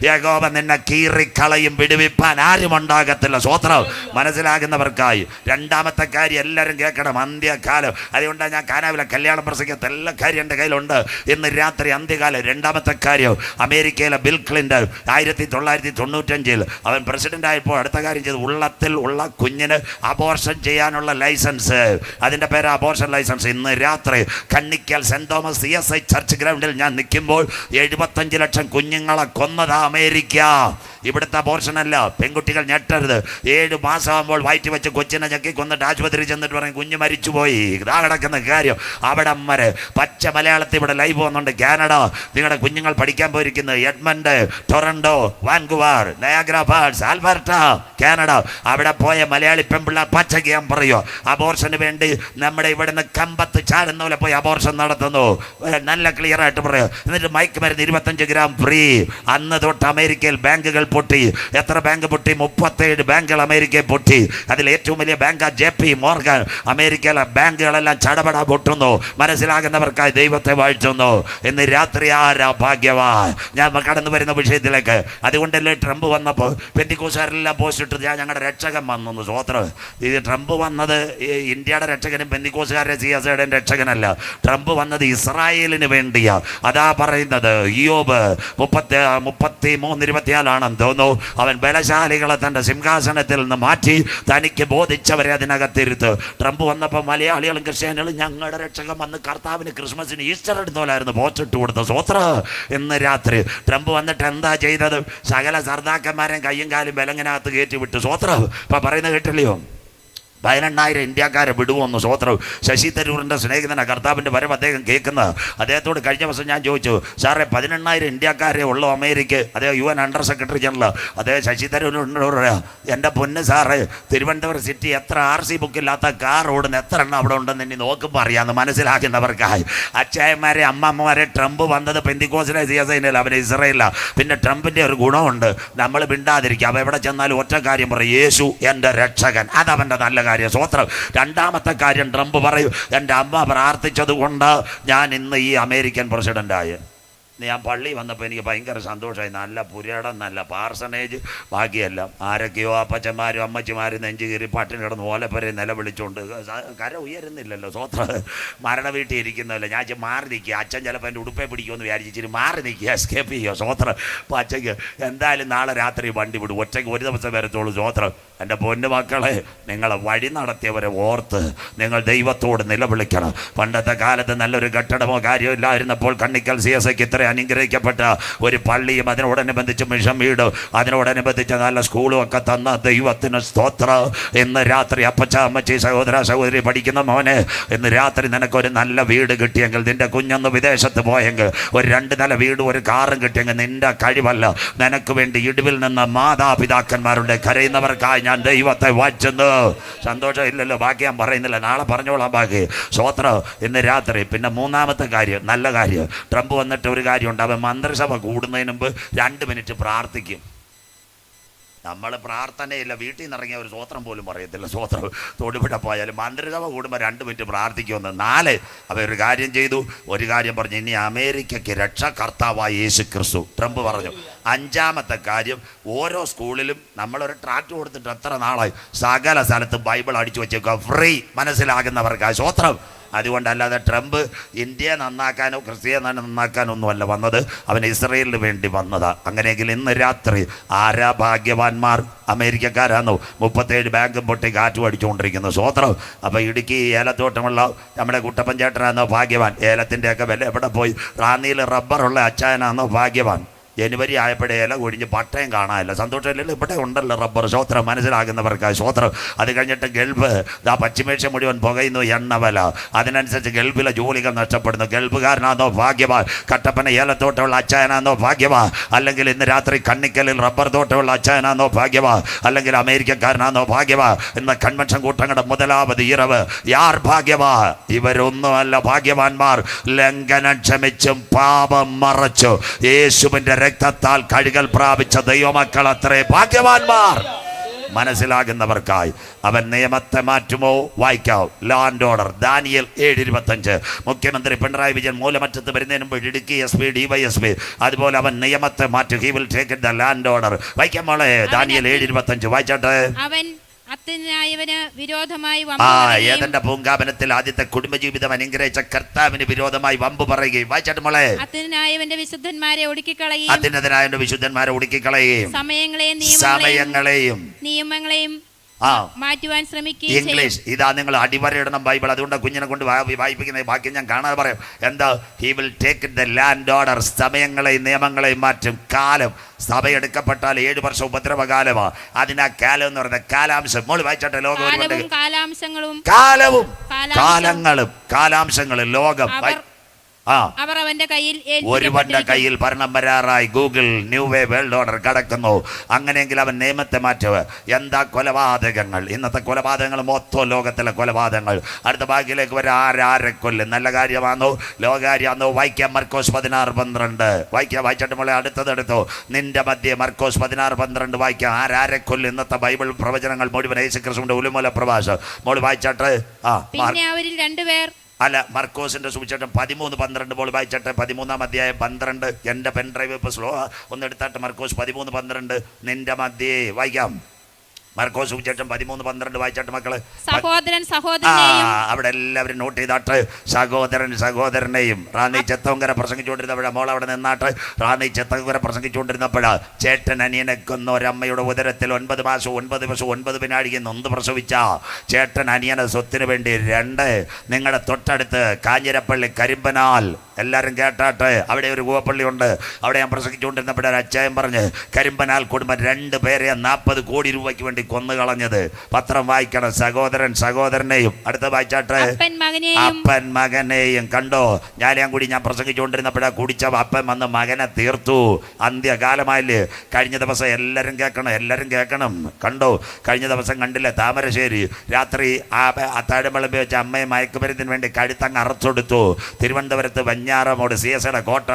യഹോവ നിന്നെ കീറിക്കളയും, വിടുവിപ്പാൻ ആരും ഉണ്ടാകത്തില്ല. സ്വോത്രം. മനസ്സിലാകുന്നവർക്കായി. രണ്ടാമത്തെ കാര്യം എല്ലാവരും കേൾക്കണം, അന്ത്യകാലം. അതുകൊണ്ടാണ് ഞാൻ കാനാവിലെ കല്യാണം പ്രസംഗിക്കാത്ത എല്ലാ കാര്യം എൻ്റെ കയ്യിലുണ്ട്. ഇന്ന് രാത്രി അന്ത്യകാലം. രണ്ടാമത്തെ കാര്യം, അമേരിക്കയിലെ ബിൽ ക്ലിന്റൺ 1995 അവൻ പ്രസിഡന്റ് ആയപ്പോൾ അടുത്ത കാര്യം ചെയ്തു, ഉള്ളത്തിൽ ഉള്ള കുഞ്ഞിന് അബോർഷൻ ചെയ്യാനുള്ള ലൈസൻസ്. അതിൻ്റെ പേര് അബോർഷൻ ലൈസൻസ്. ഇന്ന് രാത്രി Kannikkal Saint Thomas CSI church ഗ്രൗണ്ടിൽ ഞാൻ നിൽക്കുമ്പോൾ 75 ലക്ഷം കുഞ്ഞുങ്ങളെ കൊന്നത് അമേരിക്ക. ഇവിടുത്തെ അബോർഷനല്ല. പെൺകുട്ടികൾ ഞെട്ടരുത്. 7 മാസമാകുമ്പോൾ വയറ്റി വെച്ച് കൊച്ചിനെ ഞെക്കി കൊന്നിട്ട് ആശുപത്രി ചെന്നിട്ട് പറയും കുഞ്ഞ് മരിച്ചുപോയി. ഇതാ കിടക്കുന്ന കാര്യം. അവിടെ വരെ പച്ച മലയാളത്തിൽ ഇവിടെ ലൈവ് പോകുന്നുണ്ട്. കാനഡ, നിങ്ങളുടെ കുഞ്ഞുങ്ങൾ പഠിക്കാൻ പോയിരിക്കുന്നത് Edmond, Toronto, Vancouver, Niagara Falls, Alberta, Canada. അവിടെ പോയ മലയാളി പെൺപിള്ള പച്ചയ്ക്ക് ഞാൻ പറയുമോ, അബോർഷന് വേണ്ടി നമ്മുടെ ഇവിടുന്ന് കമ്പത്ത് ചാടുന്ന പോലെ പോയി അബോർഷൻ നടത്തുന്നു. നല്ല ക്ലിയർ ആയിട്ട് പറയുക. എന്നിട്ട് മയക്ക് മരുന്ന് 25 ഗ്രാം ഫ്രീ. അന്ന് തൊട്ട് അമേരിക്കയിൽ ബാങ്കുകൾ പൊട്ടി. എത്ര ബാങ്ക് പൊട്ടി? 37 ബാങ്കുകൾ അമേരിക്കയിൽ പൊട്ടി. അതിൽ ഏറ്റവും വലിയ ബാങ്ക് JP മോർഗൻ, അമേരിക്കയിലെ ബാങ്കുകളെല്ലാം ചടപട പൊട്ടുന്നു. മനസ്സിലാകുന്നവർക്കായി ദൈവത്തെ വാഴ്ത്തുന്നു. ഇന്ന് രാത്രി ആരാ ഭാഗ്യവാൻ? ഞാൻ കടന്നു വരുന്ന വിഷയത്തിലേക്ക്. അതുകൊണ്ടല്ലേ ട്രംപ് വന്നപ്പോൾ പെന്തിക്കോസുകാരെല്ലാം പോസ്റ്റ് ഇട്ടത് ഞാൻ ഞങ്ങളുടെ രക്ഷകൻ വന്നു. സ്വോത്രം. ഇത് ട്രംപ് വന്നത് ഇന്ത്യയുടെ രക്ഷകനും പെന്തിക്കോസുകാരുടെ CSIയുടെ രക്ഷകനല്ല. ട്രംപ് വന്നത് ഇസ്രായേലിന് വേണ്ടിയാ. അതാ പറയുന്നത് ഇയ്യോബ് 33:24 തോന്നുന്നു. അവൻ ബലശാലികളെ തൻ്റെ സിംഹാസനത്തിൽ നിന്ന് മാറ്റി തനിക്ക് ബോധിച്ചവരെ അതിനകത്തിരുത്ത്. ട്രംപ് വന്നപ്പോൾ മലയാളികളും ക്രിസ്ത്യാനികളും ഞങ്ങളുടെ രക്ഷകൻ വന്ന് കർത്താവിന് ക്രിസ്മസിന് ഈസ്റ്റർ എടുത്തോലായിരുന്നു പോസ്റ്റ് ഇട്ട് കൊടുത്ത. സ്വോത്ര. ഇന്ന് രാത്രി ട്രംപ് വന്നിട്ട് എന്താ ചെയ്തത്? സകല സർദാക്കന്മാരെയും കയ്യും കാലും ബലങ്ങനകത്ത് കയറ്റി വിട്ടു. സ്വോത്രം. ഇപ്പം പറയുന്നത് കേട്ടില്ലയോ? 11,000 ഇന്ത്യക്കാരെ വിടുവോന്ന്. സ്വോത്രം. ശശി തരൂരിൻ്റെ സ്നേഹിതന കർത്താവിൻ്റെ വരവ് അദ്ദേഹം കേൾക്കുന്നത്. അദ്ദേഹത്തോട് കഴിഞ്ഞ ദിവസം ഞാൻ ചോദിച്ചു, സാറേ 11,000 ഇന്ത്യക്കാരെ ഉള്ളൂ അമേരിക്ക? അദ്ദേഹം UN അണ്ടർ സെക്രട്ടറി ജനറൽ. അദ്ദേഹം ശശി തരൂരിനോട് പറയാം, എൻ്റെ പൊന്ന് സാറേ, തിരുവനന്തപുരം സിറ്റി എത്ര RC ബുക്കില്ലാത്ത കാർ ഓടുന്ന എത്ര എണ്ണം അവിടെ ഉണ്ടെന്ന് ഇനി നോക്കുമ്പോൾ അറിയാമെന്ന് മനസ്സിലാക്കുന്നവർക്കായി. അച്ചായന്മാരെ അമ്മമാരെ ട്രംപ് വന്നത് പെന്തിക്കോസിലെ CSIയിലല്ല, അവന് ഇസ്രായേലില്ല. പിന്നെ ട്രംപിൻ്റെ ഒരു ഗുണമുണ്ട്, നമ്മൾ മിണ്ടാതിരിക്കുക. അവ എവിടെ ചെന്നാലും ഒറ്റ കാര്യം പറയും, യേശു എൻ്റെ രക്ഷകൻ. അതവൻ്റെ നല്ല കാര്യം. സ്വോത്രം. രണ്ടാമത്തെ കാര്യം ട്രംപ് പറയും, എൻ്റെ അമ്മ പ്രാർത്ഥിച്ചത് കൊണ്ട് ഞാൻ ഇന്ന് ഈ അമേരിക്കൻ പ്രസിഡൻ്റായി. ഞാൻ പള്ളി വന്നപ്പോൾ എനിക്ക് ഭയങ്കര സന്തോഷമായി. നല്ല പുരടം, നല്ല പാർസനേജ്. ബാക്കിയെല്ലാം ആരൊക്കെയോ അപ്പച്ചന്മാരും അമ്മച്ചിമാരും നെഞ്ചു കീറി പട്ടിണി കിടന്ന് ഓലപ്പരെ നിലവിളിച്ചുകൊണ്ട് കര ഉയരുന്നില്ലല്ലോ. സ്വോത്ര. മരണ വീട്ടിൽ ഇരിക്കുന്നില്ല. ഞാൻ മാറി നിൽക്കുക. അച്ഛൻ ചിലപ്പോൾ എൻ്റെ ഉടുപ്പേ പിടിക്കുമെന്ന് വിചാരിച്ചിട്ട് മാറി നിൽക്കുക, എസ്കേപ്പ് ചെയ്യുക. സ്വോത്ര. അപ്പോൾ അച്ഛയ്ക്ക് എന്തായാലും നാളെ രാത്രി വണ്ടി വിടും, ഒറ്റയ്ക്ക് ഒരു ദിവസം വരത്തുള്ളൂ. സ്വോത്രം. എൻ്റെ പൊന്നു മക്കളെ, നിങ്ങളെ വഴി നടത്തിയവരെ ഓർത്ത് നിങ്ങൾ ദൈവത്തോട് നിലവിളിക്കണം. പണ്ടത്തെ കാലത്ത് നല്ലൊരു കെട്ടിടമോ കാര്യമോ ഇല്ലായിരുന്നപ്പോൾ കണ്ണിക്കൽ CSIക്ക് ഇത്ര അനുഗ്രഹിക്കപ്പെട്ട ഒരു പള്ളിയും അതിനോടനുബന്ധിച്ച് മിഷൻ വീട്, അതിനോടനുബന്ധിച്ച് നല്ല സ്കൂളും ഒക്കെ തന്ന ദൈവത്തിന് സ്തോത്രം. ഇന്ന് രാത്രി അപ്പച്ച അമ്മച്ചി സഹോദര സഹോദരി പഠിക്കുന്ന മോനെ, ഇന്ന് രാത്രി നിനക്കൊരു നല്ല വീട് കിട്ടിയെങ്കിൽ, നിന്റെ കുഞ്ഞൊന്ന് വിദേശത്ത് പോയെങ്കിൽ ഒരു 2 നില വീടും ഒരു കാറും കിട്ടിയെങ്കിൽ നിന്റെ കഴിവല്ല, നിനക്ക് വേണ്ടി ഇടിവിൽ നിന്ന് മാതാപിതാക്കന്മാരുടെ കരയുന്നവർക്കായി ഞാൻ ദൈവത്തെ വാഴ്ത്തുന്നു. സന്തോഷം ഇല്ലല്ലോ? ബാക്കി ഞാൻ പറയുന്നില്ല, നാളെ പറഞ്ഞോളാം ബാക്കി. സ്വോത്രം. ഇന്ന് രാത്രി. പിന്നെ മൂന്നാമത്തെ കാര്യം, നല്ല കാര്യം. ട്രംപ് വന്നിട്ട് ഒരു കാര്യമുണ്ട്, അവൻ മന്ത്രിസഭ കൂടുന്നതിന് മുമ്പ് 2 മിനിറ്റ് പ്രാർത്ഥിക്കും. നമ്മൾ പ്രാർത്ഥനയില്ല, വീട്ടിൽ നിന്ന് ഇറങ്ങിയ ഒരു സ്വോത്രം പോലും പറയത്തില്ല. സ്വോത്രം. തൊടുപിട പോയാലും മന്ത്രിസഭ കൂടുമ്പോൾ 2 മിനിറ്റ് പ്രാർത്ഥിക്കുമെന്ന്. 4 അവരൊരു കാര്യം ചെയ്തു, ഒരു കാര്യം പറഞ്ഞു, ഇനി അമേരിക്കയ്ക്ക് രക്ഷകർത്താവായ യേശു ക്രിസ്തു. ട്രംപ് പറഞ്ഞു. 5-മത്തെ കാര്യം, ഓരോ സ്കൂളിലും നമ്മളൊരു ട്രാക്ട് കൊടുത്തിട്ട് എത്ര നാളായി, സകല സ്ഥലത്തും ബൈബിൾ അടിച്ചു വെച്ചേക്കുക, ഫ്രീ. മനസ്സിലാകുന്നവർക്കായി. സ്വോത്രം. അതുകൊണ്ടല്ലാതെ ട്രംപ് ഇന്ത്യയെ നന്നാക്കാനോ ക്രിസ്ത്യാനിയെ നന്നാക്കാനോ ഒന്നുമല്ല വന്നത്, അവൻ ഇസ്രയേലിന് വേണ്ടി വന്നതാ. അങ്ങനെയെങ്കിൽ ഇന്ന് രാത്രി ആരാ ഭാഗ്യവാന്മാർ? അമേരിക്കക്കാരാണോ? 37 ബാങ്കും പൊട്ടി കാറ്റും അടിച്ചുകൊണ്ടിരിക്കുന്നു. സ്വോത്രം. അപ്പോൾ ഇടുക്കി ഏലത്തോട്ടമുള്ള നമ്മുടെ കുട്ടപ്പൻ ചേട്ടനാണോ ഭാഗ്യവാൻ? ഏലത്തിൻ്റെയൊക്കെ വില എവിടെ പോയി? റാന്നിയിൽ റബ്ബറുള്ള അച്ചായനാണോ ഭാഗ്യവാൻ? ജനുവരി ആയപ്പോഴേ ഇല കൊഴിഞ്ഞ് പട്ടയം കാണാനില്ല. സന്തോഷമില്ലല്ലോ? ഇവിടെ ഉണ്ടല്ലോ റബ്ബർ. സ്വോത്രം. മനസ്സിലാകുന്നവർക്കായി. സ്വോത്രം. അത് കഴിഞ്ഞിട്ട് ഗൾഫ്, പശ്ചിമേഷ്യ മുഴുവൻ പുകയുന്നു എണ്ണ വില. അതിനനുസരിച്ച് ഗൾഫിലെ ജോലികൾ നഷ്ടപ്പെടുന്നു. ഗൾഫുകാരനാണോ ഭാഗ്യവാൻ? കട്ടപ്പന ഏലത്തോട്ടമുള്ള അച്ചായനാണോ ഭാഗ്യവാൻ? അല്ലെങ്കിൽ ഇന്ന് രാത്രി കണ്ണിക്കലിൽ റബ്ബർ തോട്ടമുള്ള അച്ചായനാണോ ഭാഗ്യവാൻ? അല്ലെങ്കിൽ അമേരിക്കക്കാരനാണോ ഭാഗ്യവാൻ? ഇന്ന് കൺവെൻഷൻ കൂട്ടങ്ങളുടെ മുതലാമത് ഇറവ്. യാർ ഭാഗ്യവാൻ? ഇവരൊന്നുമല്ല ഭാഗ്യവാന്മാർ. ലംഘനം ക്ഷമിച്ചും പാപം മറച്ചു യേശുവിൻ്റെ രക്തത്താൽ കഴുകൽ പ്രാപിച്ച ദൈവമക്കൾ അത്രേ ഭാഗ്യവാന്മാർ. മനസ്സിലാകുന്നവർക്കായി. അവൻ നിയമത്തെ മാറ്റുമോ? വായിക്കാവും. Law and order. ദാനിയേൽ 7:25. മുഖ്യമന്ത്രി പിണറായി വിജയൻ മൂലമറ്റത്ത് വരുന്നതിന് മുമ്പ് ഇടുക്കി SP DYSP അതുപോലെ അവൻ നിയമത്തെ മാറ്റും. He will take the land order. വായിക്കാം മോളെ. ദാനിയേൽ 7:25 വായിച്ചാട്ടെ. അവൻ അത്യുന്നതനായവന് വിരോധമായി ഏതന്റെ പൂങ്കാവനത്തിൽ ആദ്യത്തെ കുടുംബജീവിതം അനുഗ്രഹിച്ച കർത്താവിന് വിരോധമായി വമ്പ് പറയുകയും. വായിച്ചാട്ട് മോളെ. അത്യുന്നതനായവന്റെ വിശുദ്ധന്മാരെ ഒടുക്കിക്കളയുകയും അത്യുന്നതനായവന്റെ വിശുദ്ധന്മാരെ ഒടുക്കിക്കളയുകയും സമയങ്ങളെയും നിയമങ്ങളെയും മാറ്റുവാൻ ശ്രമിക്കുകയും. ഇംഗ്ലീഷ്. ഇതാ നിങ്ങൾ അടിവരയിടണം ബൈബിൾ. അതുകൊണ്ട് കുഞ്ഞിനെ കൊണ്ട് വായിപ്പിക്കുന്ന ബാക്കി ഞാൻ കാണാതെ പറയാം. എന്താ? He will take the land order. സമയങ്ങളെയും നിയമങ്ങളെയും മാറ്റും. കാലം. സഭയെടുക്കപ്പെട്ടാൽ 7 വർഷം ഉപദ്രവകാലമാണ്. അതിനാ കാലം എന്ന് പറയുന്നത് കാലാംശം. മോള് വായിച്ചോട്ടെ. ലോകം കാലാംശങ്ങളും കാലങ്ങളും കാലാംശങ്ങളും ലോകം. അവർ അവന്റെ കയ്യിൽ ഒരുവന്റെ കയ്യിൽ ഭരണം വരാറായി. Google new way world order കടക്കുന്നു. അങ്ങനെയെങ്കിൽ അവൻ നിയമത്തെ മാറ്റുക. എന്താ കൊലപാതകങ്ങൾ? ഇന്നത്തെ കൊലപാതകങ്ങൾ മൊത്തം ലോകത്തിലെ കൊലപാതകങ്ങൾ. അടുത്ത ഭാഗ്യത്തിലേക്ക് വരെ ആരെ കൊല്ലും. നല്ല കാര്യമാണോ ലോകാര്യാണോ? വായിക്കാം മർക്കോസ് 16:12. വായിച്ചിട്ട് മോളെ അടുത്തത് എടുത്തോ. നിന്റെ മധ്യേ മർക്കോസ് 16:12 വായിക്കാം. ആരെ കൊല്ലും? ഇന്നത്തെ ബൈബിൾ പ്രവചനങ്ങൾ മുഴുവൻ യേശുക്രിസ്തുവിന്റെ ഉലുമൂല പ്രഭാഷണം മോള് വായിച്ചാട്ട്. പിന്നെ അവരിൽ രണ്ടുപേർ അല്ല, മർക്കോസിന്റെ സുവിശേഷം 13:12 പോൾ വായിച്ചട്ടെ. 13-ാം അധ്യായം 12. എൻ്റെ പെൻഡ്രൈവ് ഇപ്പോൾ സ്ലോ ഒന്ന് എടുത്താട്ട്. മർക്കോസ് 13:12 നിന്റെ മധ്യേ വായിക്കാം. മർക്കോസ് സുവിശേഷം 13:12 വായിച്ചാട്ട് മക്കള്. സഹോദരൻ സഹോദരനെയും അവിടെ എല്ലാവരും നോട്ട് ചെയ്താട്ട്. സഹോദരൻ സഹോദരനെയും. റാന്നി ചെത്തങ്കര പ്രസംഗിച്ചുകൊണ്ടിരുന്നപ്പോഴാണ് മോൾ അവിടെ നിന്നാട്ട്. റാന്നി ചെത്തങ്കര പ്രസംഗിച്ചുകൊണ്ടിരുന്നപ്പോഴാ ചേട്ടൻ അനിയനെ കൊന്ന ഒരമ്മയുടെ ഉദരത്തിൽ 9 മാസവും 9 ദിവസവും 9 പിന്നാഴിക്ക് നൊന്ത് പ്രസവിച്ച ചേട്ടൻ അനിയനെ സ്വത്തിന് വേണ്ടി 2 നിങ്ങളുടെ തൊട്ടടുത്ത് കാഞ്ഞിരപ്പള്ളി കരിമ്പനാൽ. എല്ലാവരും കേട്ടാട്ട്. അവിടെ ഒരു കൂവപ്പള്ളി ഉണ്ട്. അവിടെ ഞാൻ പ്രസംഗിച്ചുകൊണ്ടിരുന്നപ്പോഴൊരു അച്ചായൻ പറഞ്ഞ് കരിമ്പനാൽ കുടുംബം 2 പേരെ 40 കോടി രൂപയ്ക്ക് വേണ്ടി കൊന്നു കളഞ്ഞത്. പത്രം വായിക്കണം. സഹോദരൻ സഹോദരനെയും. അടുത്ത വായിച്ചാട്ട്. അപ്പൻ മകനെയും. കണ്ടോ? ഞാൻ പ്രസംഗിച്ചുകൊണ്ടിരുന്നപ്പോഴാ കുടിച്ച അപ്പൻ വന്ന് മകനെ തീർത്തു. അന്ത്യകാലമായില്ലേ? കഴിഞ്ഞ ദിവസം എല്ലാവരും കേൾക്കണം. കണ്ടോ? കഴിഞ്ഞ ദിവസം കണ്ടില്ലേ താമരശ്ശേരി രാത്രി താഴമ്പളമ്പി വെച്ച അമ്മയെ മയക്കുമരുന്നിന് വേണ്ടി കഴുത്തങ്ങ് അറച്ചെടുത്തു. തിരുവനന്തപുരത്ത് വെഞ്ഞാറമൂട് CSയുടെ കോട്ട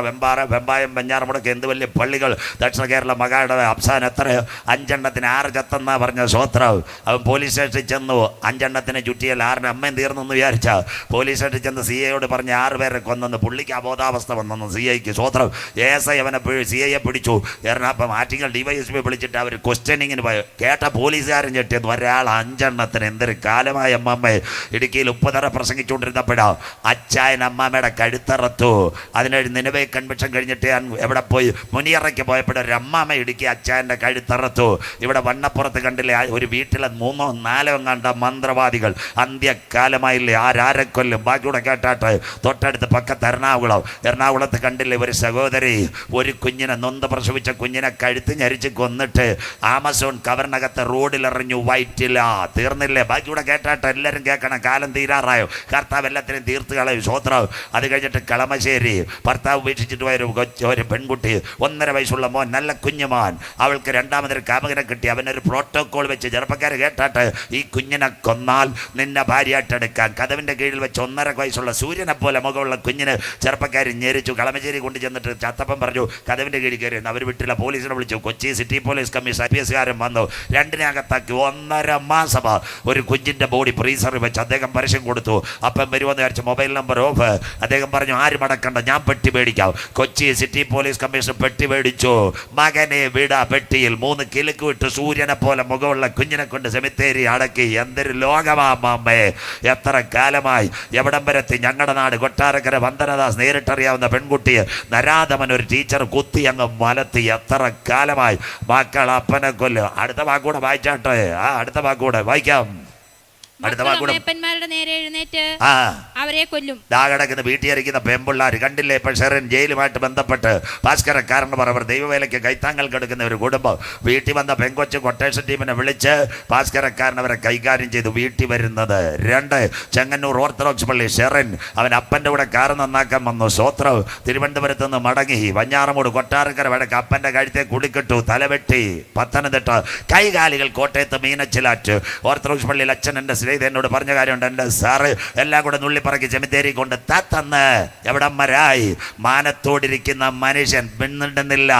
വെമ്പായം വെഞ്ഞാറമൂടൊക്കെ എന്ത് വലിയ പള്ളികൾ. ദക്ഷിണ കേരള മകായുടെ അഫ്സാൻ എത്ര 5 എണ്ണത്തിന് 6 ചത്തെന്നാ പറഞ്ഞ സ്വോത്രാവ്. അവൻ പോലീസ് സ്റ്റേഷനിൽ ചെന്നു. 5 എണ്ണത്തിന് ചുറ്റിയാൽ 6 അമ്മയും തീർന്നെന്ന് വിചാരിച്ച പോലീസ് സ്റ്റേഷനിൽ ചെന്ന് CIയോട് പറഞ്ഞ് 6 പേരെ കൊന്നെന്ന്. പുള്ളിക്ക് അബോധാവസ്ഥ വന്നെന്ന് CIക്ക്. സ്വോത്രം ASI അവനെ CIയെ പിടിച്ചു. എറണാകുളം ആറ്റിങ്ങൽ DYSP വിളിച്ചിട്ട് അവർ ക്വസ്റ്റ്യനിങ്ങിന് പോയി. കേട്ട പോലീസുകാരൻ ചെട്ടിയെന്ന്. ഒരാൾ 5 എണ്ണത്തിന്. എന്തൊരു കാലമായ അമ്മമ്മയെ. ഇടുക്കിയിൽ ഉപ്പുതറ പ്രസംഗിച്ചുകൊണ്ടിരുന്നപ്പോഴാ അച്ചായൻ അമ്മാമ്മയുടെ കഴുത്തറത്തു. അതിനൊരു നിലവേ കൺവെൻഷൻ കഴിഞ്ഞിട്ട് ഞാൻ എവിടെ പോയി മുനിയറയ്ക്ക് പോയപ്പോഴൊരു അമ്മാമ്മ ഇടുക്കി അച്ചായൻ്റെ കഴുത്തറത്തു. ഇവിടെ വണ്ണപ്പുറത്ത് കണ്ടില്ലേ ഒരു വീട്ടിലെ 3ഓ 4ഓ കണ്ട മന്ത്രവാദികൾ. അന്ത്യകാലമായില്ലേ? ആരെ കൊല്ലും? ബാക്കിയൂടെ കേട്ടാട്ട്. തൊട്ടടുത്ത് പക്കത്ത് എറണാകുളത്ത് കണ്ടില്ലേ ഒരു സഹോദരി ഒരു കുഞ്ഞിനെ നൊന്ത് പ്രസവിച്ച കുഞ്ഞിനെ കഴുത്ത് ഞരിച്ച് കൊന്നിട്ട് ആമസോൺ കവറിനകത്ത് റോഡിലെറിഞ്ഞു. വയറ്റില്ല. തീർന്നില്ലേ? ബാക്കിയൂടെ കേട്ടാട്ട്. എല്ലാവരും കേൾക്കണം. കാലം തീരാറായോ? കർത്താവ് എല്ലാത്തിനും തീർത്ത് കളയും. സ്വോത്രം. അത് കഴിഞ്ഞിട്ട് കളമശ്ശേരി ഭർത്താവ് ഉപേക്ഷിച്ചിട്ട് പോയ ഒരു പെൺകുട്ടി 1.5 വയസ്സുള്ള മോൻ, നല്ല കുഞ്ഞുമോൻ. അവൾക്ക് 2ാമതൊരു കാമകനെ കിട്ടി. അവനൊരു പ്രോട്ടോകോൾ വെച്ച് ചെറുപ്പക്കാരെ കേട്ടാട്ട് ഈ കുഞ്ഞിനെ കൊന്നാൽ നിന്നെ ഭാര്യയായിട്ടെടുക്കാം. കതവിൻ്റെ കീഴിൽ വെച്ച് 1.5 വയസ്സുള്ള സൂര്യനെ പോലെ മുഖമുള്ള കുഞ്ഞിന് ചെറുപ്പക്കാർ ഞെരിച്ചു. കളമശ്ശേരി കൊണ്ട് ചെന്നിട്ട് ചത്തപ്പം പറഞ്ഞു കതവിൻ്റെ കീഴിൽ കയറി. അവർ വിട്ടില്ല. പോലീസിനെ വിളിച്ചു. കൊച്ചി സിറ്റി പോലീസ് കമ്മീഷൻ IPSകാരൻ വന്നു. 2നെ അകത്താക്കി. 1.5 മാസം ഒരു കുഞ്ഞിൻ്റെ ബോഡി ഫ്രീസറിൽ വെച്ച് അദ്ദേഹം പരസ്യം കൊടുത്തു. അപ്പം വരുമെന്ന് വിചാരിച്ചു. Mobile number of. അദ്ദേഹം പറഞ്ഞു ആരും അടക്കണ്ട, ഞാൻ പെട്ടി മേടിക്കാം. കൊച്ചി സിറ്റി പോലീസ് കമ്മീഷൻ പെട്ടി മേടിച്ചു. മകനെ വിടാ പെട്ടിയിൽ. 3 കിലുക്ക് വിട്ട് സൂര്യനെ പോലെ മുഖമുള്ള കുഞ്ഞിനെ കൊണ്ട് സെമിത്തേരി അടക്കി. എന്തൊരു ലോകമാമ്മേ! എത്ര കാലമായി എവിടം വരെത്തി? ഞങ്ങളുടെ നാട് കൊട്ടാരക്കര വന്ദനദാസ് നേരിട്ടറിയാവുന്ന പെൺകുട്ടിയെ നരാധമൻ ഒരു ടീച്ചർ കുത്തി അങ്ങ് മലത്തി. എത്ര കാലമായി മക്കൾ അപ്പനെ കൊല്ലും. അടുത്ത വാക്കൂടെ വായിച്ചാട്ടെ. അടുത്ത വാക്കൂടെ വായിക്കാം. അമ്മയപ്പന്മാരുടെ നേരെ എഴുന്നേറ്റ് അവരെ കൊല്ലും. കിടക്കുന്ന വീട്ടിലിരിക്കുന്ന പെമ്പിള്ളാർ കണ്ടില്ലേ? ഇപ്പൊ ഷെറിൻ ജയിലുമായിട്ട് ബന്ധപ്പെട്ട് ഭാസ്കരക്കാരന് അവർ ദൈവവേലയ്ക്ക് കൈത്താങ്ങൾ കെടുക്കുന്ന ഒരു കുടുംബം. വീട്ടിൽ വന്ന പെങ്കൊച്ച് കൊട്ടേഷൻ ടീമിനെ വിളിച്ച് ഭാസ്കരക്കാരൻ അവരെ കൈകാര്യം ചെയ്തു. വീട്ടിൽ വരുന്നത് 2 ചെങ്ങന്നൂർ ഓർത്തഡോക്സ് പള്ളി ഷെറിൻ. അവൻ അപ്പൻ്റെ കൂടെ കാറ് നന്നാക്കാൻ വന്നു. സ്വോത്രം. തിരുവനന്തപുരത്ത് നിന്ന് മടങ്ങി വഞ്ഞാറമൂട് കൊട്ടാരക്കര വടക്ക് അപ്പൻ്റെ കഴുത്തെ കുടിക്കിട്ടു. തലവെട്ടി. പത്തനംതിട്ട കൈകാലികൾ കോട്ടയത്ത് മീനച്ചിലാറ്റ്. ഓർത്തഡോക്സ് പള്ളിയിൽ അച്ഛൻ എൻ്റെ എന്നോട് പറഞ്ഞ കാര്യമുണ്ട്. എൻ്റെ സാറ് എല്ലാം കൂടെ നുള്ളിപ്പറക്കി ചെമിത്തേരി കൊണ്ട് തന്ന് എവിടം വരായി? മാനത്തോടിരിക്കുന്ന മനുഷ്യൻ പിന്നിടുന്നില്ല.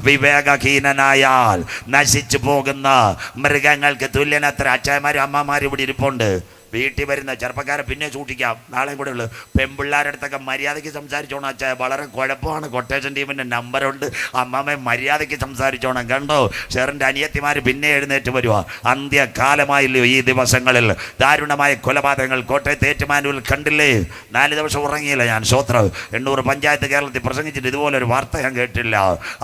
വിവേകഹീനനായാൽ നശിച്ചു പോകുന്ന മൃഗങ്ങൾക്ക് തുല്യനത്ര അച്ചായമാരും അമ്മമാരും ഇവിടെ ഇരിപ്പുണ്ട്. വീട്ടിൽ വരുന്ന ചെറുപ്പക്കാരെ പിന്നെ സൂക്ഷിക്കാം. നാളെയും കൂടെ ഉള്ളു. പെൺപിള്ളേരുടെ അടുത്തൊക്കെ മര്യാദയ്ക്ക് സംസാരിച്ചോണം. അച്ഛാ വളരെ കുഴപ്പമാണ്. കൊട്ടേഷൻ ടീമിൻ്റെ നമ്പറുണ്ട്. അമ്മമ്മ മര്യാദയ്ക്ക് സംസാരിച്ചോണം. കണ്ടോ? ഷെറിൻ്റെ അനിയത്തിമാർ പിന്നെ എഴുന്നേറ്റ് വരുക. അന്ത്യകാലമായില്ലയോ ഈ ദിവസങ്ങളിൽ? ദാരുണമായ കൊലപാതകങ്ങൾ കോട്ടയത്ത് ഏറ്റുമാനൂരിൽ കണ്ടില്ലേ? 4 ദിവസം ഉറങ്ങിയില്ല ഞാൻ. സ്വോത്രം. 800 പഞ്ചായത്ത് കേരളത്തിൽ പ്രസംഗിച്ചിട്ട് ഇതുപോലൊരു വാർത്ത ഞാൻ കേട്ടില്ല.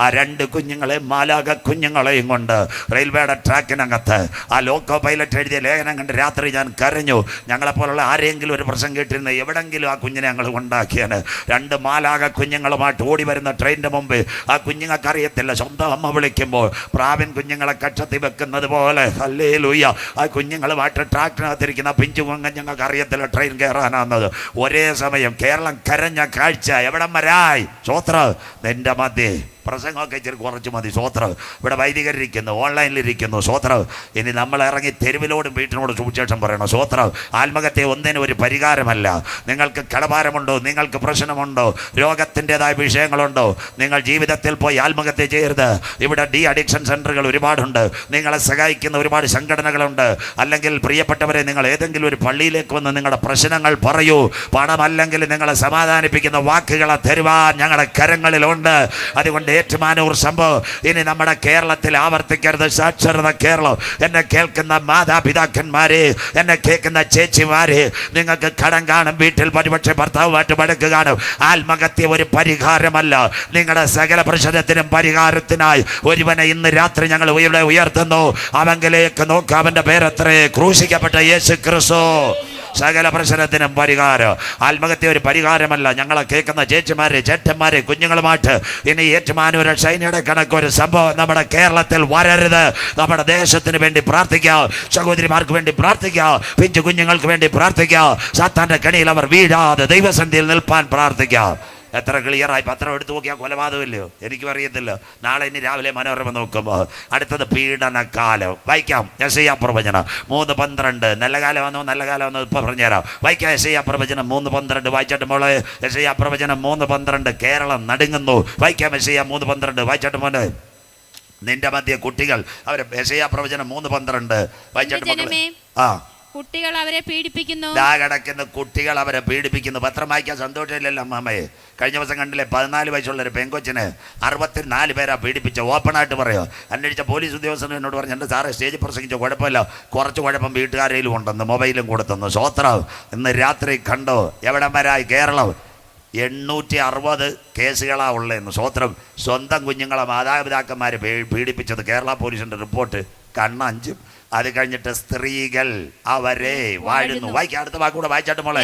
ആ 2 കുഞ്ഞുങ്ങളെ മാലാക കുഞ്ഞുങ്ങളെയും കൊണ്ട് റെയിൽവേയുടെ ട്രാക്കിനകത്ത് ആ ലോക്കോ പൈലറ്റ് എഴുതിയ ലേഖനം കണ്ട് രാത്രി ഞാൻ കരഞ്ഞു. പറഞ്ഞു, ഞങ്ങളെപ്പോലുള്ള ആരെങ്കിലും ഒരു പ്രശ്നം കേട്ടിരുന്ന എവിടെങ്കിലും ആ കുഞ്ഞിനെ ഞങ്ങൾ ഉണ്ടാക്കിയാണ്. 2 മാലാക കുഞ്ഞുങ്ങളുമായിട്ട് ഓടി വരുന്ന ട്രെയിനിൻ്റെ മുമ്പ് ആ കുഞ്ഞുങ്ങൾക്ക് അറിയത്തില്ല, സ്വന്തം അമ്മ വിളിക്കുമ്പോൾ പ്രാവിൻ കുഞ്ഞുങ്ങളെ കക്ഷത്തി വെക്കുന്നത് പോലെ ഹല്ലേലൂയ ആ കുഞ്ഞുങ്ങളുമായിട്ട് ട്രാക്ടറിനകത്തിരിക്കുന്ന പിഞ്ചു കുഞ്ഞുങ്ങൾക്ക് അറിയത്തില്ല ട്രെയിൻ കയറാനാന്നത്. ഒരേ സമയം കേരളം കരഞ്ഞ കാഴ്ച എവിടം വരായി. സ്വോത്രം നിന്റെ മധ്യേ പ്രസംഗമൊക്കെ ഇച്ചിരി കുറച്ച് മതി. സ്വോത്രം ഇവിടെ വൈദികരിക്കുന്നു, ഓൺലൈനിലിരിക്കുന്നു. സ്വോത്രം ഇനി നമ്മൾ ഇറങ്ങി തെരുവിലോടും വീട്ടിനോടും സുവിശേഷം പറയണം. സ്വോത്രം ആത്മഹത്യ ഒന്നിനും ഒരു പരിഹാരമല്ല. നിങ്ങൾക്ക് കടഭാരമുണ്ടോ, നിങ്ങൾക്ക് പ്രശ്നമുണ്ടോ, രോഗത്തിൻ്റെതായ വിഷയങ്ങളുണ്ടോ, നിങ്ങൾ ജീവിതത്തിൽ പോയി ആത്മഹത്യ ചെയ്യരുത്. ഇവിടെ ഡി അഡിക്ഷൻ സെൻ്ററുകൾ ഒരുപാടുണ്ട്, നിങ്ങളെ സഹായിക്കുന്ന ഒരുപാട് സംഘടനകളുണ്ട്. അല്ലെങ്കിൽ പ്രിയപ്പെട്ടവരെ, നിങ്ങൾ ഏതെങ്കിലും ഒരു പള്ളിയിലേക്ക് വന്ന് നിങ്ങളുടെ പ്രശ്നങ്ങൾ പറയൂ. പണമല്ലെങ്കിൽ നിങ്ങളെ സമാധാനിപ്പിക്കുന്ന വാക്കുകളെ തരുവാൻ ഞങ്ങളുടെ കരങ്ങളിലുണ്ട്. അതുകൊണ്ട് ഏറ്റുമാനൂർ സംഭവം ഇനി നമ്മുടെ കേരളത്തിൽ ആവർത്തിക്കരുത്. സാക്ഷരത കേരളം. എന്നെ കേൾക്കുന്ന മാതാപിതാക്കന്മാരെ, എന്നെ കേൾക്കുന്ന ചേച്ചിമാരെ, നിങ്ങൾക്ക് കടം കാണും, വീട്ടിൽ പരിപക്ഷെ ഭർത്താവുമായിട്ട് വഴക്ക് കാണും. ആത്മഹത്യ ഒരു പരിഹാരമല്ല. നിങ്ങളുടെ സകല പ്രശ്നത്തിനും പരിഹാരത്തിനായി ഒരുവനെ ഇന്ന് രാത്രി ഞങ്ങൾ ഇവിടെ ഉയർത്തുന്നു. അവങ്കിലേക്ക് നോക്കുക, അവൻ്റെ പേരത്രേ, ക്രൂശിക്കപ്പെട്ട യേശു ക്രിസ്തു. സകല പ്രശ്നത്തിനും പരിഹാരം. ആത്മഹത്യ ഒരു പരിഹാരമല്ല. ഞങ്ങളെ കേൾക്കുന്ന ചേച്ചിമാരെ, ചേട്ടന്മാരെ, കുഞ്ഞുങ്ങളുമായിട്ട് ഇനി ഏറ്റുമാനൂർ ഷൈനയുടെ കണക്കൊരു സംഭവം നമ്മുടെ കേരളത്തിൽ വരരുത്. നമ്മുടെ ദേശത്തിന് വേണ്ടി പ്രാർത്ഥിക്കാം, സഹോദരിമാർക്ക് വേണ്ടി പ്രാർത്ഥിക്കാം, പിഞ്ചു കുഞ്ഞുങ്ങൾക്ക് വേണ്ടി പ്രാർത്ഥിക്കാം. സാത്താന്റെ കണിയിൽ അവർ വീഴാതെ ദൈവസന്നിധിയിൽ നിൽപ്പാൻ പ്രാർത്ഥിക്കാം. എത്ര ക്ലിയറായി പത്രം എടുത്തു നോക്കിയാൽ കൊലപാതകമില്ലയോ? എനിക്കും അറിയത്തില്ല. നാളെ ഇനി രാവിലെ മനോരമ നോക്കുമ്പോൾ അടുത്തത് പീഡനക്കാലം. വായിക്കാം യെശയ്യാ പ്രവചനം 3:12. നല്ല കാലമാണോ നല്ല കാലമാണോ ഇപ്പോൾ പറഞ്ഞുതരാം. വായിക്കാം യെശയ്യാ പ്രവചനം 3:12. വായിച്ചിട്ട് മോളെ യെശയ്യാ പ്രവചനം 3:12. കേരളം നടുങ്ങുന്നു. വായിക്കാം യെശയ്യാ 3:12. വായിച്ചിട്ട് മോനെ. നിന്റെ മധ്യ കുട്ടികൾ അവർ യെശയ്യാ പ്രവചനം 3:12 വായിച്ചിട്ട് മക്കളെ. കുട്ടികൾ അവരെ പീഡിപ്പിക്കുന്നു. കിടക്കുന്ന കുട്ടികൾ അവരെ പീഡിപ്പിക്കുന്നു. പത്രം വായിക്കാൻ സന്തോഷമില്ലല്ലോ അമ്മാമ്മയെ. കഴിഞ്ഞ ദിവസം കണ്ടില്ലേ, 14 വയസ്സുള്ള ഒരു പെങ്കൊച്ചിന് 64 പേരാ പീഡിപ്പിച്ച. ഓപ്പണായിട്ട് പറയോ. അന്വേഷിച്ച പോലീസ് ഉദ്യോഗസ്ഥൻ എന്നോട് പറഞ്ഞു, എൻ്റെ സാറേ സ്റ്റേജിൽ പ്രസംഗിച്ച കുഴപ്പമില്ല, കുറച്ച് കുഴപ്പം വീട്ടുകാരയിലും ഉണ്ടെന്ന്, മൊബൈലും കൊടുത്തെന്ന്. സ്വോത്രം ഇന്ന് രാത്രി കണ്ടോ എവിടം വരായി കേരളം. 860 കേസുകളാ ഉള്ളതെന്ന്. സ്വോത്രം സ്വന്തം കുഞ്ഞുങ്ങളെ മാതാപിതാക്കന്മാരെ പീഡിപ്പിച്ചത് കേരള പോലീസിൻ്റെ റിപ്പോർട്ട്. കണ്ണഞ്ചും. അത് കഴിഞ്ഞിട്ട് സ്ത്രീകൾ അവരെ വാഴുന്നു. വായിക്കാം അടുത്ത വാക്കൂടെ വായിച്ചാട്ട് മോളെ.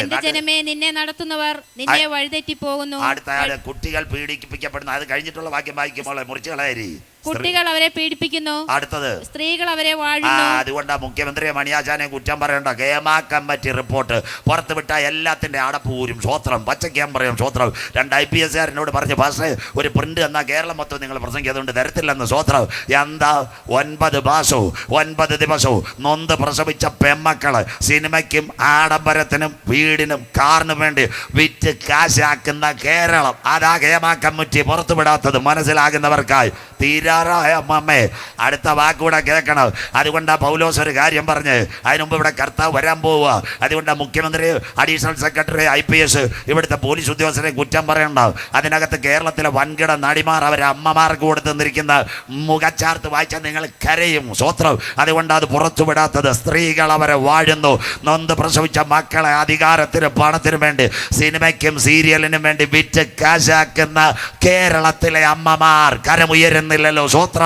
നിന്നെ നടത്തുന്നവർ നിന്നെ വഴിതെറ്റി പോകുന്നു. അടുത്ത കുട്ടികൾ പീഡിപ്പിക്കപ്പെടുന്നു. അത് കഴിഞ്ഞിട്ടുള്ള വാക്യം വായിക്കും മോളെ, മുറിച്ച് കളയരി. കുട്ടികൾ അവരെ പീഡിപ്പിക്കുന്നു. അടുത്തത് സ്ത്രീകൾ അവരെ വാഴുന്നു. അതുകൊണ്ടാ മുഖ്യമന്ത്രിയെ മണിയാശാനെ കുറ്റം പറയണ്ട. കേമാ കമ്മിറ്റി റിപ്പോർട്ട് പുറത്തുവിട്ട എല്ലാത്തിന്റെ അടപ്പൂരും. സ്വോത്രം പച്ചയ്ക്കാൻ പറയും. സ്വോത്രം 2 IPS കാരനോട് പറഞ്ഞു, പക്ഷേ ഒരു പ്രിന്റ് എന്നാ കേരളം മൊത്തം നിങ്ങൾ പ്രസംഗിച്ചതുകൊണ്ട് തരത്തില്ലെന്ന്. സ്വോത്രം എന്താ 9 മാസവും 9 ദിവസവും നൊന്ത് പ്രസവിച്ച പെമ്മക്കള് സിനിമയ്ക്കും ആഡംബരത്തിനും വീടിനും കാറിനും വേണ്ടി വിറ്റ് കാശാക്കുന്ന കേരളം. അതാ കേമാ കമ്മിറ്റി പുറത്തുവിടാത്തത്. മനസ്സിലാകുന്നവർക്കായി തീരാറായ അമ്മമ്മേ അടുത്ത വാക്കുകൂടെ കേൾക്കണം. അതുകൊണ്ടാ പൗലോസ് ഒരു കാര്യം പറഞ്ഞ്, അതിനുമുമ്പ് ഇവിടെ കർത്താവ് വരാൻ പോവുക. അതുകൊണ്ടാ മുഖ്യമന്ത്രി, അഡീഷണൽ സെക്രട്ടറി, IPS, ഇവിടുത്തെ പോലീസ് ഉദ്യോഗസ്ഥരെ കുറ്റം പറയണ്ട. അതിനകത്ത് കേരളത്തിലെ വൻകിട നടിമാർ അവരെ അമ്മമാർക്ക് കൊടുത്തുനിന്നിരിക്കുന്ന മുഖച്ചാർത്ത് വായിച്ചാൽ നിങ്ങൾ കരയും. സ്വോത്രം അതുകൊണ്ട് അത് പുറത്തുവിടാത്തത്. സ്ത്രീകൾ അവരെ വാഴുന്നു. നൊന്ത് പ്രസവിച്ച മക്കളെ അധികാരത്തിനും പണത്തിനും വേണ്ടി സിനിമയ്ക്കും സീരിയലിനും വേണ്ടി വിറ്റ് കാശാക്കുന്ന കേരളത്തിലെ അമ്മമാർ കരമുയരുന്നില്ലല്ലോ. സ്വോത്ര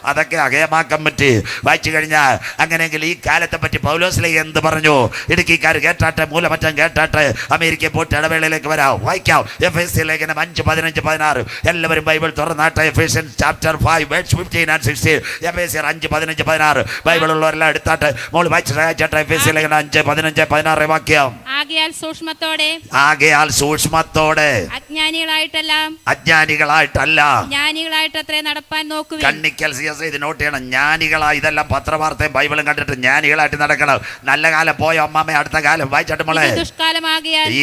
അതൊക്കെ അകയമാക്കാൻ പറ്റി. വായിച്ചു കഴിഞ്ഞാൽ അങ്ങനെയെങ്കിൽ ഈ കാലത്തെ പറ്റി പൗലോസിലെ എന്ത് പറഞ്ഞു? ഇടുക്കിക്കാർ കേട്ടാട്ടെ, മൂലമറ്റം കേട്ടാട്ടെ, അമേരിക്കയിൽ പോയിട്ട് ഇടവേളയിലേക്ക് വരാം. വായിക്കാം FSC ലേഖനം 5, 15, 16. എല്ലാവരും Bible തുറന്നാട്ടെ. Ephesians chapter 5 verse 15 and 16. FSC 5, 15, 16. Bible ഉള്ളവരെല്ലാം എടുത്താട്ടെ. Mall വായിച്ചാട്ടെ. FSC ലേഖനം 5, 15, 16 വാക്യം. ആകയാൽ സൂക്ഷ്മത്തോടെ അജ്ഞാനികളായിട്ടല്ല ജ്ഞാനികളായിട്ടത്രേ നടപ്പാൻ നോക്കുവിൻ. കണ്ണിക്കൽ CS ഇത് നോട്ട് ചെയ്യണം. ജ്ഞാനികളായി. ഇതെല്ലാം പത്രവാർത്തയും ബൈബിളും കണ്ടിട്ട് ജ്ഞാനികളായിട്ട് നടക്കണം. നല്ല കാലം പോയ അമ്മാമ്മ അടുത്ത കാലം വായിച്ചാട്ട് മോളെ.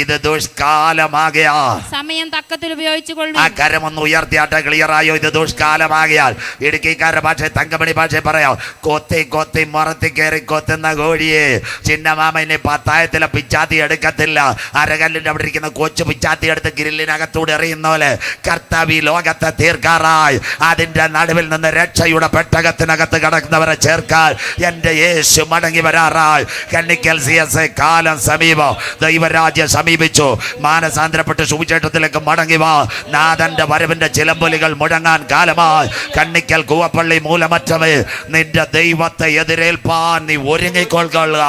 ഇത് ദുഷ്കാലമാകയാൽ സമയം തക്കത്തിൽ ഉപയോഗിച്ചുകൊള്ളും. ആ കരമൊന്ന് ഉയർത്തിയാട്ടെ. ക്ലിയറായോ? ഇത് ദുഷ്കാലമാകയാൽ. ഇടുക്കിക്കാരുടെ ഭാഷ, തങ്കമണി ഭാഷ പറയാം. കൊത്തി മുറത്തി കയറി കൊത്തുന്ന കോഴിയെ ചിന്നമാമനെ പത്തായത്തിലെ പിച്ചാത്തി എടുക്കത്തില്ല. അരകല്ലിന്റെ അവിടെ ഇരിക്കുന്ന കൊച്ചു പിച്ചാത്തി എടുത്ത് ഗ്രില്ലിനകത്തൂടെ എറിയുന്ന പോലെ കർത്താവ് ഈ ലോകത്തെ തീർക്കാറായി. അതിന്റെ നടുവിൽ നിന്ന് രക്ഷയുടെ പെട്ടകത്തിനകത്ത് കിടക്കുന്നവരെ ചേർക്കാൻ എൻ്റെ യേശു മടങ്ങി വരാറായി. കണ്ണിക്കൽ CS കാലം സമീപം. ദൈവരാജ്യം സമീപിച്ചു. മാനസാന്തരപ്പെട്ട് സുവിശേഷത്തിലേക്ക് മടങ്ങി വാ. നാഥന്റെ വരവിന്റെ ചിലമ്പൊലികൾ മുഴങ്ങാൻ കാലമായി. കണ്ണിക്കൽ, കൂവപ്പള്ളി, മൂലമറ്റമേ നിന്റെ ദൈവത്തെ എതിരേൽപ്പാൻ നീ ഒരുങ്ങിക്കൊള്ളുക.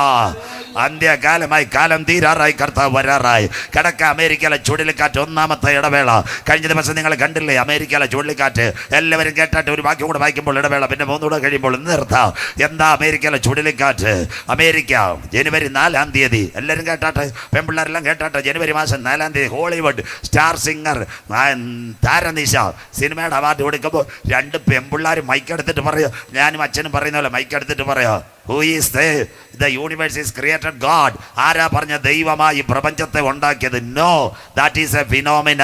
അന്ത്യകാലമായി, കാലം തീരാറായി, കർത്താവ് വരാറായി. കിടക്ക അമേരിക്കയിലെ ചുഴലിക്കാറ്റ് ഒന്നാമത്തെ ഇടവേള. കഴിഞ്ഞ ദിവസം നിങ്ങൾ കണ്ടില്ലേ അമേരിക്കയിലെ ചുഴലിക്കാറ്റ്? എല്ലാവരും കേട്ടാട്ട് ഒരു വാക്യം കൂടെ വായിക്കുമ്പോൾ ഇടവേള, പിന്നെ മൂന്നുകൂടെ കഴിയുമ്പോൾ നിർത്താം. എന്താ അമേരിക്കയിലെ ചുഴലിക്കാറ്റ്? അമേരിക്ക ജനുവരി 4-ാം തീയതി, എല്ലാവരും കേട്ടാട്ടെ, പെൺപിള്ളേരെല്ലാം കേട്ടാട്ടെ, ജനുവരി മാസം 4-ാം തീയതി ഹോളിവുഡ് സ്റ്റാർ സിംഗർ താരനിശ സിനിമയുടെ അവാർഡ് കൊടുക്കുമ്പോൾ 2 പെൺപിള്ളേർ മൈക്കെടുത്തിട്ട് പറയുക, ഞാനും അച്ഛനും പറയുന്ന പോലെ മൈക്കെടുത്തിട്ട് പറയുക, Who is the universe is created God. ആരാ പറഞ്ഞ ദൈവമായി പ്രപഞ്ചത്തെ ഉണ്ടാക്കിയത്? No, that is a phenomena.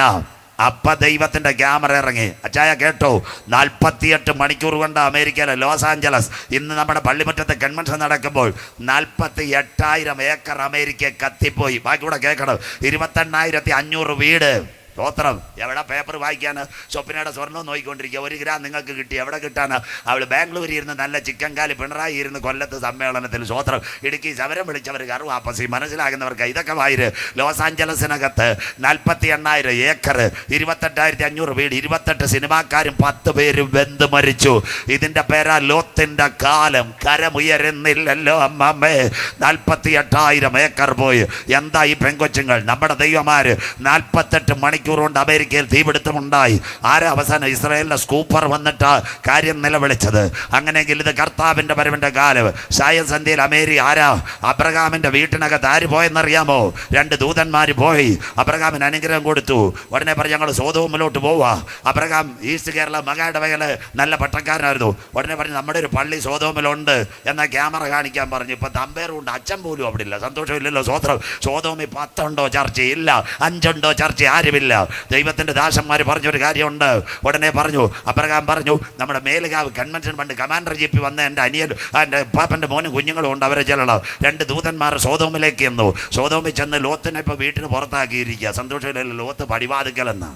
അപ്പ ദൈവത്തിന്റെ ക്യാമറ ഇറങ്ങി. അച്ചായ കേട്ടോ, 48 മണിക്കൂർ കൊണ്ട് അമേരിക്കയിലെ ലോസ് ആഞ്ചലസ്, ഇന്ന് നമ്മുടെ പള്ളിമുറ്റത്തെ കൺവെൻഷൻ നടക്കുമ്പോൾ 48,000 ഏക്കർ അമേരിക്ക കത്തിപ്പോയി. ബാക്കി കൂടെ കേൾക്കണം. 28,500 വീട്. സ്തോത്രം. എവിടെ പേപ്പർ വായിക്കാൻ? സ്വപ്നയുടെ സ്വർണ്ണം നോക്കിക്കൊണ്ടിരിക്കുക. 1 ഗ്രാം നിങ്ങൾക്ക് കിട്ടി, എവിടെ കിട്ടാനാ? അവൾ ബാംഗ്ലൂരിൽ ഇരുന്ന് നല്ല ചിക്കൻ കാലി, പിണറായി ഇരുന്ന് കൊല്ലത്ത് സമ്മേളനത്തിൽ. സ്തോത്രം. ഇടുക്കി സമരം വിളിച്ചവർ കറുവാപ്പസി. മനസ്സിലാകുന്നവർക്ക് ഇതൊക്കെ വായിര്. ലോസ് ആഞ്ചലസിനകത്ത് 48,000 ഏക്കർ, 28,500 വീട്, 28 സിനിമാക്കാരും 10 പേരും വെന്ത് മരിച്ചു. ഇതിന്റെ പേരാ ലോത്തിന്റെ കാലം. കരമുയരുന്നില്ലല്ലോ അമ്മമ്മേ. 48,000 ഏക്കർ പോയി. എന്താ ഈ പെങ്കൊച്ചുങ്ങൾ? നമ്മുടെ ദൈവമാര് 48 മണിക്കൂർ കൊണ്ട് അമേരിക്കയിൽ തീപിടുത്തമുണ്ടായി. ആരാ അവസാനം? ഇസ്രായേലിന്റെ സ്കൂപ്പർ വന്നിട്ട് കാര്യം നിലവിളിച്ചത്. അങ്ങനെയെങ്കിൽ ഇത് കർത്താവിന്റെ വരവിന്റെ കാലം. സായസന്ധ്യയിൽ ആരാ? അബ്രഹാമിന്റെ വീട്ടിനകത്ത് ആര് പോയെന്നറിയാമോ? 2 ദൂതന്മാർ പോയി. അബ്രഹാമിന് അനുഗ്രഹം കൊടുത്തു. ഉടനെ പറഞ്ഞു ഞങ്ങൾ സോദോമിലോട്ട് പോവാ. അബ്രഹാം ഈസ്റ്റ് കേരള മകാടവകയില് നല്ല പട്ടക്കാരനായിരുന്നു. ഉടനെ പറഞ്ഞു നമ്മുടെ ഒരു പള്ളി സോദോമിലുണ്ട് എന്നാ ക്യാമറ കാണിക്കാൻ പറഞ്ഞു. ഇപ്പൊ തമ്പേറും ഉണ്ട്, അച്ഛൻ പോലും അവിടെ ഇല്ല. സന്തോഷമില്ലല്ലോ? സ്വോത്രം. സോദോമിൽ 10 ഉണ്ടോ ചർച്ച? ഇല്ല. 5 ഉണ്ടോ ചർച്ച? ആരുമില്ല. ദൈവത്തിന്റെ ദാസന്മാർ പറഞ്ഞൊരു കാര്യമുണ്ട്. ഉടനെ പറഞ്ഞു, അബ്രഹാം പറഞ്ഞു, നമ്മുടെ മേലുകാവ് കൺവെൻഷൻ പണ്ട് കമാൻഡർ ജീപ്പി വന്ന എൻ്റെ അനിയൻ, എൻ്റെ പാപ്പൻ്റെ മോനും കുഞ്ഞുങ്ങളും ഉണ്ട്, അവരെ ചെല്ലണം. 2 ദൂതന്മാർ സോദോമിലേക്ക് എന്നു. സോദോമിൽ ചെന്ന് ലോത്തിനെ ഇപ്പോൾ വീട്ടിന് പുറത്താക്കിയിരിക്കുക. സന്തോഷമില്ലല്ലോ? ലോത്ത് പടിവാതിക്കലെന്നാ.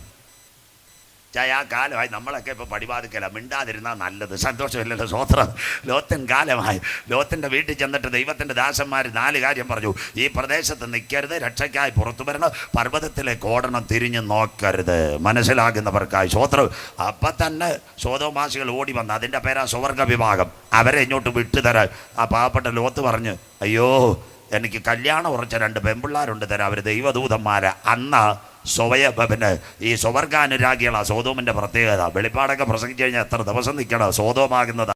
ചായ കാലമായി നമ്മളൊക്കെ ഇപ്പോൾ പടിവാതിക്കല. മിണ്ടാതിരുന്നാൽ നല്ലത്. സന്തോഷമില്ലല്ലോ? സ്വോത്രം. ലോത്തിൻ കാലമായി. ലോത്തിൻ്റെ വീട്ടിൽ ചെന്നിട്ട് ദൈവത്തിൻ്റെ ദാസന്മാർ 4 കാര്യം പറഞ്ഞു. ഈ പ്രദേശത്ത് നിൽക്കരുത്, രക്ഷയ്ക്കായി പുറത്തു വരണം, പർവ്വതത്തിലേക്ക് ഓടണം, തിരിഞ്ഞു നോക്കരുത്. മനസ്സിലാകുന്നവർക്കായി. സ്വോത്രം. അപ്പം തന്നെ സോദോമാസികൾ ഓടി വന്ന്, അതിൻ്റെ പേരാ സ്വർഗ വിഭാഗം. അവരെ ഇങ്ങോട്ട് വിട്ടുതരാൻ ആ പാവപ്പെട്ട ലോത്ത് പറഞ്ഞ്, അയ്യോ എനിക്ക് കല്യാണം ഉറച്ച 2 പെൺപിള്ളാരുണ്ട് തരാം, അവർ ദൈവദൂതന്മാരെ. അന്ന് സ്വയഭവന് ഈ സ്വർഗാനുരാഗികളാ സോദോമിന്റെ പ്രത്യേകത. വെളിപ്പാടൊക്കെ പ്രസംഗിച്ചു കഴിഞ്ഞാൽ എത്ര ദിവസം നിൽക്കണം? സോദോമാകുന്നത്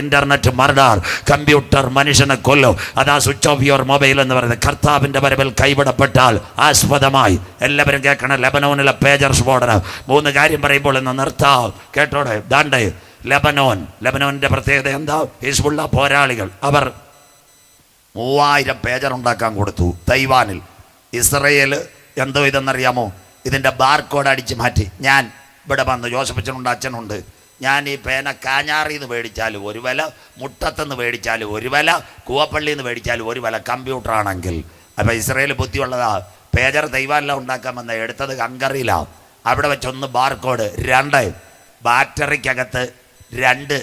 ഇന്റർനെറ്റ് മർഡർ, കമ്പ്യൂട്ടർ മനുഷ്യനെ കൊല്ലും. അതാ സ്വിച്ച് ഓഫ് യുവർ മൊബൈൽ എന്ന് പറയുന്നത്. കർത്താവിന്റെ വരവിൽ കൈവിടപ്പെട്ടാൽ ആസ്പദമായി എല്ലാവരും കേൾക്കണം. ലെബനോനിലെ പേജർ സ്ഫോടനം. 3 കാര്യം പറയുമ്പോൾ എന്ന് നിർത്താം. കേട്ടോടെ. ദാണ്ടേ ലെബനോനിന്റെ പ്രത്യേകത എന്താ? ഹിസ്ബുള്ള പോരാളികൾ അവർ 3000 പേജർ ഉണ്ടാക്കാൻ കൊടുത്തു തൈവാനിൽ. ഇസ്രയേൽ എന്തോ ഇതെന്നറിയാമോ? ഇതിൻ്റെ ബാർകോഡ് അടിച്ച് മാറ്റി. ഞാൻ ഇവിടെ വന്ന്, ജോസഫച്ചനുണ്ട്, അച്ഛനുണ്ട്, ഞാൻ ഈ പേന കാഞ്ഞാറിൽ നിന്ന് മേടിച്ചാലും 1 വില, മുട്ടത്തുനിന്ന് മേടിച്ചാലും 1 വില, കൂവപ്പള്ളിയിൽ നിന്ന് മേടിച്ചാലും 1 വില. കമ്പ്യൂട്ടറാണെങ്കിൽ. അപ്പോൾ ഇസ്രയേൽ ബുദ്ധിയുള്ളതാ. പേജർ തൈവാനിലാണ് ഉണ്ടാക്കാൻ വന്ന, എടുത്തത് ഹംഗറിയിലാണ്. അവിടെ വെച്ചൊന്ന് ബാർകോഡ്, 2 ബാറ്ററിക്കകത്ത് 2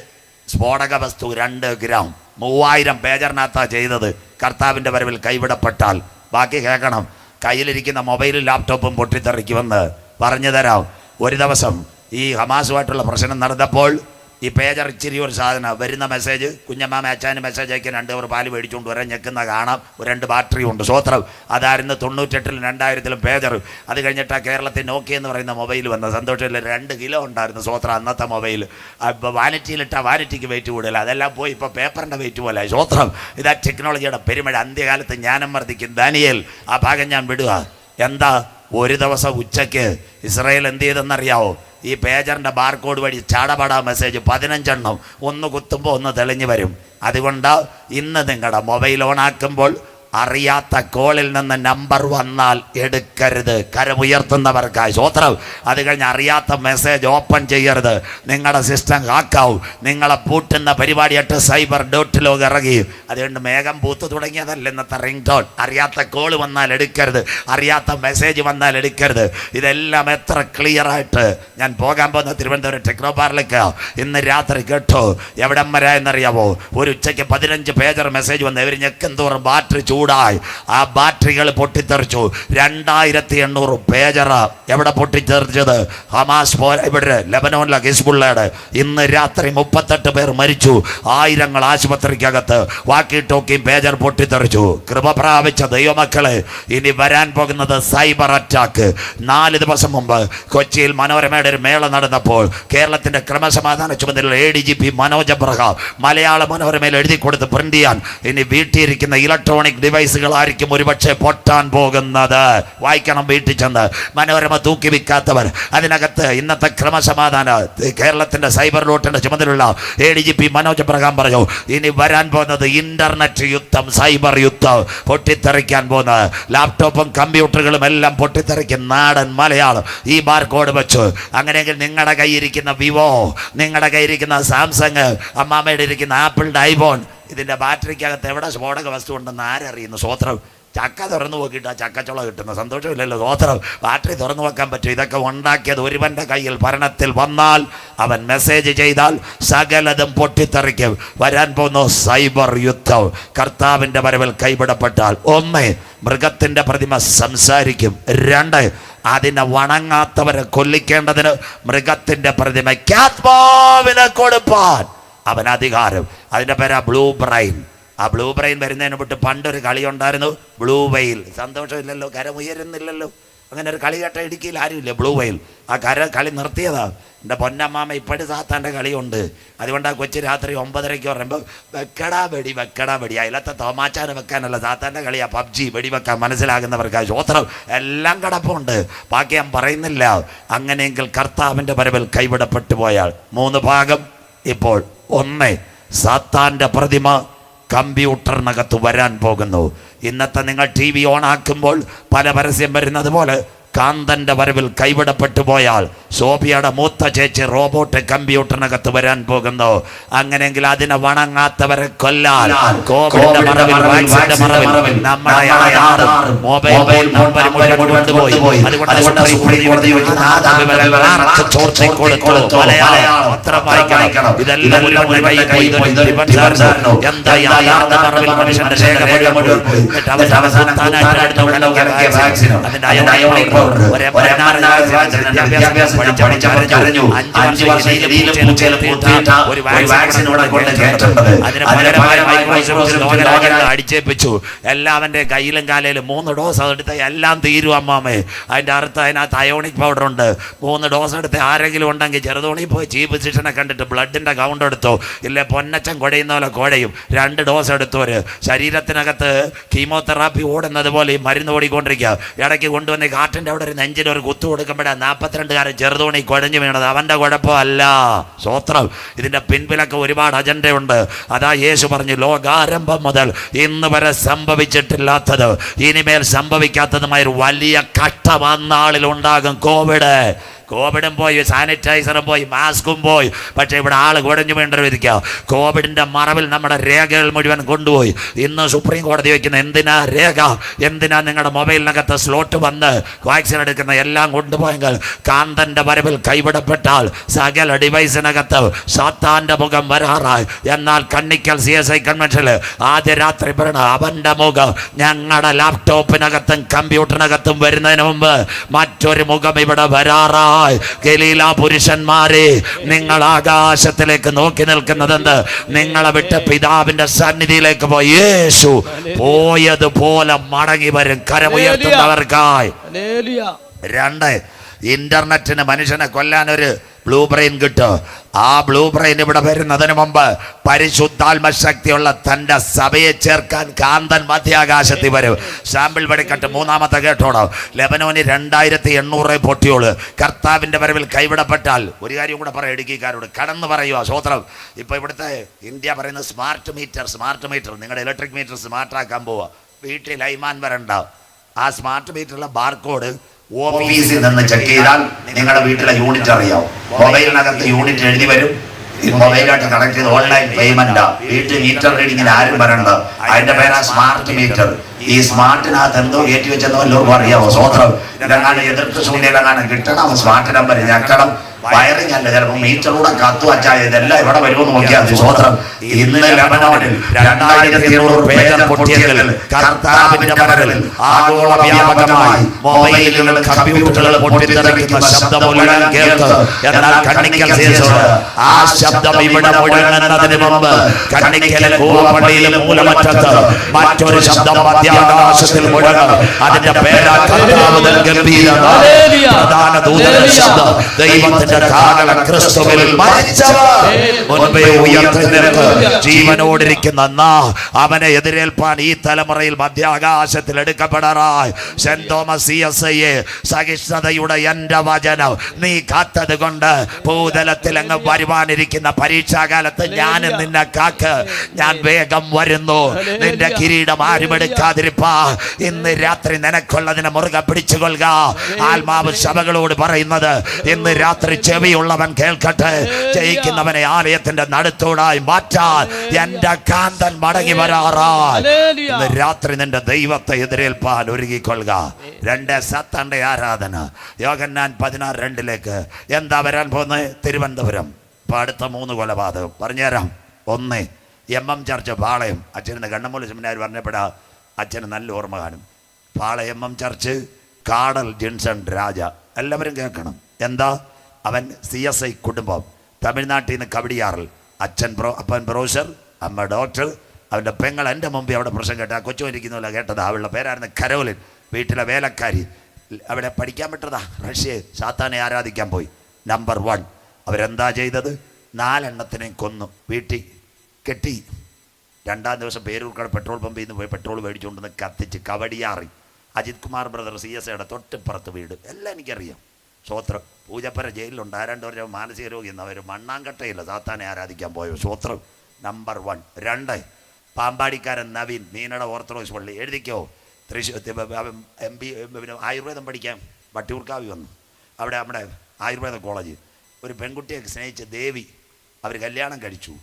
സ്ഫോടക വസ്തു 2 ഗ്രാം. 3000 പേജറിനകത്താണ് ചെയ്തത്. കർത്താവിൻ്റെ വരവിൽ കൈവിടപ്പെട്ടാൽ. ബാക്കി കേൾക്കണം. കയ്യിലിരിക്കുന്ന മൊബൈലും ലാപ്ടോപ്പും പൊട്ടിത്തെറിക്കുമെന്ന് പറഞ്ഞു തരാം. ഒരു ദിവസം ഈ ഹമാസുമായിട്ടുള്ള പ്രശ്നം നടന്നപ്പോൾ ഈ പേജർ ഇച്ചിരി ഒരു സാധനം വരുന്ന മെസ്സേജ്, കുഞ്ഞമ്മാമ അച്ഛന് മെസ്സേജ് അയക്കാൻ 2 അവർ പാല് മേടിച്ചുകൊണ്ട് വരാൻ ഞെക്കുന്ന കാണാം. 2 ബാറ്ററി ഉണ്ട്. സ്വോത്രം. അതായിരുന്നു 98-ലും 2000-ലും പേജർ. അത് കഴിഞ്ഞിട്ടാണ് കേരളത്തിൽ നോക്കിയ എന്ന് പറയുന്ന മൊബൈൽ വന്നത്. സന്തോഷമില്ല. 2 കിലോ ഉണ്ടായിരുന്നു സ്വോത്രം അന്നത്തെ മൊബൈൽ. ഇപ്പോൾ വാനിറ്റിയിലിട്ടാൽ വാനിറ്റിക്ക് വെയിറ്റ് കൂടുതൽ. അതെല്ലാം പോയി ഇപ്പോൾ പേപ്പറിൻ്റെ വെയിറ്റ് പോലെ. സ്വോത്രം. ഇതാ ടെക്നോളജിയുടെ പെരുമഴ. അന്ത്യകാലത്ത് ജ്ഞാനം വർദ്ധിക്കും. ദാനിയേൽ ആ ഭാഗം ഞാൻ വിടുക. എന്താ? ഒരു ദിവസം ഉച്ചയ്ക്ക് ഇസ്രായേൽ എന്ത് ചെയ്തെന്നറിയാവോ? ഈ പേജറിൻ്റെ ബാർകോഡ് വഴി ചാടപാടാ മെസ്സേജ് 15 എണ്ണം. ഒന്ന് കുത്തുമ്പോൾ ഒന്ന് തെളിഞ്ഞു വരും. അതുകൊണ്ട് ഇന്ന് നിങ്ങളുടെ മൊബൈൽ ഓണാക്കുമ്പോൾ അറിയാത്ത കോളിൽ നിന്ന് നമ്പർ വന്നാൽ എടുക്കരുത്. കരമുയർത്തുന്നവർക്കായി. സ്വോത്രം. അത് കഴിഞ്ഞ് അറിയാത്ത മെസ്സേജ് ഓപ്പൺ ചെയ്യരുത്. നിങ്ങളുടെ സിസ്റ്റം ഹാക്കാവും. നിങ്ങളെ പൂട്ടുന്ന പരിപാടിയായിട്ട് cyber.log ഇറങ്ങി. അതുകൊണ്ട് മേഘം പൂത്ത് തുടങ്ങിയതല്ല ഇന്നത്തെ റിംഗ് ടോൺ. അറിയാത്ത കോള് വന്നാൽ എടുക്കരുത്. അറിയാത്ത മെസ്സേജ് വന്നാൽ എടുക്കരുത്. ഇതെല്ലാം എത്ര ക്ലിയർ ആയിട്ട് ഞാൻ പോകാൻ പോകുന്ന തിരുവനന്തപുരം ടെക്നോ പാർക്കിലേക്ക് ഇന്ന് രാത്രി കേട്ടോ. എവിടം വരെ എന്നറിയാമോ? ഒരു ഉച്ചയ്ക്ക് 15 പേജർ മെസ്സേജ് വന്ന് ഇവർ ഞെക്കും തോറും ബാറ്ററി ചൂട് ചൂടായി. ആ ബാറ്ററികൾ പൊട്ടിത്തെറിച്ചു. 2800 പേജർ എവിടെ പൊട്ടിത്തെറിച്ചത്? ഹമാസ് ഇവിടെ ലെബനോനിലെ ഹിസ്ബുള്ളയുടെ. ഇന്ന് രാത്രി 38 പേർ മരിച്ചു. ആയിരങ്ങൾ ആശുപത്രിക്കകത്ത്. വാക്കി ടോക്കിയും പേജർ പൊട്ടിത്തെറിച്ചു. കൃപ പ്രാപിച്ച ദൈവമക്കളെ, ഇനി വരാൻ പോകുന്നത് സൈബർ അറ്റാക്ക്. 4 ദിവസം മുമ്പ് കൊച്ചിയിൽ മനോരമയുടെ ഒരു മേള നടന്നപ്പോൾ കേരളത്തിന്റെ ക്രമസമാധാന ചുമതല ADGP മനോജ് അബ്രഹാം മലയാള മനോരമയിൽ എഴുതി കൊടുത്ത് പ്രിന്റ് ചെയ്യാൻ, ഇനി വീട്ടിലിരിക്കുന്ന ഇലക്ട്രോണിക് ഡിവൈസുകളായിരിക്കും ഒരുപക്ഷെ പൊട്ടാൻ പോകുന്നത്. വായിക്കണം വീട്ടിൽ ചെന്ന്. മനോരമ തൂക്കി വിൽക്കാത്തവർ അതിനകത്ത് ഇന്നത്തെ ക്രമസമാധാന കേരളത്തിന്റെ സൈബർ ലോട്ടിന്റെ ചുമതലയുള്ള ADGP മനോജ് അബ്രഹാം പറഞ്ഞു, ഇനി വരാൻ പോകുന്നത് ഇന്റർനെറ്റ് യുദ്ധം, സൈബർ യുദ്ധം പൊട്ടിത്തെറിക്കാൻ പോകുന്നത്. ലാപ്ടോപ്പും കമ്പ്യൂട്ടറുകളും എല്ലാം പൊട്ടിത്തെറിക്കും. നാടൻ മലയാളം ഈ ബാർകോഡ് വെച്ചു. അങ്ങനെയെങ്കിൽ നിങ്ങളുടെ കയ്യിരിക്കുന്ന വിവോ, നിങ്ങളുടെ കയ്യിരിക്കുന്ന സാംസങ്, അമ്മാമ്മയുടെ ഇരിക്കുന്ന ആപ്പിളിൻ്റെ ഐഫോൺ, ഇതിൻ്റെ ബാറ്ററിക്കകത്ത് എവിടെ സ്ഫോടക വസ്തു ഉണ്ടെന്ന് ആരറിയുന്നു? സ്വോത്രം. ചക്ക തുറന്നു നോക്കിയിട്ട് ആ ചക്കച്ചുള കിട്ടുന്ന സന്തോഷമില്ലല്ലോ. സ്വോത്രം. ബാറ്ററി തുറന്നു വെക്കാൻ പറ്റും. ഇതൊക്കെ ഉണ്ടാക്കിയത് ഒരുവൻ്റെ കയ്യിൽ ഭരണത്തിൽ വന്നാൽ, അവൻ മെസ്സേജ് ചെയ്താൽ സകലതും പൊട്ടിത്തെറിക്കും. വരാൻ പോകുന്ന സൈബർ യുദ്ധം. കർത്താവിൻ്റെ വരവിൽ കൈവിടപ്പെട്ടാൽ 1, മൃഗത്തിൻ്റെ പ്രതിമ സംസാരിക്കും. 2, അതിനെ വണങ്ങാത്തവരെ കൊല്ലിക്കേണ്ടതിന് മൃഗത്തിൻ്റെ പ്രതിമയ്ക്ക് ആത്മാവിനെ കൊടുപ്പാൻ അവൻ അധികാരം. അതിൻ്റെ പേരാ ബ്ലൂ ബ്രെയിൻ. ആ ബ്ലൂ ബ്രെയിൻ വരുന്നതിന് വിട്ട് പണ്ടൊരു കളി ഉണ്ടായിരുന്നു, ബ്ലൂ വെയിൽ. സന്തോഷമില്ലല്ലോ, കരം ഉയരുന്നില്ലല്ലോ. അങ്ങനെ ഒരു കളി കേട്ട ഇടുക്കിയിൽ ആരുമില്ല, ബ്ലൂ വെയിൽ. ആ കളി നിർത്തിയതാ. എൻ്റെ പൊന്നമ്മാമ ഇപ്പോഴും സാത്താൻ്റെ കളിയുണ്ട്. അതുകൊണ്ട് ആ കൊച്ചു രാത്രി 9:30 പറയുമ്പോൾ വെക്കടാ വെടി. അതിലത്തെ തോമാച്ചാന് വെക്കാനല്ല, സാത്താൻ്റെ കളിയാ. PUBG വെടി വെക്കാൻ മനസ്സിലാകുന്നവർക്ക് ആ ശ്രോത്രം എല്ലാം കിടപ്പുണ്ട്. ബാക്കി ഞാൻ പറയുന്നില്ല. അങ്ങനെയെങ്കിൽ കർത്താവിൻ്റെ വരവിൽ കൈവിടപ്പെട്ടു പോയാൽ 3 ഭാഗം. ഇപ്പോൾ 1, സാത്താൻ്റെ പ്രതിമ കമ്പ്യൂട്ടറിനകത്ത് വരാൻ പോകുന്നു. ഇന്നത്തെ നിങ്ങൾ TV ഓൺ ആക്കുമ്പോൾ പല പരസ്യം വരുന്നത് പോലെ കാന്തൻ്റെ വരവിൽ കൈവിടപ്പെട്ടു പോയാൽ സോഫിയയുടെ മൂത്ത ചേച്ചി റോബോട്ട് കമ്പ്യൂട്ടറിനകത്ത് വരാൻ പോകുന്നു. അങ്ങനെയെങ്കിൽ അതിനെ വണങ്ങാത്തവരെ കൊല്ലാൻ കോവിഡിന്റെ മറവിൽ നമ്മുടെ മൊബൈൽ നമ്പർ കൊണ്ടുപോയി. അതുകൊണ്ട് ഇതെല്ലാം എന്താ യാഥാർത്ഥ മറവിൽ മനുഷ്യന്റെ അതിന്റെ അടിച്ചേപ്പിച്ചു. എല്ലാവന്റെ കയ്യിലും കാലയിലും 3 ഡോസ് എടുത്ത എല്ലാം തീരും അമ്മാമേ. അതിന്റെ അർത്ഥം അതിനകത്ത് അയോണിക് പൗഡർ ഉണ്ട്. 3 ഡോസ് എടുത്ത് ആരെങ്കിലും ഉണ്ടെങ്കിൽ ചെറുതോണി പോയി ചീഫ് ഫിസിഷ്യനെ കണ്ടിട്ട് ബ്ലഡിന്റെ കൗണ്ട് എടുത്തോ. ഇല്ലേ പൊന്നച്ചൻ കുഴയുന്ന പോലെ കുഴയും. 2 ഡോസ് എടുത്തവര് ശരീരത്തിനകത്ത് കീമോതെറാപ്പി ഓടുന്നത് പോലെ ഈ മരുന്ന് ഓടിക്കൊണ്ടിരിക്കുക. ഇടയ്ക്ക് കൊണ്ടുവന്ന് കാറ്റിന്റെ അവിടെ ഒരു നെഞ്ചിന് ഒരു കുത്തു കൊടുക്കുമ്പോഴാണ് 42കാരൻ ചെറുതോണി കുഴഞ്ഞു വീണത്. അവൻ്റെ കുഴപ്പമല്ല. സ്വോത്രം. ഇതിൻ്റെ പിൻപിലൊക്കെ ഒരുപാട് അജണ്ടയുണ്ട്. അതാ യേശു പറഞ്ഞു, ലോകാരംഭം മുതൽ ഇന്ന് വരെ സംഭവിച്ചിട്ടില്ലാത്തത്, ഇനിമേൽ സംഭവിക്കാത്തതുമായൊരു വലിയ കഷ്ടം അന്നാളിൽ ഉണ്ടാകും. കോവിഡും പോയി, സാനിറ്റൈസറും പോയി, മാസ്കും പോയി. പക്ഷേ ഇവിടെ ആൾ കുഴഞ്ഞു വീണ്ടിരിക്കുക. കോവിഡിൻ്റെ മറവിൽ നമ്മുടെ രേഖകൾ മുഴുവൻ കൊണ്ടുപോയി. ഇന്ന് സുപ്രീം കോടതി വയ്ക്കുന്ന എന്തിനാ രേഖ? എന്തിനാ നിങ്ങളുടെ മൊബൈലിനകത്ത് സ്ലോട്ട് വന്ന് വാക്സിൻ എടുക്കുന്ന എല്ലാം കൊണ്ടുപോയെങ്കിൽ കാന്തൻ്റെ വരവിൽ കൈവിടപ്പെട്ടാൽ സകല ഡിവൈസിനകത്ത് സാത്താൻ്റെ മുഖം വരാറായി. എന്നാൽ കണ്ണിക്കൽ CSI കൺവെൻഷനിൽ ആദ്യ രാത്രി ഭരണ അവൻ്റെ മുഖം ഞങ്ങളുടെ ലാപ്ടോപ്പിനകത്തും കമ്പ്യൂട്ടറിനകത്തും വരുന്നതിന് മുമ്പ് മറ്റൊരു മുഖം ഇവിടെ വരാറായി. ഗലീല പുരുഷന്മാരെ, നിങ്ങൾ ആകാശത്തിലേക്ക് നോക്കി നിൽക്കുന്നതെന്ത്? നിങ്ങളെ വിട്ട് പിതാവിന്റെ സന്നിധിയിലേക്ക് പോയി യേശു പോയതുപോലെ മടങ്ങി വരും കരമുയർത്തുന്നവർക്കായി. 2, ഇന്റർനെറ്റിന് മനുഷ്യനെ കൊല്ലാൻ ഒരു ബ്ലൂ ബ്രെയിൻ കിട്ടും. ആ ബ്ലൂ ബ്രെയിൻ ഇവിടെ വരുന്നതിന് മുമ്പ് പരിശുദ്ധാത്മ ശക്തിയുള്ള തൻ്റെ സഭയെ ചേർക്കാൻ കാന്തൻ മധ്യാകാശത്തിൽ വരും. സാമ്പിൾ വെടിക്കട്ട് 3ാമത്തെ കേട്ടോടോ. ലെബനോന് 2800 പൊട്ടിയോള്. കർത്താവിൻ്റെ വരവിൽ കൈവിടപ്പെട്ടാൽ ഒരു കാര്യം കൂടെ പറയാം ഇടുക്കിക്കാരോട്, കടന്നു പറയുക സ്വോത്രം. ഇപ്പോൾ ഇവിടുത്തെ ഇന്ത്യ പറയുന്ന സ്മാർട്ട് മീറ്റർ നിങ്ങളുടെ ഇലക്ട്രിക് മീറ്റർ സ്മാർട്ടാക്കാൻ പോവുക. വീട്ടിൽ ലൈമാൻ വരണ്ട. ആ സ്മാർട്ട് മീറ്ററിലെ ബാർകോഡ് ഓഫീസിൽ നിന്ന് ചെക്ക് ചെയ്താൽ നിങ്ങളുടെ വീട്ടിലെ യൂണിറ്റ് അറിയാം. മൊബൈലിനകത്ത് യൂണിറ്റ് എഴുതി വരും. മൊബൈലായിട്ട് കണക്ട് ചെയ്ത് ഓൺലൈൻ പേയ്മെന്റ്. വീട്ടിൽ മീറ്റർ റീഡിങ്ങിന് ആരും വരണ്ട. അതിന്റെ പേരാ സ്മാർട്ട് മീറ്റർ. ഈ സ്മാർട്ടിനകത്ത് എന്തോ കയറ്റി വെച്ചെന്നോ എല്ലാവർക്കും അറിയാമോ? സ്വോത്രം. ഇതെങ്ങാനും എതിർത്ത് ശൂന്യതെങ്ങാനും കിട്ടണം. Smart number ഞെക്കണം. വയറിംഗ് അല്ല, ചിലപ്പോൾ മീറ്ററൂടെ കത്തു വച്ചാൽ ഇതെല്ലാം ഇവിടെ വരുമെന്ന് നോക്കിയാൽ സ്വോത്രം. ഇന്ന് ലബനോനിൽ 2700 പേജർ പൊട്ടിയതിൽ കർത്താവിന്റെ വരവിൽ ആഗോള വ്യാപകമായി മൊബൈലുകൾ കമ്പ്യൂട്ടറുകൾ പൊട്ടിത്തെറിക്കുന്ന ശബ്ദമുലകം കേൾക്ക്. എന്നാൽ കണ്ണിക്കൽ സീസോട് ആ ശബ്ദം ഇവിടെ മുഴങ്ങുന്നതിന് മുമ്പ് കണ്ണിക്കലെ കൂവപ്പള്ളിയിലെ മൂലമറ്റത്ത് മറ്റൊരു ശബ്ദം മധ്യാകാശത്തിൽ മുഴങ്ങും. അതിന്റെ പേരാ കർത്താവ് ഗംഭീരത. പ്രധാന ദൂതന്റെ ശബ്ദം, ദൈവത്തിന്റെ കാലം ക്രിസ്തുവിൽ മരിച്ചവർ മുൻപേ ഉയർത്തെഴുന്നേറ്റ് ജീവനോടിരിക്കുന്ന അവനെ എതിരേൽപ്പാൻ ഈ തലമുറയിൽ മധ്യാകാശത്തിൽ എടുക്കപ്പെടാറായി സെന്റ് തോമസ് CSI സഹിഷ്ണുതയുടെ എന്റെ വചനം നീ കാത്തത് കൊണ്ട് ഭൂതലത്തിൽ അങ്ങ് വരുവാനിരിക്കുന്ന പരീക്ഷാകാലത്ത് ഞാൻ നിന്നെ കാക്ക്. ഞാൻ വേഗം വരുന്നു. നിന്റെ കിരീടം ആരും എടുക്കാതിരിപ്പാ. ഇന്ന് രാത്രി നിനക്കുള്ളതിനെ മുറുകെ പിടിച്ചുകൊള്ളുക. ആത്മാവ് സഭകളോട് പറയുന്നത് ഇന്ന് രാത്രി ചെവിയുള്ളവൻ കേൾക്കട്ടെ. ജയിക്കുന്നവനെ ആലയത്തിന്റെ നടുത്തോടായി മാറ്റാൻ എന്റെ കാന്തൻ മടങ്ങി വരാറായി. ഇന്ന് രാത്രി നിന്റെ ദൈവത്തെ എതിരേൽപ്പാൻ ഒരുങ്ങിക്കൊള്ളുക. 2 സാത്താന്റെ ആരാധന. യോഹന്നാൻ 16:2 എന്താ വരാൻ പോകുന്നത്? തിരുവനന്തപുരം ഇപ്പൊ അടുത്ത 3 കൊലപാതകം പറഞ്ഞുതരാം. 1 MM ചർച്ച് പാളയം. അച്ഛന് കണ്ണമൂല സെമിനാർ പറഞ്ഞപ്പെടാ അച്ഛന് നല്ല ഓർമ്മ കാണും. പാളയം MM ചർച്ച് കാടൽ ജിൻസൺ രാജ. എല്ലാവരും കേൾക്കണം. എന്താ? അവൻ CSI കുടുംബം. തമിഴ്നാട്ടിൽ നിന്ന് കവടിയാറിൽ. അപ്പൻ പ്രൊഫസർ, അമ്മ ഡോക്ടർ. അവൻ്റെ പെങ്ങൾ എൻ്റെ മുമ്പേ അവിടെ പ്രശ്നം കേട്ട. കൊച്ചു ഇരിക്കുന്നില്ല കേട്ടത്. അവളുടെ പേരായിരുന്നു കരോലിൻ. വീട്ടിലെ വേലക്കാരി. അവിടെ പഠിക്കാൻ പറ്റതാ. റഷ്യ സാത്താനെ ആരാധിക്കാൻ പോയി. നമ്പർ 1 അവരെന്താ ചെയ്തത്? 4 എണ്ണത്തിനെയും കൊന്നു. വീട്ടിൽ കെട്ടി. 2-ാം ദിവസം പേരൂർക്കട പെട്രോൾ പമ്പിൽ നിന്ന് പോയി പെട്രോൾ മേടിച്ചുകൊണ്ടുവന്ന് കത്തിച്ച് കവടിയാറി. അജിത് കുമാർ ബ്രദർ CSIയുടെ തൊട്ടിപ്പുറത്ത് വീട്. എല്ലാം എനിക്കറിയാം. സ്വോത്രം. പൂജപ്പര ജയിലിലുണ്ട്. 2 വർഷം മാനസിക രോഗി എന്നവർ മണ്ണാങ്കട്ടയില്ല സാത്താനെ ആരാധിക്കാൻ പോയോ. സ്വോത്രം. നമ്പർ 1. 2 പാമ്പാടിക്കാരൻ നവീൻ, മീനട ഓർത്തഡോക്സ് പള്ളി. എഴുതിക്കോ. തൃശ്ശൂർ MP ആയുർവേദം പഠിക്കാൻ വട്ടിയൂർക്കാവി വന്നു. അവിടെ നമ്മുടെ ആയുർവേദ കോളേജ്. ഒരു പെൺകുട്ടിയെ സ്നേഹിച്ച് ദേവി. അവർ കല്യാണം കഴിച്ചു.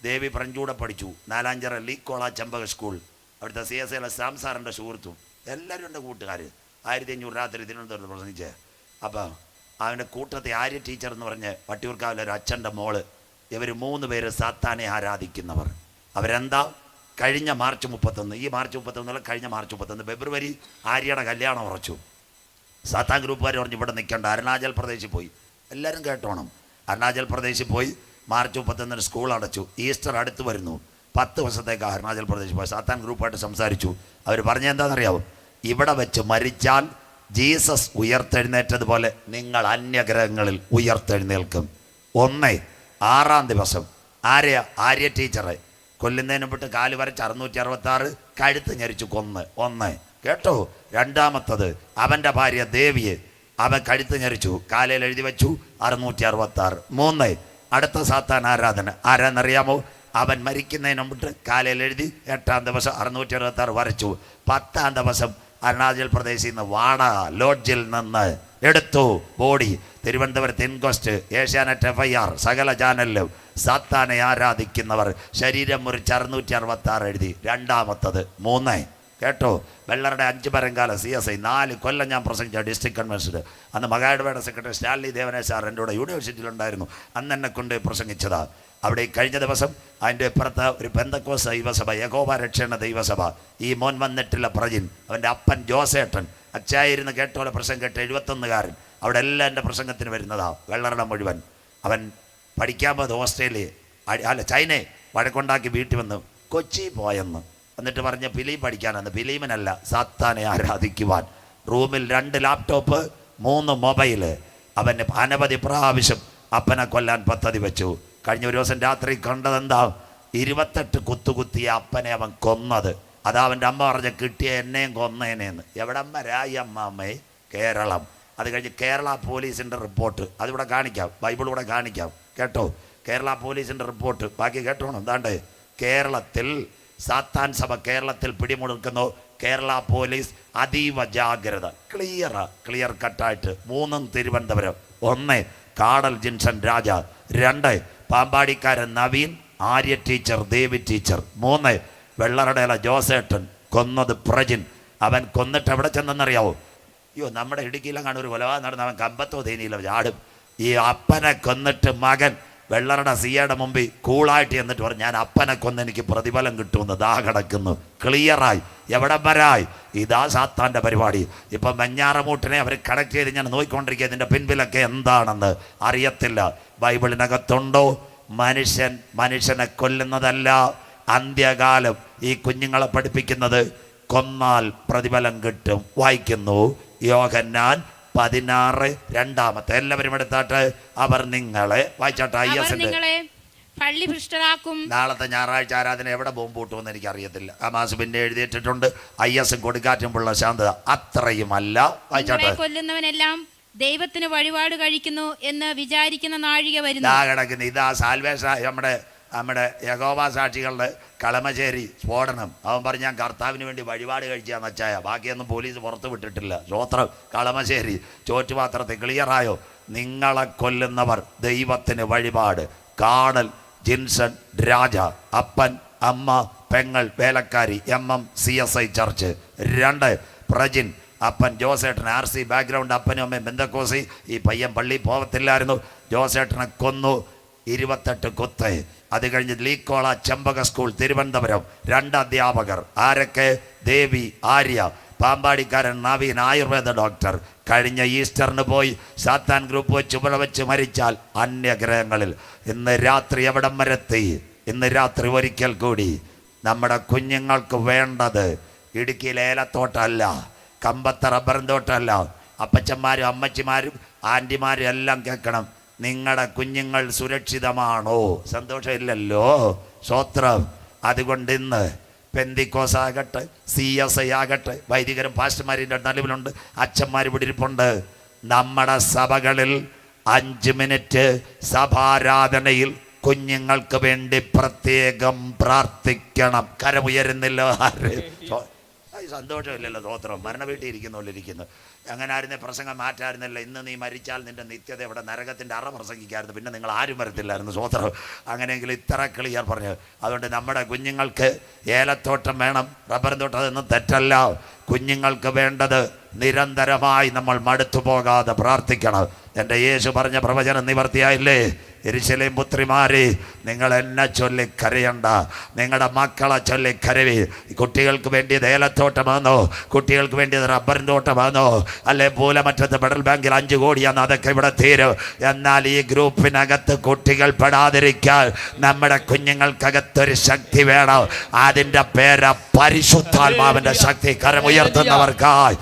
ദേവി ഫ്രഞ്ചൂടെ പഠിച്ചു. 4-5 ലീക്കോള ചമ്പക സ്കൂൾ. അവിടുത്തെ CSIയിലെ സാംസാറിൻ്റെ സുഹൃത്തും എല്ലാവരും എൻ്റെ കൂട്ടുകാർ. 1500 രാത്രി തിരുവനന്തപുരത്ത് പ്രസംഗിച്ച്. അപ്പോൾ അവൻ്റെ കൂട്ടത്തെ ആര്യ ടീച്ചർ എന്ന് പറഞ്ഞ് വട്ടിയൂർക്കാവിലെ ഒരു അച്ഛൻ്റെ മോള്. ഇവർ 3 പേര് സാത്താനെ ആരാധിക്കുന്നവർ. അവരെന്താ? കഴിഞ്ഞ മാർച്ച് 31, ഈ മാർച്ച് 31 കഴിഞ്ഞ മാർച്ച് 31 ഫെബ്രുവരി ആര്യയുടെ കല്യാണം ഉറച്ചു. സാത്താൻ ഗ്രൂപ്പുകാർ പറഞ്ഞ് ഇവിടെ നിൽക്കേണ്ട. അരുണാചൽ പ്രദേശിൽ പോയി. എല്ലാവരും കേട്ടോണം. അരുണാചൽ പ്രദേശിൽ പോയി. മാർച്ച് 31 സ്കൂൾ അടച്ചു. ഈസ്റ്റർ അടുത്ത് വരുന്നു. 10 ദിവസത്തേക്ക് അരുണാചൽ പ്രദേശിൽ പോയി. സാത്താൻ ഗ്രൂപ്പായിട്ട് സംസാരിച്ചു. അവർ പറഞ്ഞെന്താണെന്നറിയാവും? ഇവിടെ വെച്ച് മരിച്ചാൽ ജീസസ് ഉയർത്തെഴുന്നേറ്റതുപോലെ നിങ്ങൾ അന്യഗ്രഹങ്ങളിൽ ഉയർത്തെഴുന്നേൽക്കും. 6-ാം ദിവസം ആര്യ ടീച്ചറെ കൊല്ലുന്നതിന് മുമ്പിട്ട് കാല് വരച്ച് 666 കഴുത്ത് ഞെരിച്ചു കൊന്ന്. 1 കേട്ടോ. 2-ാമത്തത് അവൻ്റെ ഭാര്യ ദേവിയെ അവൻ കഴുത്ത് ഞെരിച്ചു, കാലയിൽ എഴുതി വെച്ചു 666. 3 അടുത്ത സാത്താൻ ആരാധന. ആരാന്നറിയാമോ? അവൻ മരിക്കുന്നതിന് മുമ്പിട്ട് കാലയിൽ എഴുതി 8-ാം ദിവസം 666 വരച്ചു. 10-ാം ദിവസം അരുണാചൽ പ്രദേശിൽ നിന്ന് വാട ലോഡ്ജിൽ നിന്ന് എടുത്തു ബോഡി. തിരുവനന്തപുരത്ത് ഇൻക്വസ്റ്റ്, ഏഷ്യാനെറ്റ് FIR, സകല ചാനലിലും സാത്താനെ ആരാധിക്കുന്നവർ ശരീരം മുറിച്ച് 666 എഴുതി. 2-ാമത്തത് 3 കേട്ടോ. വെള്ളറുടെ 5 പരങ്കാല CSI 4 കൊല്ലം ഞാൻ പ്രസംഗിച്ച ഡിസ്ട്രിക്ട് കൺവെൻഷന്. അന്ന് മകാഡ്ബയുടെ സെക്രട്ടറി സ്റ്റാൻലി ദേവനേശ് സാർ എൻ്റെ കൂടെ യൂണിവേഴ്സിറ്റിയിലുണ്ടായിരുന്നു. അന്ന് എന്നെ കൊണ്ട് പ്രസംഗിച്ചതാ. അവിടെ കഴിഞ്ഞ ദിവസം അതിൻ്റെ ഇപ്പുറത്ത് ഒരു പെന്തക്കോസ് ദൈവസഭ, യഹോവ രക്ഷണ ദൈവസഭ. ഈ മോൻ വന്നിട്ടുള്ള പ്രജിൻ, അവൻ്റെ അപ്പൻ ജോസേട്ടൻ അച്ചായിരുന്ന് കേട്ടോലെ പ്രസംഗം കേട്ട് 71കാരൻ. അവിടെ എല്ലാം എൻ്റെ പ്രസംഗത്തിന് വരുന്നതാ. വെള്ളറുടെ മുഴുവൻ. അവൻ പഠിക്കാൻ പോയത് ഓസ്ട്രേലിയ ചൈനയെ വഴക്കുണ്ടാക്കി വീട്ടിൽ വന്ന് കൊച്ചി പോയെന്ന്. എന്നിട്ട് പറഞ്ഞ് ഫിലിം പഠിക്കാനെന്ന്. ഫിലിമിനല്ല, സാത്താനെ ആരാധിക്കുവാൻ. റൂമിൽ 2 ലാപ്ടോപ്പ് 3 മൊബൈല്. അവന് അനവധി പ്രാവശ്യം അപ്പനെ കൊല്ലാൻ പദ്ധതി വെച്ചു. കഴിഞ്ഞ ഒരു ദിവസം രാത്രി കണ്ടതെന്താ? 28 കുത്തുകുത്തിയ അപ്പനെ അവൻ കൊന്നത്. അതാ അവൻ്റെ അമ്മ പറഞ്ഞ കിട്ടിയ എന്നെയും കൊന്നേനെന്ന്. എവിടെ അമ്മ? രായമ്മേ, കേരളം. അത് കഴിഞ്ഞ് കേരള പോലീസിൻ്റെ റിപ്പോർട്ട്. അതിവിടെ കാണിക്കാം, ബൈബിളിലൂടെ കാണിക്കാം കേട്ടോ. കേരള പോലീസിൻ്റെ റിപ്പോർട്ട് ബാക്കി കേട്ടോണം. എന്താണ്ട് കേരളത്തിൽ സാത്താൻ സഭ കേരളത്തിൽ പിടിമുറുക്കുന്നു. കേരള പോലീസ് അതീവ ജാഗ്രത. ക്ലിയർ കട്ടായിട്ട്. 3 തിരുവനന്തപുരം. 1 കാടൽ ജിൻസൺ രാജ. 2 പാമ്പാടിക്കാരൻ നവീൻ, ആര്യ ടീച്ചർ, ദേവി ടീച്ചർ. 3 വെള്ളറടയില ജോസേട്ടൻ കൊന്നത് പ്രജിൻ. അവൻ കൊന്നിട്ട് എവിടെ ചെന്നെന്നറിയാവോ? അയ്യോ, നമ്മുടെ ഇടുക്കിയിലും കാണും ഒരു കൊലപാതകം നടന്ന. അവൻ കമ്പത്തോ തേനിയിലോ ചാടും. ഈ അപ്പനെ കൊന്നിട്ട് മകൻ വെള്ളറുടെ സിയയുടെ മുമ്പിൽ കൂളായിട്ട് എന്നിട്ട് പറഞ്ഞു, ഞാൻ അപ്പനെ കൊന്ന് എനിക്ക് പ്രതിഫലം കിട്ടുമെന്ന്. ദാ കിടക്കുന്നു, ക്ലിയറായി. എവിടം വരായി? ഇതാ സാത്താൻ്റെ പരിപാടി. ഇപ്പം വെഞ്ഞാറമൂട്ടിനെ അവർ കണക്ട് ചെയ്ത് ഞാൻ നോക്കിക്കൊണ്ടിരിക്കുക. ഇതിൻ്റെ പിൻപിലൊക്കെ എന്താണെന്ന് അറിയത്തില്ല. ബൈബിളിനകത്തുണ്ടോ? മനുഷ്യനെ കൊല്ലുന്നതല്ല അന്ത്യകാലം ഈ കുഞ്ഞുങ്ങളെ പഠിപ്പിക്കുന്നത്. കൊന്നാൽ പ്രതിഫലം കിട്ടും. വായിക്കുന്നു യോഹന്നാൻ 16:2. എല്ലാവരും എടുത്താട്ട്. അവർ നിങ്ങളെ വായിച്ചാട്ടെ. നിങ്ങളെ പള്ളി ഭ്രഷ്ടരാക്കും. നാളത്തെ ഞായറാഴ്ച ആരാധന എവിടെ ബോംബ് പൊട്ടുമെന്ന് എനിക്കറിയത്തില്ല. അമാസ് പിന്നെ എഴുതിയിട്ടുണ്ട്, IS കൊടുക്കാറ്റുമുള്ള ശാന്തത അത്രയുമല്ല. വായിച്ചാട്ടെ. കൊല്ലുന്നവനെല്ലാം ദൈവത്തിന് വഴിപാട് കഴിക്കുന്നു എന്ന് വിചാരിക്കുന്ന നാഴിക വരുന്നു. കിടക്കുന്നു. ഇതാ സാൽവേഷ നമ്മുടെ യഹോവ സാക്ഷികളുടെ കളമശ്ശേരി സ്ഫോടനം. അവൻ പറഞ്ഞ് ഞാൻ കർത്താവിന് വേണ്ടി വഴിപാട് കഴിച്ചാന്ന് വെച്ചായ. ബാക്കിയൊന്നും പോലീസ് പുറത്ത് വിട്ടിട്ടില്ല. സ്വോത്രം. കളമശ്ശേരി ചോറ്റുപാത്രത്തിൽ ക്ലിയറായോ? നിങ്ങളെ കൊല്ലുന്നവർ ദൈവത്തിന് വഴിപാട്. കാണൽ ജിൻസൺ രാജ, അപ്പൻ അമ്മ പെങ്ങൾ വേലക്കാരി, MM CSI ചർച്ച്. 2 പ്രജിൻ അപ്പൻ ജോസേട്ടൻ RC ബാക്ക്ഗ്രൗണ്ട്, അപ്പനും അമ്മയും ബന്ധക്കോസി. ഈ പയ്യൻ പള്ളി പോകത്തില്ലായിരുന്നു. ജോസേട്ടനെ കൊന്നു. 28 കുത്ത്. അത് കഴിഞ്ഞ് ലീക്കോള ചെമ്പക സ്കൂൾ തിരുവനന്തപുരം 2 അധ്യാപകർ. ആരൊക്കെ? ദേവി, ആര്യ. പാമ്പാടിക്കാരൻ നവീൻ, ആയുർവേദ ഡോക്ടർ. കഴിഞ്ഞ ഈസ്റ്ററിന് പോയി സാത്താൻ ഗ്രൂപ്പ് വെച്ച് ഇവിടെ വെച്ച് മരിച്ചാൽ അന്യഗ്രഹങ്ങളിൽ. ഇന്ന് രാത്രി എവിടം വരെത്തി? ഇന്ന് രാത്രി ഒരിക്കൽ കൂടി നമ്മുടെ കുഞ്ഞുങ്ങൾക്ക് വേണ്ടത് ഇടുക്കിയിലെ ഏലത്തോട്ടമല്ല, കമ്പത്തെ റബ്ബറും തോട്ടമല്ല. അപ്പച്ചന്മാരും അമ്മച്ചിമാരും ആൻറ്റിമാരും എല്ലാം കേൾക്കണം. നിങ്ങളുടെ കുഞ്ഞുങ്ങൾ സുരക്ഷിതമാണോ? സന്തോഷമില്ലല്ലോ. സ്വോത്രം. അതുകൊണ്ട് ഇന്ന് പെന്തിക്കോസ് ആകട്ടെ, CSI ആകട്ടെ, വൈദികരും പാസ്റ്റർമാരിൻ്റെ നടുവിലുണ്ട്, അച്ഛന്മാർ ഇവിടെ ഇരിപ്പുണ്ട്. നമ്മുടെ സഭകളിൽ 5 മിനിറ്റ് സഭാരാധനയിൽ കുഞ്ഞുങ്ങൾക്ക് വേണ്ടി പ്രത്യേകം പ്രാർത്ഥിക്കണം. കരമുയരുന്നില്ല ആര്? സന്തോഷമില്ലല്ലോ. സ്വോത്രം. മരണ വീട്ടിൽ ഇരിക്കുന്നു. അങ്ങനെ ആയിരുന്നേ പ്രസംഗം മാറ്റായിരുന്നില്ല. ഇന്ന് നീ മരിച്ചാൽ നിന്റെ നിത്യത ഇവിടെ നരകത്തിൻ്റെ അറ പ്രസംഗിക്കായിരുന്നു, പിന്നെ നിങ്ങൾ ആരും വരത്തില്ലായിരുന്നു. സ്വോത്രം. അങ്ങനെയെങ്കിൽ ഇത്ര ക്ലിയർ പറഞ്ഞു. അതുകൊണ്ട് നമ്മുടെ കുഞ്ഞുങ്ങൾക്ക് ഏലത്തോട്ടം വേണം, റബ്ബർ തോട്ടം. അതൊന്നും തെറ്റല്ല. കുഞ്ഞുങ്ങൾക്ക് വേണ്ടത് നിരന്തരമായി നമ്മൾ മടുത്തു പോകാതെ പ്രാർത്ഥിക്കണം. എൻ്റെ യേശു പറഞ്ഞ പ്രവചനം നിവർത്തിയായില്ലേ? യെരൂശലേം പുത്രിമാരെ, നിങ്ങൾ എന്നെ ചൊല്ലി കരയണ്ട, നിങ്ങളുടെ മക്കളെ ചൊല്ലി കരവി. കുട്ടികൾക്ക് വേണ്ടിയത് ഏലത്തോട്ടമാണോ? കുട്ടികൾക്ക് വേണ്ടിയത് റബ്ബറിൻ തോട്ടമാണോ? അല്ലെ മൂലമറ്റത്ത് ഫെഡറൽ ബാങ്കിൽ 5 കോടിയാന്ന്? അതൊക്കെ ഇവിടെ തീരും. എന്നാൽ ഈ ഗ്രൂപ്പിനകത്ത് കുട്ടികൾ പെടാതിരിക്കാൻ നമ്മുടെ കുഞ്ഞുങ്ങൾക്കകത്തൊരു ശക്തി വേണം. അതിൻ്റെ പേര് പരിശുദ്ധാത്മാവിന്റെ ശക്തി. കരമുയർത്തുന്നവർക്കായി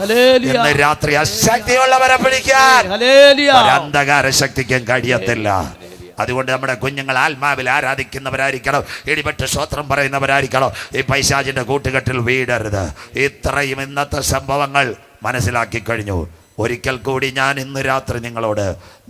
ഇന്ന് രാത്രി അശക്തിയുള്ളവരെ പിടിക്കാൻ അന്ധകാര ശക്തിക്കും കഴിയത്തില്ല. അതുകൊണ്ട് നമ്മുടെ കുഞ്ഞുങ്ങൾ ആത്മാവിൽ ആരാധിക്കുന്നവരായിരിക്കണം, ഇടിപെട്ട് സ്തോത്രം പറയുന്നവരായിരിക്കണം. ഈ പൈശാചിന്റെ കൂട്ടുകെട്ടിൽ വീടരുത്. ഇത്രയും ഇന്നത്തെ സംഭവങ്ങൾ മനസ്സിലാക്കി കഴിഞ്ഞു. ഒരിക്കൽ കൂടി ഞാൻ ഇന്ന് രാത്രി നിങ്ങളോട്,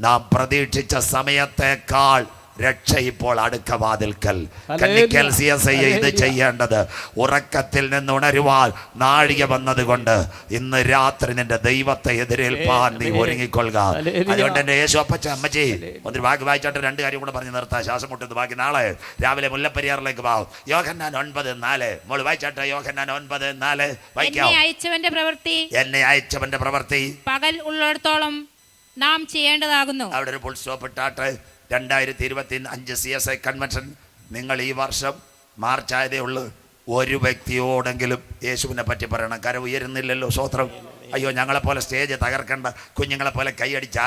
നാം പ്രതീക്ഷിച്ച സമയത്തേക്കാൾ രക്ഷ ഇപ്പോൾ അടുക്ക വാതിൽക്കൽ. കന്നിക്കൽ CSI ഇത് ചെയ്യേണ്ടത് ഉറക്കത്തിൽ നിന്ന് ഉണരുവാൻ നാഴിക വന്നതുകൊണ്ട് ഇന്ന് രാത്രി നിന്റെ ദൈവത്തെ എതിരേൽപ്പാൻ നീ ഒരുങ്ങിക്കൊള്ളുക. അതുകൊണ്ട് എൻ്റെ യേശു അപ്പച്ച അമ്മച്ചി ഒരു വാക്ക് വായിച്ചോട്ടെ. 2 കാര്യം കൂടെ പറഞ്ഞ് നിർത്താം, ശ്വാസം മുട്ടുന്നത്. ബാക്കി നാളെ രാവിലെ മുല്ലപ്പെരിയാറിലേക്ക് പോകാം. യോഹന്നാൻ 9:4 മോള് വായിച്ചോട്ടെ. യോഹന്നാൻ 9:4 വായിക്കാം. എന്നെ അയച്ചവന്റെ പ്രവൃത്തി പകൽ ഉള്ളിടത്തോളം നാം ചെയ്യേണ്ടതാകുന്നു. അവിടെ ഒരു ഫുൾ സ്റ്റോപ്പ് ഇട്ടാട്ടെ. 2025 CSI കൺവെൻഷൻ നിങ്ങൾ ഈ വർഷം മാർച്ച് ആയതേ ഉള്ളൂ. ഒരു വ്യക്തിയോടെങ്കിലും യേശുവിനെ പറ്റി പറയണം. കര ഉയരുന്നില്ലല്ലോ. സ്വോത്രം. അയ്യോ, ഞങ്ങളെപ്പോലെ സ്റ്റേജ് തകർക്കണ്ട, കുഞ്ഞുങ്ങളെപ്പോലെ കൈയടിച്ച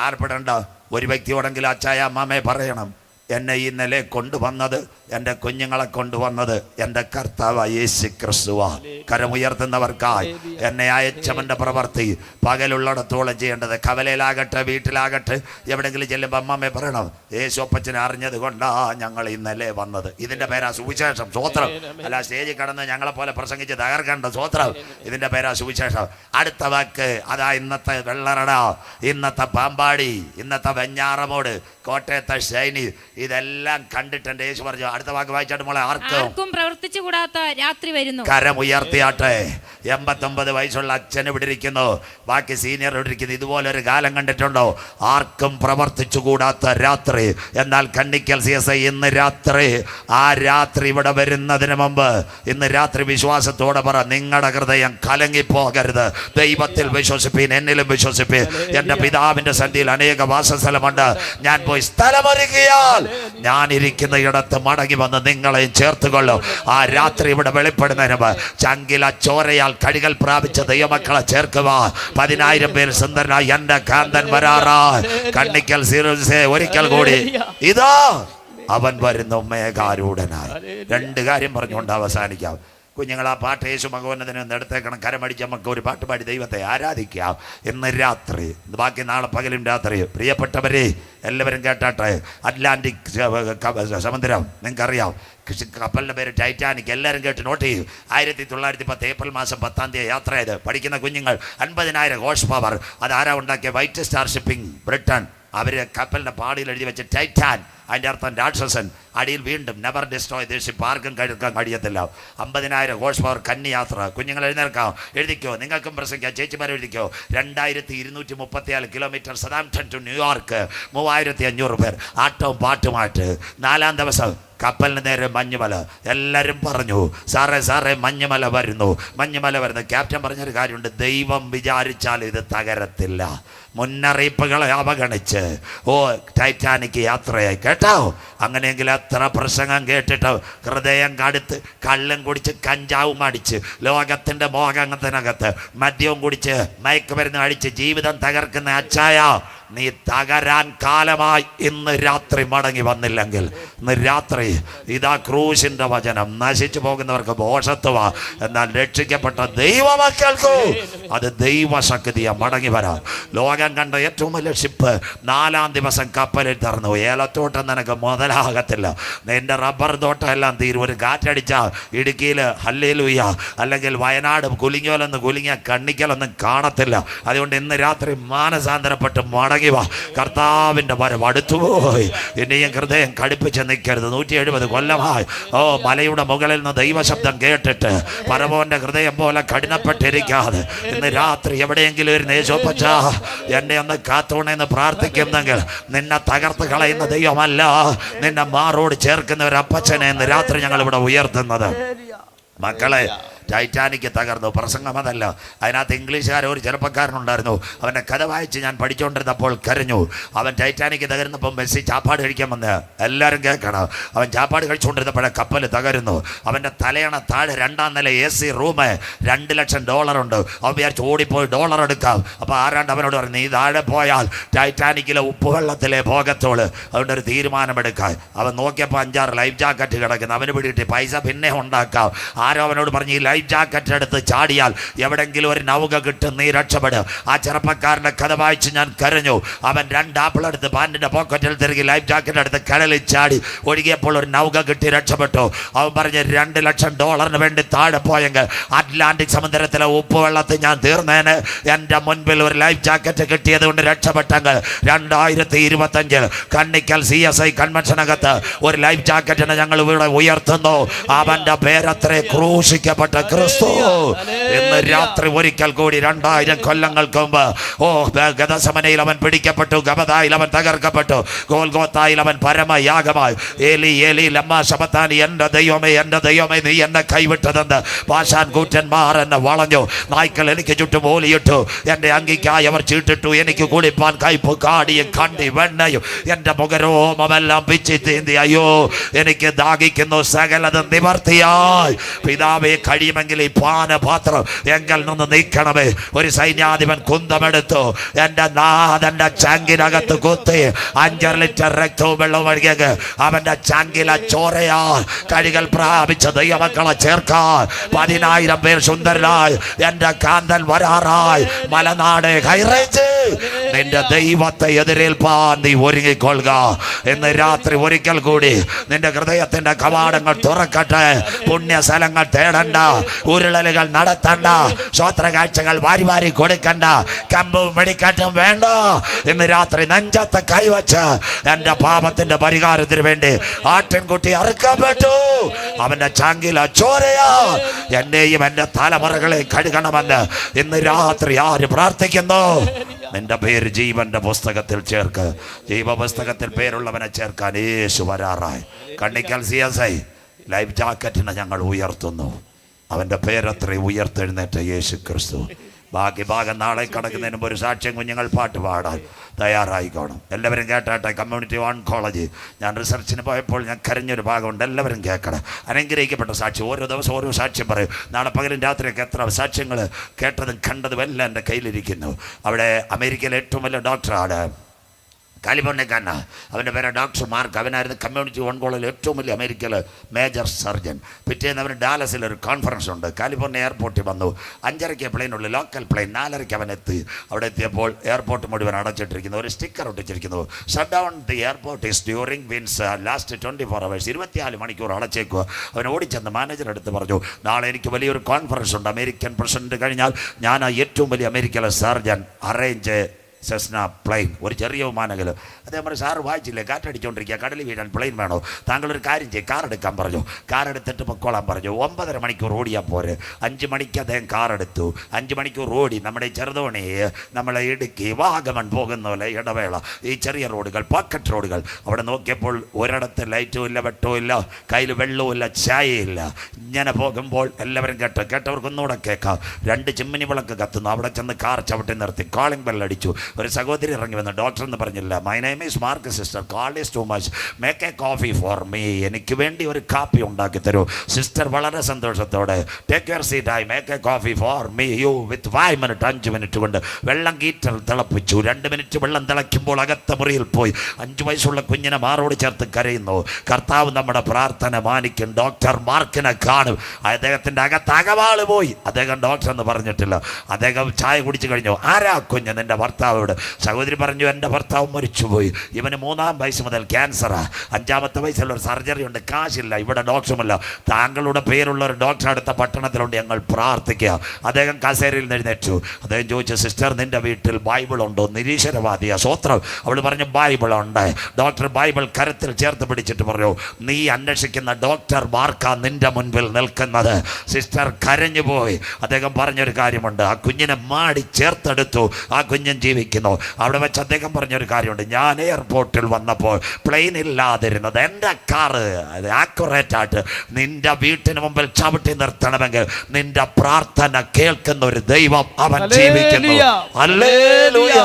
ആർപ്പെടണ്ട. ഒരു വ്യക്തിയോടെങ്കിലും അച്ചായ അമ്മാമയെ പറയണം, എന്നെ ഈ നില കൊണ്ടുവന്നത്, എൻ്റെ കുഞ്ഞുങ്ങളെ കൊണ്ടുവന്നത് എൻ്റെ കർത്താവ് യേശു ക്രിസ്തുവാ. കരമുയർത്തുന്നവർക്കായി എന്നെ അയച്ചവൻ്റെ പ്രവൃത്തി പകലുള്ളിടത്തോളം ചെയ്യേണ്ടത്. കവലയിലാകട്ടെ, വീട്ടിലാകട്ടെ, എവിടെയെങ്കിലും ചെല്ലുമ്പോൾ അമ്മമ്മയെ പറയണം, യേശു അപ്പച്ചനെ അറിഞ്ഞത് കൊണ്ടാ ഞങ്ങൾ ഇന്നലെ വന്നത്. ഇതിൻ്റെ പേരാ സുവിശേഷം. സ്വോത്രം. അല്ല സ്റ്റേജിൽ കടന്ന് ഞങ്ങളെപ്പോലെ പ്രസംഗിച്ച് തകർക്കേണ്ട. സ്വോത്രം. ഇതിൻ്റെ പേരാ സുവിശേഷം. അടുത്ത വാക്ക് അതാ ഇന്നത്തെ വെള്ളറട, ഇന്നത്തെ പാമ്പാടി, ഇന്നത്തെ വെഞ്ഞാറമൂട്, കോട്ടയത്തെ ഷൈനി, ഇതെല്ലാം കണ്ടിട്ട് എൻ്റെ യേശു പറഞ്ഞു, അടുത്ത വാക്ക് വായിച്ചാട്ട് മോളെ, ആർക്കും പ്രവർത്തിച്ചുകൂടാത്ത രാത്രി വരുന്നു. കരമുയർത്തിയാട്ടെ. 89 വയസ്സുള്ള അച്ഛൻ ഇവിടെ ഇരിക്കുന്നു, ബാക്കി സീനിയർ ഇവിടെ ഇരിക്കുന്നു. ഇതുപോലൊരു കാലം കണ്ടിട്ടുണ്ടോ? ആർക്കും പ്രവർത്തിച്ചുകൂടാത്ത രാത്രി. എന്നാൽ കണ്ണിക്കൽ CSI ഇന്ന് രാത്രി, ആ രാത്രി ഇവിടെ വരുന്നതിന് മുമ്പ് ഇന്ന് രാത്രി വിശ്വാസത്തോടെ പറ, നിങ്ങളുടെ ഹൃദയം കലങ്ങിപ്പോകരുത്. ദൈവത്തിൽ വിശ്വസിപ്പീൻ, എന്നിലും വിശ്വസിപ്പീൻ. എൻ്റെ പിതാവിൻ്റെ സന്ധിയിൽ അനേക വാസസ്ഥലമുണ്ട്. ഞാൻ പോയി സ്ഥലമൊരുക്കിയാൽ ഞാൻ ഇരിക്കുന്ന ഇടത്ത് മടങ്ങി വന്ന് നിങ്ങളെയും ചേർത്തുകൊള്ളും. ആ രാത്രി ഇവിടെ വെളിപ്പെടുന്നതിന് മുമ്പ് ചങ്കില ചോരയാൽ കഴുകൽ പ്രാപിച്ച ദൈവമക്കളെ ചേർക്കുക. 10,000 പേർ സുന്ദരനായി എൻ്റെ കാന്തൻ വരാറാ. കണ്ണിക്കൽ CSI ഒരിക്കൽ കൂടി ഇതാ അവൻ വരുന്നു മേഘാരൂഢനായി. 2 കാര്യം പറഞ്ഞുകൊണ്ട് അവസാനിക്കാം. കുഞ്ഞുങ്ങൾ, ആ പാട്ട് യേശു മകോന്നതിന് എടുത്തേക്കണം. കരമടിച്ച് നമുക്ക് ഒരു പാട്ട് പാടി ദൈവത്തെ ആരാധിക്കാം ഇന്ന് രാത്രി, ബാക്കി നാളെ പകലും രാത്രി. പ്രിയപ്പെട്ടവരെ എല്ലാവരും കേട്ടാട്ടെ. അറ്റ്ലാന്റിക് സമുദ്രം നിങ്ങൾക്കറിയാം, കപ്പലിൻ്റെ പേര് ടൈറ്റാനിക്. എല്ലാവരും കേട്ട് നോട്ട് ചെയ്യും. 1910 ഏപ്രിൽ മാസം 10-ാം തീയതി യാത്ര ചെയ്ത് പഠിക്കുന്ന കുഞ്ഞുങ്ങൾ 50,000 ഹോഴ്സ് പവർ. അതാരാ ഉണ്ടാക്കിയ? White Star Shipping, Britain. അവർ കപ്പലിൻ്റെ പാടിയിൽ എഴുതി വെച്ച് ടൈറ്റാൻ, അതിൻ്റെ അർത്ഥം രാക്ഷസൻ. അടിയിൽ വീണ്ടും നെവർ ഡിസ്ട്രോയ് ദ ഷിപ്പ്, ആർക്കും കഴിക്കാൻ കഴിയത്തില്ല. 50,000 ഹോഴ്സ് പവർ കന്നി യാത്ര. കുഞ്ഞുങ്ങൾ എഴുന്നേൽക്കാം, എഴുതിക്കോ, നിങ്ങൾക്കും പ്രസംഗിക്കാം. ചേച്ചിമാർ എഴുതിക്കോ. 2234 കിലോമീറ്റർ സതാംപ്ടൺ ടു ന്യൂയോർക്ക്, 3500 പേർ ആട്ടവും പാട്ടുമായിട്ട്. 4-ാം ദിവസം കപ്പലിന് നേരെ മഞ്ഞുമല. എല്ലാവരും പറഞ്ഞു, സാറേ മഞ്ഞുമല വരുന്നു. ക്യാപ്റ്റൻ പറഞ്ഞൊരു കാര്യമുണ്ട്, ദൈവം വിചാരിച്ചാൽ ഇത് തകരത്തില്ല. മുന്നറിയിപ്പുകളെ അവഗണിച്ച് ടൈറ്റാനിക് യാത്രയായി. കേട്ടോ? അങ്ങനെയെങ്കിൽ എത്ര പ്രസംഗം കേട്ടിട്ട് ഹൃദയം കടുത്ത് കള്ളും കുടിച്ച് കഞ്ചാവും അടിച്ച് ലോകത്തിൻ്റെ മോഹത്തിനകത്ത് മദ്യവും കുടിച്ച് മയക്കുമരുന്ന് അടിച്ച് ജീവിതം തകർക്കുന്ന അച്ചായ, നീ തകരാൻ കാലമായി. ഇന്ന് രാത്രി മടങ്ങി വന്നില്ലെങ്കിൽ ഇന്ന് രാത്രി ഇതാ ക്രൂശിൻ്റെ വചനം. നശിച്ചു പോകുന്നവർക്ക് ഭോഷത്വമാ, എന്നാൽ രക്ഷിക്കപ്പെട്ട ദൈവമക്കൾക്കു അത് ദൈവശക്തിയാ. മടങ്ങി വരാം. ലോകം കണ്ട ഏറ്റവും വലിയ ഷിപ്പ് 4-ാം ദിവസം കപ്പലിൽ തറന്നു. ഏലത്തോട്ടം നിനക്ക് മുതലാകത്തില്ല. നിന്റെ റബ്ബർ തോട്ടം എല്ലാം തീരും. ഒരു കാറ്റടിച്ചാൽ ഇടുക്കിയിൽ ഹല്ലേലൂയ, അല്ലെങ്കിൽ വയനാട് കുലുങ്ങിയോലൊന്ന് കുലുങ്ങിയ കണ്ണിക്കലൊന്നും കാണത്തില്ല. അതുകൊണ്ട് ഇന്ന് രാത്രി മാനസാന്തരപ്പെട്ട് മടങ്ങി വാ. കർത്താവിൻ്റെ വരവ് അടുത്തുപോയി. ഇനിയും ഹൃദയം കടുപ്പിച്ച് നിൽക്കരുത്. 170 കൊല്ലമായി മലയുടെ മുകളിൽ നിന്ന് ദൈവശബ്ദം കേട്ടിട്ട് പരമോന്റെ ഹൃദയം പോലെ കഠിനപ്പെട്ടിരിക്കാതെ ഇന്ന് രാത്രി എവിടെയെങ്കിലും ഒരു യേശുപ്പച്ച എന്നെ ഒന്ന് കാത്തോണെന്ന് പ്രാർത്ഥിക്കുന്നെങ്കിൽ നിന്നെ തകർത്ത് കളയുന്ന ദൈവമല്ല, നിന്നെ മാറോട് ചേർക്കുന്ന ഒരു അപ്പച്ചനെ ഇന്ന് രാത്രി ഞങ്ങൾ ഇവിടെ ഉയർത്തുന്നത്. മക്കളെ, ടൈറ്റാനിക് തകർന്നു. പ്രസംഗം അതല്ല. അതിനകത്ത് ഇംഗ്ലീഷുകാരൻ ഒരു ചെറുപ്പക്കാരനുണ്ടായിരുന്നു. അവൻ്റെ കഥ വായിച്ച് ഞാൻ പഠിച്ചുകൊണ്ടിരുന്നപ്പോൾ കരഞ്ഞു. അവൻ ടൈറ്റാനിക് തകരുന്നപ്പം ബസ്സിൽ ചാപ്പാട് കഴിക്കാൻ വന്ന്. എല്ലാവരും കേൾക്കണം. അവൻ ചാപ്പാട് കഴിച്ചുകൊണ്ടിരുന്നപ്പോഴേ കപ്പൽ തകരുന്നു. അവൻ്റെ തലയണ താഴെ 2-ാം നില AC റൂം, $2 ലക്ഷം ഉണ്ട്. അവൻ വിചാരിച്ച് ഓടിപ്പോയി ഡോളർ എടുക്കാം. അപ്പോൾ ആരാണ്ട് അവനോട് പറഞ്ഞു, നീ താഴെ പോയാൽ ടൈറ്റാനിക്കിലെ ഉപ്പുവെള്ളത്തിലെ പോകത്തോള്. അതുകൊണ്ട് ഒരു തീരുമാനമെടുക്കാൻ. അവൻ നോക്കിയപ്പോൾ 5-6 ലൈഫ് ജാക്കറ്റ് കിടക്കുന്നു. അവന് പിടിയിട്ട് പൈസ പിന്നെ ഉണ്ടാക്കാം. ആരോ അവനോട് പറഞ്ഞു, ഈ ലൈഫ് ജാക്കറ്റ് എടുത്ത് ചാടിയാൽ എവിടെങ്കിലും ഒരു നൗക കിട്ടും, നീ രക്ഷപ്പെടും. ആ ചെറുപ്പക്കാരൻ്റെ കഥ വായിച്ച് ഞാൻ കരഞ്ഞു. അവൻ 2 ആപ്പിൾ എടുത്ത് പാൻറ്റിൻ്റെ പോക്കറ്റിൽ തിരികെ ലൈഫ് ജാക്കറ്റ് എടുത്ത് കടലിൽ ചാടി ഒഴുകിയപ്പോൾ ഒരു നൗക കിട്ടി, രക്ഷപ്പെട്ടു. അവൻ പറഞ്ഞ് $2 ലക്ഷം വേണ്ടി താഴെ പോയെങ്കിൽ അറ്റ്ലാന്റിക് സമുദ്രത്തിലെ ഉപ്പുവെള്ളത്തിൽ ഞാൻ തീർന്നേന്. എൻ്റെ മുൻപിൽ ഒരു ലൈഫ് ജാക്കറ്റ് കിട്ടിയത് കൊണ്ട് രക്ഷപ്പെട്ടെങ്കിൽ 2025 കണ്ണിക്കൽ CSI കൺവെൻഷനകത്ത് ഒരു ലൈഫ് ജാക്കറ്റിനെ ഞങ്ങൾ ഇവിടെ ഉയർത്തുന്നു. അവൻ്റെ പേരത്രേ ക്രൂശിക്കപ്പെട്ട ക്രിസ്തു. ഇന്ന് രാത്രി ഒരിക്കൽ കൂടി 2000 കൊല്ലങ്ങൾക്ക് മുമ്പ് ഗദസമനയിൽ അവൻ പിടിക്കപ്പെട്ടു, ഗബദായിൽ അവൻ തകർക്കപ്പെട്ടു, ഗോൽഗോത്തായിൽ അവൻ പരമയാഗമായി. ഏലി ഏലി ലമ്മാ ശബത്താനി, എൻ്റെ ദൈവമേ നീ എന്നെ കൈവിട്ടതെന്ന് പാഷാൻ കൂറ്റന്മാർ എന്നെ വളഞ്ഞു. നായ്ക്കൾ എനിക്ക് ചുറ്റും ഓലിയിട്ടു. എൻ്റെ അങ്കിക്കായി അവർ ചീട്ടിട്ടു. എനിക്ക് കുളിപ്പാൻ കയ്പ് കാടിയും കണ്ടി വെണ്ണയും എൻ്റെ മുഖരോമെല്ലാം പിച്ചി തീന്തി. അയ്യോ, എനിക്ക് ദാഹിക്കുന്നു. സകലതും നിവർത്തിയായി. പിതാവെ, കഴിയുമെങ്കിൽ ഈ പാനപാത്രം എങ്കിൽ നിന്ന് നീക്കണമേ. ഒരു സൈന്യാധിപൻ കുന്തമെടുത്തു എൻ്റെ നാഥൻ്റെ ചങ്കിനകത്ത് കുത്തി 5 ലിറ്റർ രക്തവും വെള്ളവും ഒഴുകിയത് അവൻ്റെ ചങ്കിലെ ചോരയാ കഴുകൽ പ്രാപിച്ച ദൈവമക്കളെ ചേർക്കാൻ 10,000 പേർ സുന്ദരനായി എൻ്റെ കാന്തൻ വരാറായി. മലനാട് ഹൈറേഞ്ച് നിന്റെ ദൈവത്തെ എതിരേൽപ്പാൻ നീ ഒരുങ്ങിക്കൊള്ളുക. ഇന്ന് രാത്രി ഒരിക്കൽ കൂടി നിന്റെ ഹൃദയത്തിന്റെ കവാടങ്ങൾ തുറക്കട്ടെ. പുണ്യ സ്ഥലങ്ങൾ തേടണ്ട, ഉരുളലുകൾ നടത്തണ്ട, സ്വോത്ര കാഴ്ചകൾ വാരി വാരി കൊടുക്കണ്ട, കമ്പും വെടിക്കാറ്റും വേണ്ട. ഇന്ന് രാത്രി നെഞ്ചത്തെ കൈവച്ച് എന്റെ പാപത്തിന്റെ പരിഹാരത്തിന് വേണ്ടി ആട്ടിൻകുട്ടി അറുക്കപ്പെട്ടു. അവന്റെ ചങ്കില ചോരയാ എന്നെയും എന്റെ തലമുറകളെ കഴുകണമെന്ന് ഇന്ന് രാത്രി ആര് പ്രാർത്ഥിക്കുന്നു? നിന്റെ പേര് ജീവന്റെ പുസ്തകത്തിൽ ചേർക്ക്. ജീവപുസ്തകത്തിൽ പേരുള്ളവനെ ചേർക്കാൻ യേശു വരാറായി. കണ്ണിക്കൽ CSI ലൈഫ് ജാക്കറ്റിനെ ഞങ്ങൾ ഉയർത്തുന്നു. അവന്റെ പേരത്ര ഉയർത്തെഴുന്നേറ്റ യേശു ക്രിസ്തു. ബാക്കി ഭാഗം നാളെ കടക്കുന്നതിന് മുമ്പ് ഒരു സാക്ഷ്യം കുഞ്ഞുങ്ങൾ പാട്ട് പാടാൻ തയ്യാറായിക്കോണം. എല്ലാവരും കേട്ടാട്ടെ. കമ്മ്യൂണിറ്റി ഓൺകോളജി ഞാൻ റിസർച്ചിന് പോയപ്പോൾ ഞാൻ കരഞ്ഞൊരു ഭാഗമുണ്ട്. എല്ലാവരും കേൾക്കണം. അനുഗ്രഹിക്കപ്പെട്ട സാക്ഷ്യം. ഓരോ ദിവസം ഓരോ സാക്ഷ്യം പറയും. നാളെ പകലും രാത്രിയൊക്കെ എത്ര സാക്ഷ്യങ്ങൾ കേട്ടതും കണ്ടതും എല്ലാം എൻ്റെ കയ്യിലിരിക്കുന്നു. അവിടെ അമേരിക്കയിലെ ഏറ്റവും വലിയ ഡോക്ടറാണ്, കാലിഫോർണിയക്കാരനാ. അവൻ്റെ പേര് ഡോക്ടർ മാർക്ക്. അവനായിരുന്നു കമ്മ്യൂണിറ്റി ഓൺകോളജിൽ ഏറ്റവും വലിയ അമേരിക്കയിലെ മേജർ സർജൻ. പിറ്റേന്ന് അവന് ഡാലസിൽ ഒരു കോൺഫറൻസ് ഉണ്ട്. കാലിഫോർണിയ എയർപോർട്ടിൽ വന്നു. 5:30 പ്ലെയിനുള്ള ലോക്കൽ പ്ലെയിൻ. 4:30 അവൻ എത്തി. അവിടെ എത്തിയപ്പോൾ എയർപോർട്ട് മുഴുവൻ അടച്ചിട്ടിരിക്കുന്നു. ഒരു സ്റ്റിക്കർ ഒട്ടിച്ചിരിക്കുന്നു, shut down the airport is during means last 24 hours, 24 മണിക്കൂർ അടച്ചേക്കുക. അവൻ ഓടിച്ചെന്ന് മാനേജറെ അടുത്ത് പറഞ്ഞു, നാളെ എനിക്ക് വലിയൊരു കോൺഫറൻസ് ഉണ്ട്. അമേരിക്കൻ പ്രസിഡന്റ് കഴിഞ്ഞാൽ ഞാൻ ഏറ്റവും വലിയ അമേരിക്കയിലെ സർജൻ അറേഞ്ച് സെസ്ന പ്ലെയിൻ, ഒരു ചെറിയ വിമാനങ്ങൾ. അതേപോലെ സാറ് വായിച്ചില്ലേ, കാറ്റടിച്ചുകൊണ്ടിരിക്കുക, കടലിൽ വീഴാൻ പ്ലെയിൻ വേണോ? താങ്കളൊരു കാര്യം ചെയ്യും, കാർ എടുക്കാൻ പറഞ്ഞു. കാർ എടുത്തിട്ട് പൊക്കോളാൻ പറഞ്ഞു. 9.5 മണിക്കൂർ ഓടിയാൽ പോരെ. 5 മണിക്ക് അദ്ദേഹം കാർ എടുത്തു. 5 മണിക്കൂർ ഓടി. നമ്മുടെ ചെറുതോണി, നമ്മളെ ഇടുക്കി, വാഗമൺ പോകുന്ന പോലെ ഇടവേള, ഈ ചെറിയ റോഡുകൾ, പോക്കറ്റ് റോഡുകൾ. അവിടെ നോക്കിയപ്പോൾ ഒരിടത്ത് ലൈറ്റും ഇല്ല, വെട്ടവും ഇല്ല, കയ്യിൽ വെള്ളവും ഇല്ല, ചായയില്ല. ഇങ്ങനെ പോകുമ്പോൾ എല്ലാവരും കേട്ടവർക്കൊന്നുകൂടെ കേൾക്കാം. 2 ചിമ്മിനി വിളക്ക് കത്തുന്നു. അവിടെ ചെന്ന് കാർ ചവിട്ടി നിർത്തി. കോളിംഗ് ബെല്ലടിച്ചു. ഒരു സഹോദരി ഇറങ്ങി വന്നു. ഡോക്ടർ എന്ന് പറഞ്ഞില്ല, my name is mark sister, call is too much, make A coffee for me, എനിക്ക് വേണ്ടി ഒരു കാപ്പി ഉണ്ടാക്കി തരൂ. സിസ്റ്റർ വളരെ സന്തോഷത്തോടെ, take your seat, I make A coffee for me you with 5 minute, 5 minute കൊണ്ട് വെള്ളം ഗീറ്റർ തിളപ്പിച്ചു. 2 മിനിറ്റ് വെള്ളം തിളയ്ക്കുമ്പോൾ അകത്ത മുറിയിൽ പോയി 5 വയസ്സുള്ള കുഞ്ഞിനെ മാറോട് ചേർത്ത് കരയുന്നു. കർത്താവ് നമ്മുടെ പ്രാർത്ഥന മാനിക്കും. ഡോക്ടർ മാർക്കിനെ കാണും. അദ്ദേഹത്തിൻ്റെ അകത്ത് അകവാള് പോയി. അദ്ദേഹം ഡോക്ടർ എന്ന് പറഞ്ഞിട്ടില്ല. അദ്ദേഹം ചായ കുടിച്ചു കഴിഞ്ഞു. ആരാ കുഞ്ഞ്? നിന്റെ ഭർത്താവ്. സഹോദരി പറഞ്ഞു, എൻ്റെ ഭർത്താവ് മരിച്ചുപോയി. ഇവന് 3-ാം വയസ്സ് മുതൽ ക്യാൻസറാ. 5-ാമത്തെ വയസ്സുള്ള ഒരു സർജറി ഉണ്ട്. കാശില്ല, ഇവിടെ ഡോക്ടറുമല്ല. താങ്കളുടെ പേരുള്ള ഒരു ഡോക്ടർ അടുത്ത പട്ടണത്തിലുണ്ട്, ഞങ്ങൾ പ്രാർത്ഥിക്കുക. അദ്ദേഹം കസേരയിൽ എഴുന്നേറ്റു. അദ്ദേഹം ചോദിച്ചു, സിസ്റ്റർ നിന്റെ വീട്ടിൽ ബൈബിൾ ഉണ്ടോ? നിരീശ്വരവാദിയാ. സ്വോത്രം. അവൾ പറഞ്ഞു, ബൈബിൾ ഉണ്ട്. ഡോക്ടർ ബൈബിൾ കരത്തിൽ ചേർത്ത് പിടിച്ചിട്ട് പറഞ്ഞു, നീ അന്വേഷിക്കുന്ന ഡോക്ടർ മാർക്കാ നിന്റെ മുൻപിൽ നിൽക്കുന്നത്. സിസ്റ്റർ കരഞ്ഞുപോയി. അദ്ദേഹം പറഞ്ഞൊരു കാര്യമുണ്ട്, ആ കുഞ്ഞിനെ മാടി ചേർത്തെടുത്തു. ആ കുഞ്ഞൻ ജീവിക്കുന്നു. അവിടെ വെച്ച് അദ്ദേഹം പറഞ്ഞൊരു കാര്യമുണ്ട്, ഞാൻ എയർപോർട്ടിൽ വന്നപ്പോൾ പ്ലെയിൻ ഇല്ലാതിരുന്നത് എൻ്റെ കാറ് ആക്യുറേറ്റ് ആയിട്ട് നിന്റെ വീട്ടിന് മുമ്പിൽ ചവിട്ടി നിർത്തണമെങ്കിൽ നിന്റെ പ്രാർത്ഥന കേൾക്കുന്ന ഒരു ദൈവം അവൻ ജീവിക്കുന്നു. ഹല്ലേലൂയ,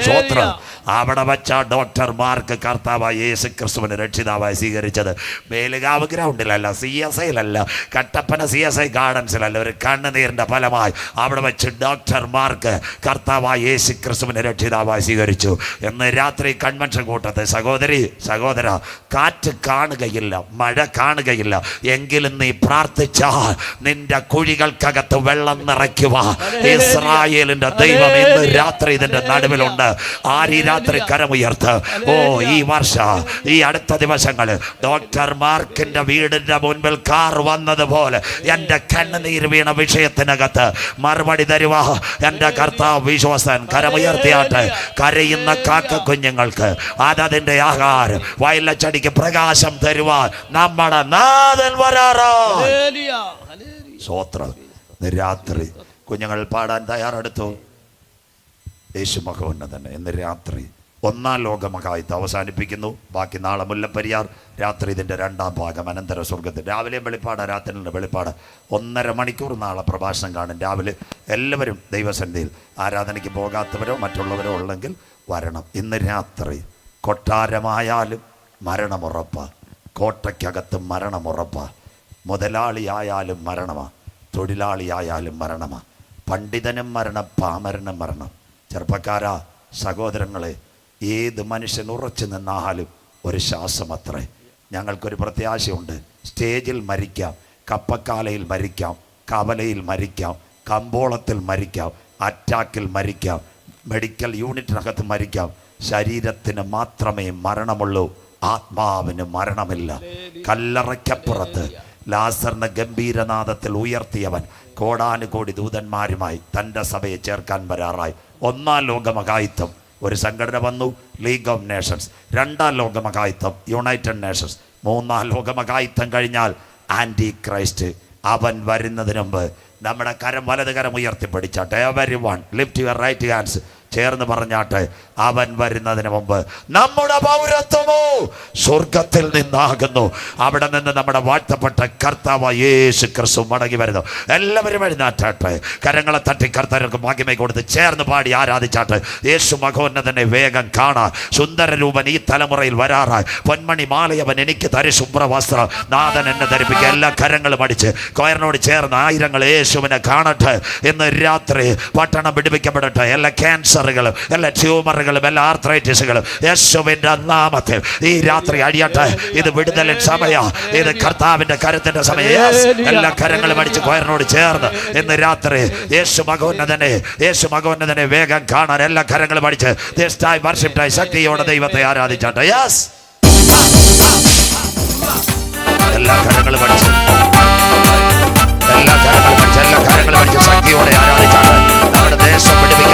സ്തോത്രം. അവിടെ വെച്ച ഡോക്ടർമാർക്ക് കർത്താവായ യേശു ക്രിസ്തുവിനെ രക്ഷിതാവായി സ്വീകരിച്ചത് മേലുകാവ് ഗ്രൗണ്ടിലല്ല, CSIയിലല്ല, കട്ടപ്പന CSI ഗാർഡൻസിലല്ല, ഒരു കണ്ണുനീരിൻ്റെ ഫലമായി അവിടെ വെച്ച് ഡോക്ടർമാർക്ക് കർത്താവായ യേശു ക്രിസ്തുവിനെ രക്ഷിതാവായി സ്വീകരിച്ചു. എന്ന് രാത്രി കൺവെൻഷൻ കൂട്ടത്തെ സഹോദര, കാറ്റ് കാണുകയില്ല, മഴ കാണുകയില്ല, എങ്കിലും നീ പ്രാർത്ഥിച്ചാൽ നിന്റെ കുഴികൾക്കകത്ത് വെള്ളം നിറയ്ക്കുക. ഇസ്രായേലിന്റെ ദൈവം ഇന്ന് രാത്രി ഇതിന്റെ നടുവിലുണ്ട്. ആര് രാത്രി കരമുയർത്ത്. ഈ വർഷം, ഈ അടുത്ത ദിവസങ്ങൾ ഡോക്ടർ മാർക്കിന്റെ വീടിന്റെ മുൻപിൽ കാർ വന്നതുപോലെ എൻ്റെ കണ്ണുനീർ വീണ വിഷയത്തിനകത്ത് മറുപടി തരുവാ എൻ്റെ കർത്താവ് വിശ്വസൻ. കരമുയർത്തിയാട്ടെ. കരയുന്ന കാക്ക കുഞ്ഞുങ്ങൾക്ക് അതതിൻ്റെ ആഹാരം, വയലച്ചടിക്ക് പ്രകാശം തരുവാൻ നമ്മുടെ നാഥൻ വരാറോ. സ്തോത്രം. രാത്രി കുഞ്ഞുങ്ങൾ പാടാൻ തയ്യാറെടുത്തു. യേശു മഹോന്നതൻ. ഇന്ന് രാത്രി 1-ാം ലോകമഹായുദ്ധം അവസാനിപ്പിക്കുന്നു. ബാക്കി നാളെ മുല്ലപ്പെരിയാർ. രാത്രി ഇതിൻ്റെ 2-ാം ഭാഗം അനന്തര സ്വർഗത്തിൽ. രാവിലെയും വെളിപ്പാട്, രാത്രിയിലെ വെളിപ്പാട്. 1.5 മണിക്കൂർ നാളെ പ്രഭാഷണം കാണും. രാവിലെ എല്ലാവരും ദൈവസന്നിധിയിൽ. ആരാധനയ്ക്ക് പോകാത്തവരോ മറ്റുള്ളവരോ ഉള്ളെങ്കിൽ വരണം. ഇന്ന് രാത്രി കൊട്ടാരമായാലും മരണമുറപ്പ, കോട്ടയ്ക്കകത്ത് മരണമുറപ്പ, മുതലാളിയായാലും മരണമാ, തൊഴിലാളിയായാലും മരണമാ, പണ്ഡിതനും മരണം, പാമരനും മരണം. ചെറുപ്പക്കാരാ, സഹോദരങ്ങളെ, ഏത് മനുഷ്യൻ ഉറച്ചു നിന്നാലും ഒരു ശ്വാസം അത്രേ. ഞങ്ങൾക്കൊരു പ്രത്യാശയുണ്ട്. സ്റ്റേജിൽ മരിക്കാം, കപ്പക്കാലയിൽ മരിക്കാം, കവലയിൽ മരിക്കാം, കമ്പോളത്തിൽ മരിക്കാം, അറ്റാക്കിൽ മരിക്കാം, മെഡിക്കൽ യൂണിറ്റിനകത്ത് മരിക്കാം, ശരീരത്തിന് മാത്രമേ മരണമുള്ളൂ, ആത്മാവിന് മരണമില്ല. കല്ലറയ്ക്കപ്പുറത്ത് ലാസറിനെ ഗംഭീരനാദത്തിൽ ഉയർത്തിയവൻ കോടാനുകോടി ദൂതന്മാരുമായി തൻ്റെ സഭയെ ചേർക്കാൻ വരാറായി. ഒന്നാം ലോകമഹായുദ്ധം ഒരു സംഘടന വന്നു, ലീഗ് ഓഫ് നേഷൻസ്. രണ്ടാം ലോകമഹായുദ്ധം യുണൈറ്റഡ് നേഷൻസ്. മൂന്നാം ലോകമഹായുദ്ധം കഴിഞ്ഞാൽ ആൻറ്റി ക്രൈസ്റ്റ്. അവൻ വരുന്നതിന് മുമ്പ് നമ്മുടെ വലത് കരം ഉയർത്തിപ്പിടിച്ചാട്ടെ. Everyone lift your right hands. ചേർന്ന് പറഞ്ഞാട്ടെ, അവൻ വരുന്നതിന് മുമ്പ് നമ്മുടെ പൗരത്വമോ സ്വർഗത്തിൽ നിന്നാകുന്നു. അവിടെ നിന്ന് നമ്മുടെ വാഴ്ത്തപ്പെട്ട കർത്താവ് യേശു ക്രിസ്തു മടങ്ങി വരുന്നു. എല്ലാവരും എഴുന്നേറ്റാട്ടെ, കരങ്ങളെ തട്ടി കർത്താവിற்கு മഹിമ കൊടുത്ത് ചേർന്ന് പാടി ആരാധിച്ചാട്ടെ. യേശു മഹോന്നതനെ വേഗം കാണാൻ സുന്ദരരൂപൻ ഈ തലമുറയിൽ വരാറായി. പൊന്മണി മാലയവൻ എനിക്ക് തരി ശുഭ്രവസ്ത്രം, നാഥൻ എന്നെ ധരിപ്പിക്കുക. എല്ലാ കരങ്ങളും അടിച്ച് കൊയറിനോട് ചേർന്ന് ആയിരങ്ങൾ യേശുവിനെ കാണട്ടെ. ഇന്ന് രാത്രി പട്ടണം പിടിപ്പിക്കപ്പെടട്ടെ. എല്ലാ ക്യാൻസറുകളും, എല്ലാ ട്യൂമറുകളും, എല്ലാ ആർത്രൈറ്റിസുകളും യേശുവിന്റെ നാമത്തിൽ ഈ രാത്രി അടിയട്ടെ. ഇത് വിടുതലിൻ സമയം, ഇത് കർത്താവിന്റെ കരുത്തിന്റെ സമയം. എല്ലാ കരങ്ങളും അടിച്ച് കൊയറിനോട് ചേർന്ന് ഇന്ന് രാത്രി യേശു മകോന്നതനെ വേഗം കാണാൻ എല്ലാ കരങ്ങളും അടിച്ച് വർഷിപ്പായി ശക്തിയോടെ ദൈവത്തെ ആരാധിച്ചാട്ടെ. യെസ്, എല്ലാ കരങ്ങളും അടിച്ച് ശക്തിയോടെ ആരാധിച്ചാട്ടെ. നമ്മുടെ ദേശം പിടിപ്പിക്കും.